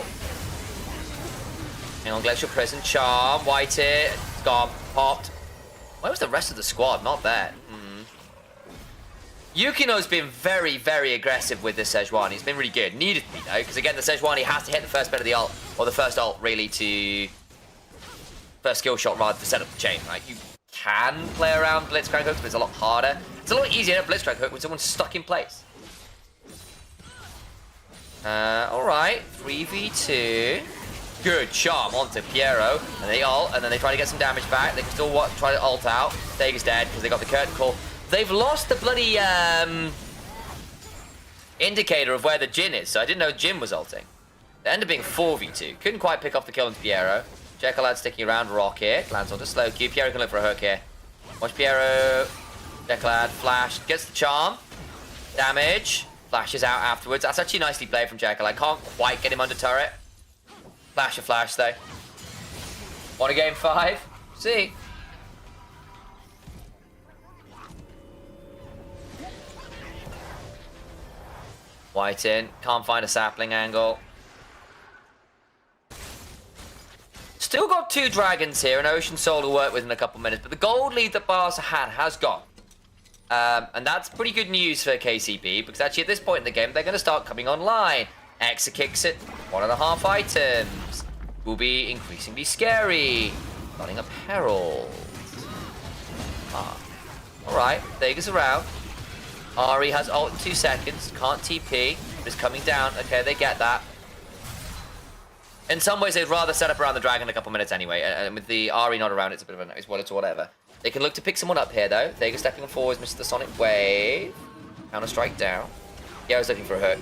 Hang on, Glacial Prison, Charm, White here, got popped. Where was the rest of the squad? Not there. Yukino's been very, very aggressive with this Sejuani. He's been really good. Needed to be, though, because again, the Sejuani has to hit the first bit of the ult, or the first ult, really, to... First skill shot, rather, to set up the chain, right? You can play around Blitzcrank hooks, but it's a lot harder. It's a lot easier to Blitzcrank hook when someone's stuck in place. Alright. 3v2. Good charm onto Piero. And they ult, and then they try to get some damage back. They can still try to ult out. Vega's dead, because they got the curtain call. They've lost the bloody, indicator of where the Jhin is, so I didn't know Jhin was ulting. They ended up being 4v2. Couldn't quite pick off the kill on Piero. Chekalad sticking around, Rocket. Lands onto slow Q. Piero can look for a hook here. Watch Piero. Chekalad, flash. Gets the charm. Damage. Flashes out afterwards. That's actually nicely played from Chekalad. Can't quite get him under turret. Flash a flash, though. Want a game 5? See. White in. Can't find a sapling angle. Still got 2 dragons here, and Ocean Soul to work with in a couple minutes, but the gold lead that Barca had has gone. And that's pretty good news for KCP, because actually at this point in the game, they're going to start coming online. Exa kicks at 1.5 items. Will be increasingly scary. Running a Herald. Alright, Vega's around. Ari has ult in 2 seconds. Can't TP. But is coming down. Okay, they get that. In some ways, they'd rather set up around the dragon a couple minutes anyway. And with the Ari not around, it's a bit of a... It's whatever. They can look to pick someone up here, though. Vega stepping forwards, misses the Sonic Wave. Counter-strike down. Yeah, I was looking for a hook.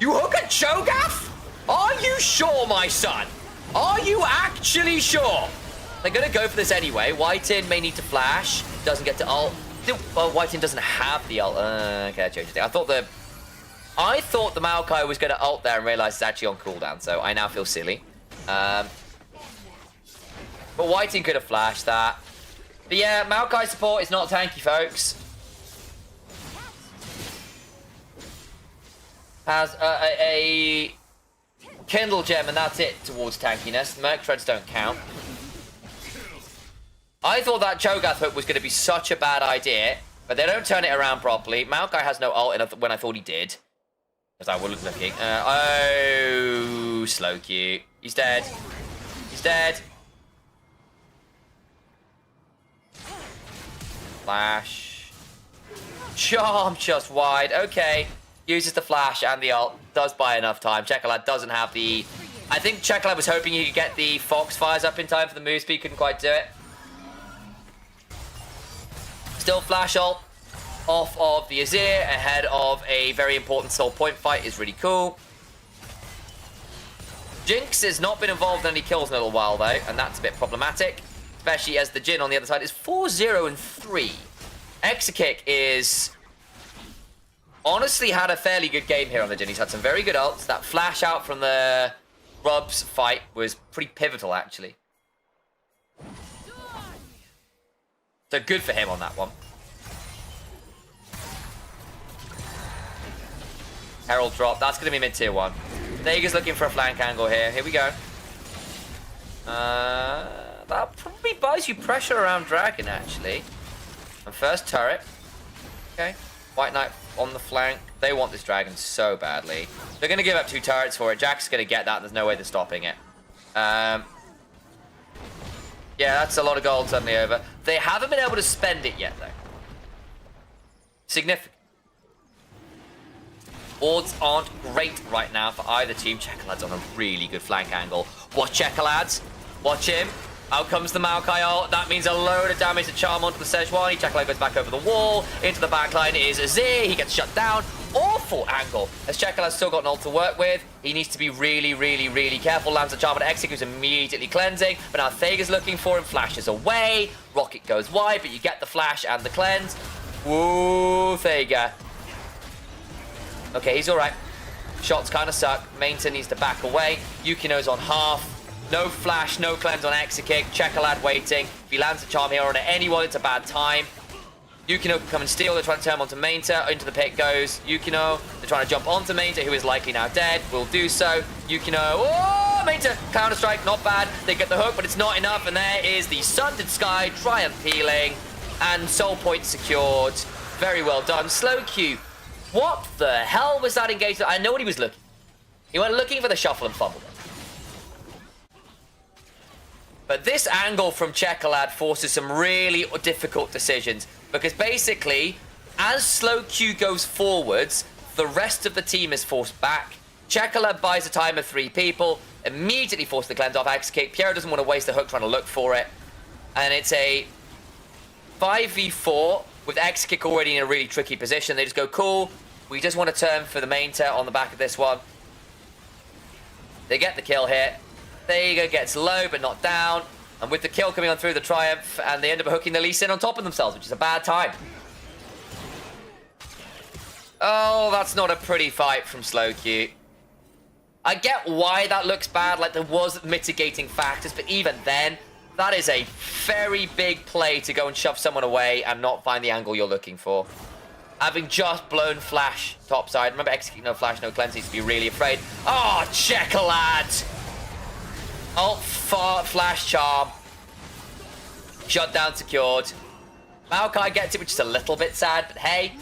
You hook at Cho'Gath? Are you sure, my son? Are you actually sure? They're going to go for this anyway. Whiten may need to flash. Doesn't get to ult. Well, Whiten doesn't have the ult. Okay, I changed it. I thought the Maokai was going to ult there and realized it's actually on cooldown, so I now feel silly. But Whiten could have flashed that. But yeah, Maokai support is not tanky, folks. Has a Kindle Gem, and that's it towards tankiness. Merc Treads don't count. I thought that Cho'Gath hook was going to be such a bad idea, but they don't turn it around properly. Maokai has no ult when I thought he did. Because I wasn't looking. Oh, slow Q. He's dead. He's dead. Flash. Charm just wide. Okay. Uses the flash and the ult. Does buy enough time. Chekalad doesn't have the... I think Chekalad was hoping he could get the Foxfires up in time for the move speed. Couldn't quite do it. Still flash ult off of the Azir ahead of a very important soul point fight is really cool. Jinx has not been involved in any kills in a little while though, and that's a bit problematic. Especially as the Jhin on the other side is 4-0-3. Exakick is... honestly had a fairly good game here on the Jhin. He's had some very good ults. That flash out from the Rubs fight was pretty pivotal, actually. So good for him on that one. Herald drop. That's going to be mid-tier 1. Vega's looking for a flank angle here. Here we go. That probably buys you pressure around Dragon, actually. And first turret. Okay. White Knight on the flank. They want this Dragon so badly. They're going to give up 2 turrets for it. Jack's going to get that. There's no way they're stopping it. Yeah, that's a lot of gold suddenly over. They haven't been able to spend it yet, though. Significant. Odds aren't great right now for either team. Chekalad's on a really good flank angle. Watch Chekalad. Watch him. Out comes the Maokai ult. That means a load of damage to charm onto the Sejuani. Chekalad goes back over the wall. Into the backline is Azir. He gets shut down. Awful angle. As Chekalad's still got an ult to work with. He needs to be really, really, really careful. Lands a charm on Exik, who's immediately cleansing. But now Thega's looking for him. Flashes away. Rocket goes wide, but you get the flash and the cleanse. Woo, Thega. Okay, he's alright. Shots kind of suck. Mainton needs to back away. Yukino's on half. No flash, no cleanse on Exakick. Chekalad waiting. If he lands a charm here on anyone, it's a bad time. Yukino can come and steal. They're trying to turn him onto Mainta. Into the pit goes Yukino. They're trying to jump onto Mainta, who is likely now dead. Will do so. Yukino. Oh, Mainta. Counter-strike. Not bad. They get the hook, but it's not enough. And there is the Sundered Sky. Triumph healing. And soul point secured. Very well done. Slow Q. What the hell was that engagement? I know what he was looking. He went looking for the shuffle and fumbled it. But this angle from Chekalad forces some really difficult decisions. Because basically, as slow Q goes forwards, the rest of the team is forced back. Chekalad buys a time of 3 people, immediately forces the cleanse off Exakick. Piero doesn't want to waste the hook trying to look for it. And it's a 5v4 with Exakick already in a really tricky position. They just go, cool. We just want to turn for the main turret on the back of this one. They get the kill here. Thega gets low but not down. And with the kill coming on through the Triumph, and they end up hooking the Lee Sin on top of themselves, which is a bad time. Oh, that's not a pretty fight from Slow Q. I get why that looks bad, like there was mitigating factors, but even then, that is a very big play to go and shove someone away and not find the angle you're looking for. Having just blown flash topside. Remember, execute no flash, no cleanse, needs to be really afraid. Oh, Chekalad! Alt, fart, flash, charm. Shutdown secured. Maokai gets it, which is a little bit sad, but hey,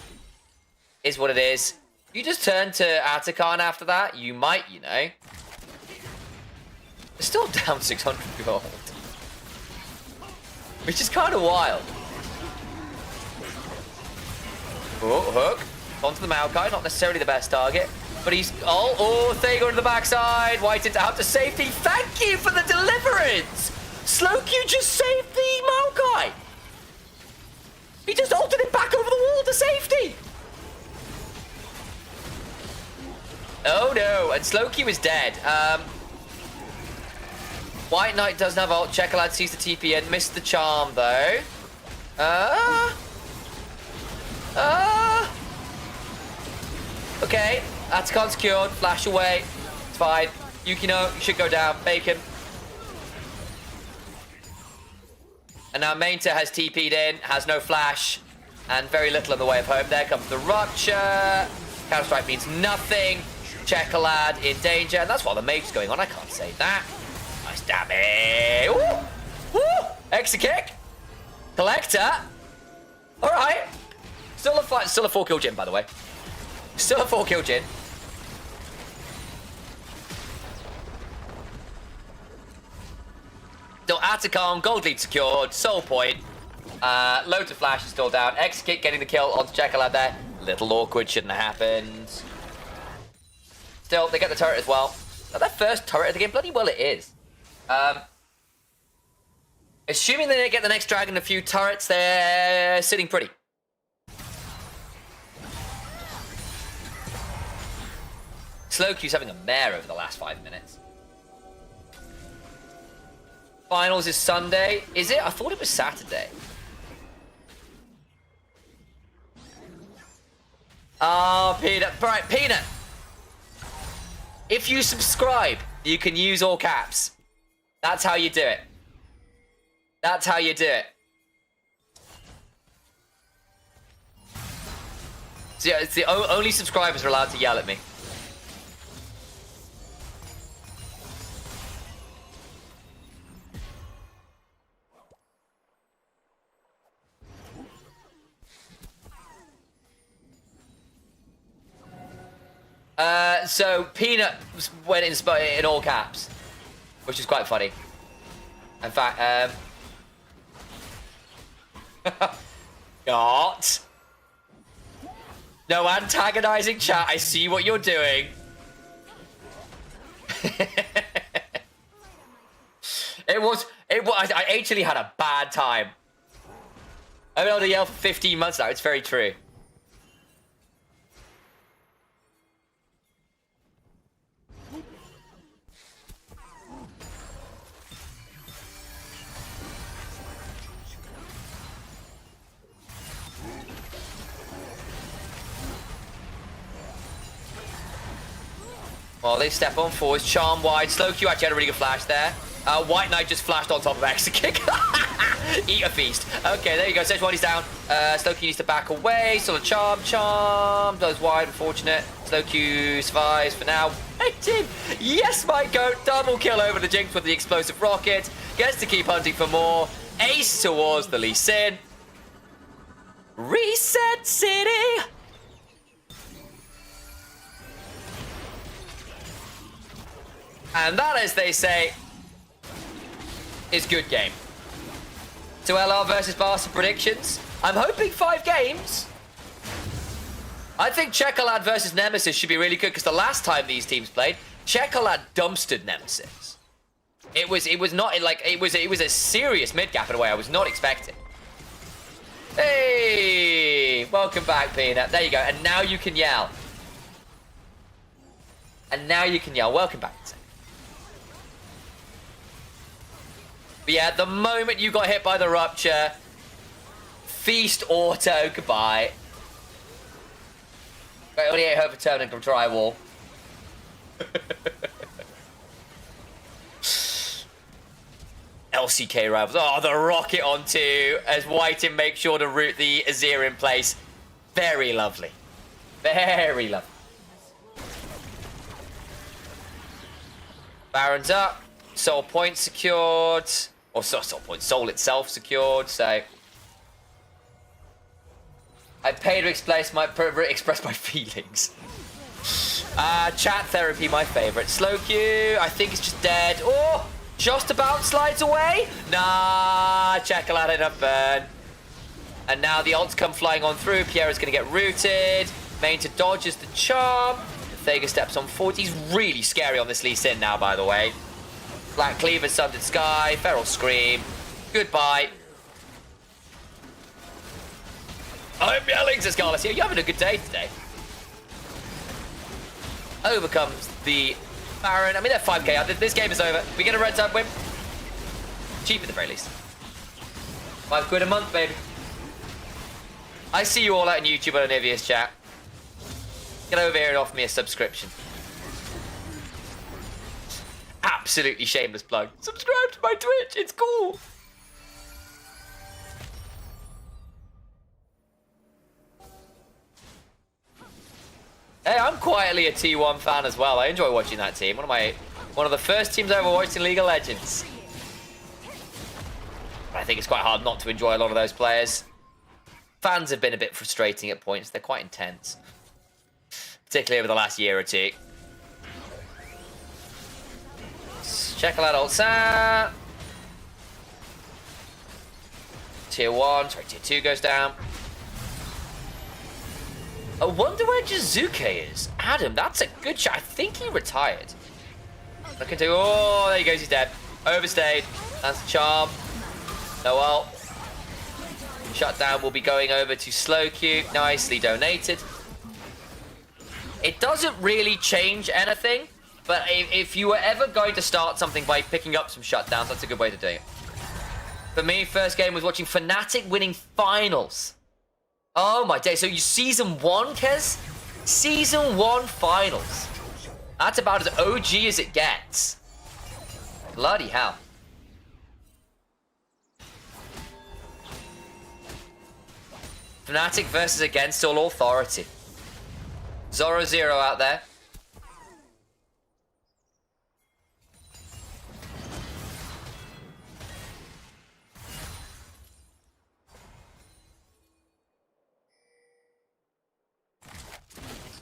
is what it is. You just turn to Atakan after that, you might, you know. They're still down 600 gold. Which is kind of wild. Oh, hook. Onto the Maokai, not necessarily the best target. But he's... Oh, Thago to the backside. White into out to safety. Thank you for the deliverance. Slowq just saved the Maokai. He just ulted him back over the wall to safety. Oh no, and Slowq is dead. White Knight doesn't have ult. Chekalad sees the TP in. Missed the charm though. Okay, Atakan secured. Flash away. It's fine. Yukino, you should go down. Bacon. And now Mainta has TP'd in, has no flash, and very little in the way of home. There comes the Rupture. Counter-strike means nothing. Chekalad in danger, and that's while the mage is going on. I can't say that. Nice damage. Ooh! Woo! Exit kick. Collector. All right. Still a 4-kill Jhin, by the way. Still a 4-kill Jhin. Still Atakan, gold lead secured, soul point. Loads of flash is still down. Exit kick getting the kill onto Chekalad there. Little awkward, shouldn't have happened. Still, they get the turret as well. Now, their first turret of the game, bloody well it is. Assuming they get the next dragon, a few turrets, they're sitting pretty. Slowq's having a mare over the last 5 minutes. Finals is Sunday. Is it? I thought it was Saturday. Oh, Peanut. Right, Peanut. If you subscribe, you can use all caps. That's how you do it. That's how you do it. So yeah, it's the only subscribers are allowed to yell at me. So Peanut went in all caps, which is quite funny. In fact, not. No antagonizing chat. I see what you're doing. I actually had a bad time. I've been able to yell for 15 months now. It's very true. Well, they step on forwards. Charm wide. Slowq actually had a really good flash there. White Knight just flashed on top of exit kick. Eat a feast. Okay, there you go. Sejuani's down. Slowq needs to back away. Still a charm. Charm goes wide. Unfortunate. Slowq survives for now. Hey, Tim. Yes, my goat. Double kill over the Jinx with the explosive rocket. Gets to keep hunting for more. Ace towards the Lee Sin. Reset City. And that, as they say, is good game. So LR versus Barca predictions. I'm hoping 5 games. I think Chekalad versus Nemesis should be really good because the last time these teams played, Chekalad dumpstered Nemesis. It was a serious mid gap in a way I was not expecting. Hey, welcome back, Peanut. There you go. And now you can yell. And now you can yell. Welcome back. But yeah, the moment you got hit by the Rupture, feast auto, goodbye. Got only 8 over turning from drywall. LCK rivals. Oh, the rocket on 2 as Whiting makes sure to root the Azir in place. Very lovely. Very lovely. Baron's up. soul point secured. Or soul point, soul itself secured, so... I pay to express my feelings. Chat therapy, my favourite. Slow Q, I think it's just dead. Oh, just about slides away. Nah, Chocolate enough burn. And now the ults come flying on through. Pierre's going to get rooted. Main to dodges the charm. Thega steps on forward. He's really scary on this Lee Sin now, by the way. Black Cleaver, Sundered Sky, Feral Scream. Goodbye. I'm yelling to Scarlet. You're having a good day today. Overcomes the Baron. I mean, they're 5k out. This game is over. We get a red side win. Cheap at the very least. £5 a month, baby. I see you all out on YouTube on Onivia's chat. Get over here and offer me a subscription. Absolutely shameless plug. Subscribe to my Twitch. It's cool. Hey, I'm quietly a T1 fan as well. I enjoy watching that team. One of the first teams I ever watched in League of Legends. I think it's quite hard not to enjoy a lot of those players. Fans have been a bit frustrating at points. They're quite intense. Particularly over the last year or two. Check out ult sat. Tier 1, sorry, Tier 2 goes down. I wonder where Jizuke is. Adam, that's a good shot. I think he retired. Look into. Oh, there he goes. He's dead. Overstayed. That's the charm. Noel. Shutdown will be going over to Slow Q. Nicely donated. It doesn't really change anything, but if you were ever going to start something by picking up some shutdowns, that's a good way to do it. For me, first game was watching Fnatic winning finals. Oh my day. So you season 1, Kez? Season 1 finals. That's about as OG as it gets. Bloody hell. Fnatic versus against all authority. Zoro Zero out there.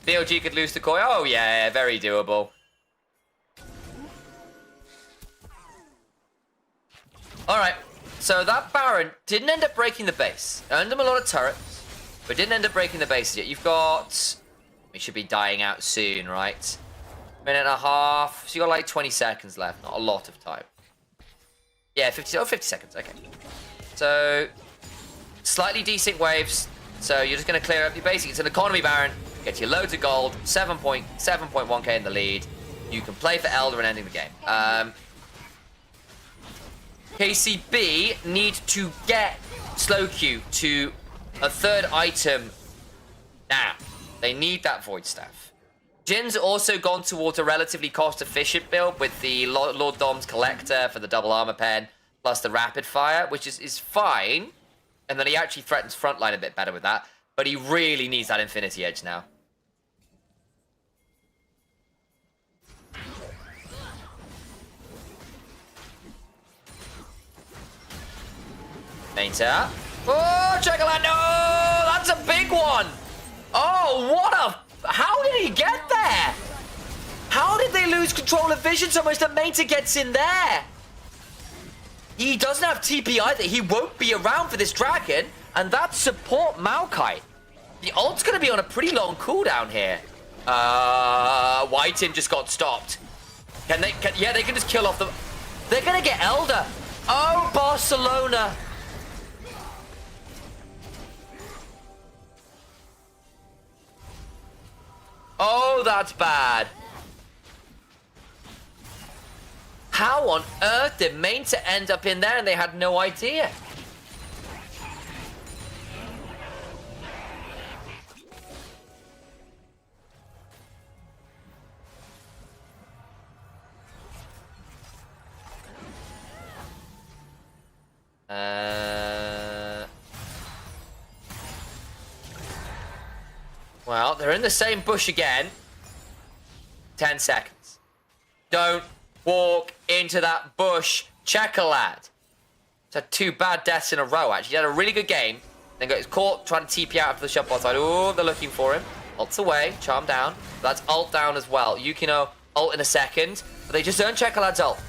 BLG could lose to Koi. Oh yeah, very doable. Alright, so that Baron didn't end up breaking the base. Earned him a lot of turrets, but didn't end up breaking the base yet. You've got... We should be dying out soon, right? Minute and a half. So you got like 20 seconds left. Not a lot of time. Yeah, 50 seconds. Okay. So, slightly desync waves. So you're just going to clear up your base. It's an economy Baron. Get you loads of gold. 7.1k in the lead. You can play for Elder and ending the game. KCB need to get Slow Q to a third item now. They need that Void Staff. Jin's also gone towards a relatively cost-efficient build with the Lord Dom's Collector for the double armor pen, plus the Rapid Fire, which is fine. And then he actually threatens frontline a bit better with that. But he really needs that Infinity Edge now. Main tap. Oh, Chocolate, no! That's a big one! Oh, what a... How did he get there? How did they lose control of vision so much that Mater gets in there? He doesn't have TP either. He won't be around for this dragon. And that's support Maokai. The ult's going to be on a pretty long cooldown here. White just got stopped. Yeah, they can just kill off the... They're going to get Elder. Oh, Barcelona. Oh, that's bad. How on earth did Main end up in there and they had no idea? Well, they're in the same bush again. 10 seconds. Don't walk into that bush. Checker lad. He's had 2 bad deaths in a row, actually. He had a really good game. Then got his caught trying to TP out of the shot bot side. Oh, they're looking for him. Ult's away. Charm down. That's ult down as well. Yukino ult in a second. But they just earned Checker lad's ult.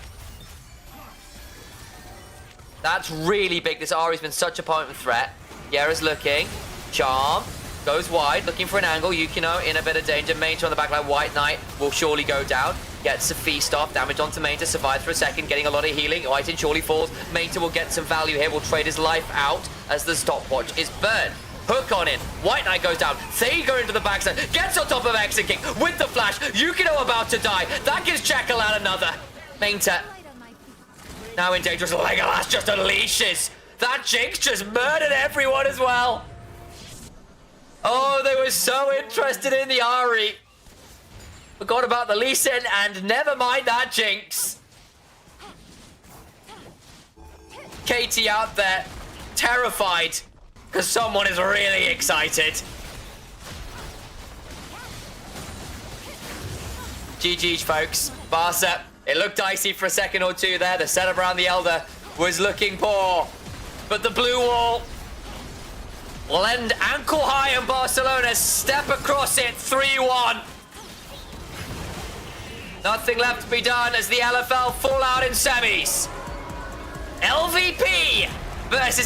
That's really big. This Ahri's been such a point of threat. Yera's looking. Charm. Goes wide. Looking for an angle. Yukino in a bit of danger. Mainta on the backline. White Knight will surely go down. Gets a feast off. Damage onto Mainta. Survives for a second. Getting a lot of healing. White surely falls. Mainta will get some value here. Will trade his life out as the stopwatch is burned. Hook on in. White Knight goes down. Seiga into the backside. Gets on top of Exit King with the flash. Yukino about to die. That gives Chakalan another. Mainta now in danger. Legolas just unleashes. That Jinx just murdered everyone as well. Oh, they were so interested in the Ahri. Forgot about the Lee Sin and never mind that Jinx. Katie out there, terrified, because someone is really excited. GG's, folks. Barca, it looked dicey for a second or two there. The setup around the Elder was looking poor. But the blue wall will end ankle high, and Barcelona step across it 3-1. Nothing left to be done as the LFL fall out in semis. LVP versus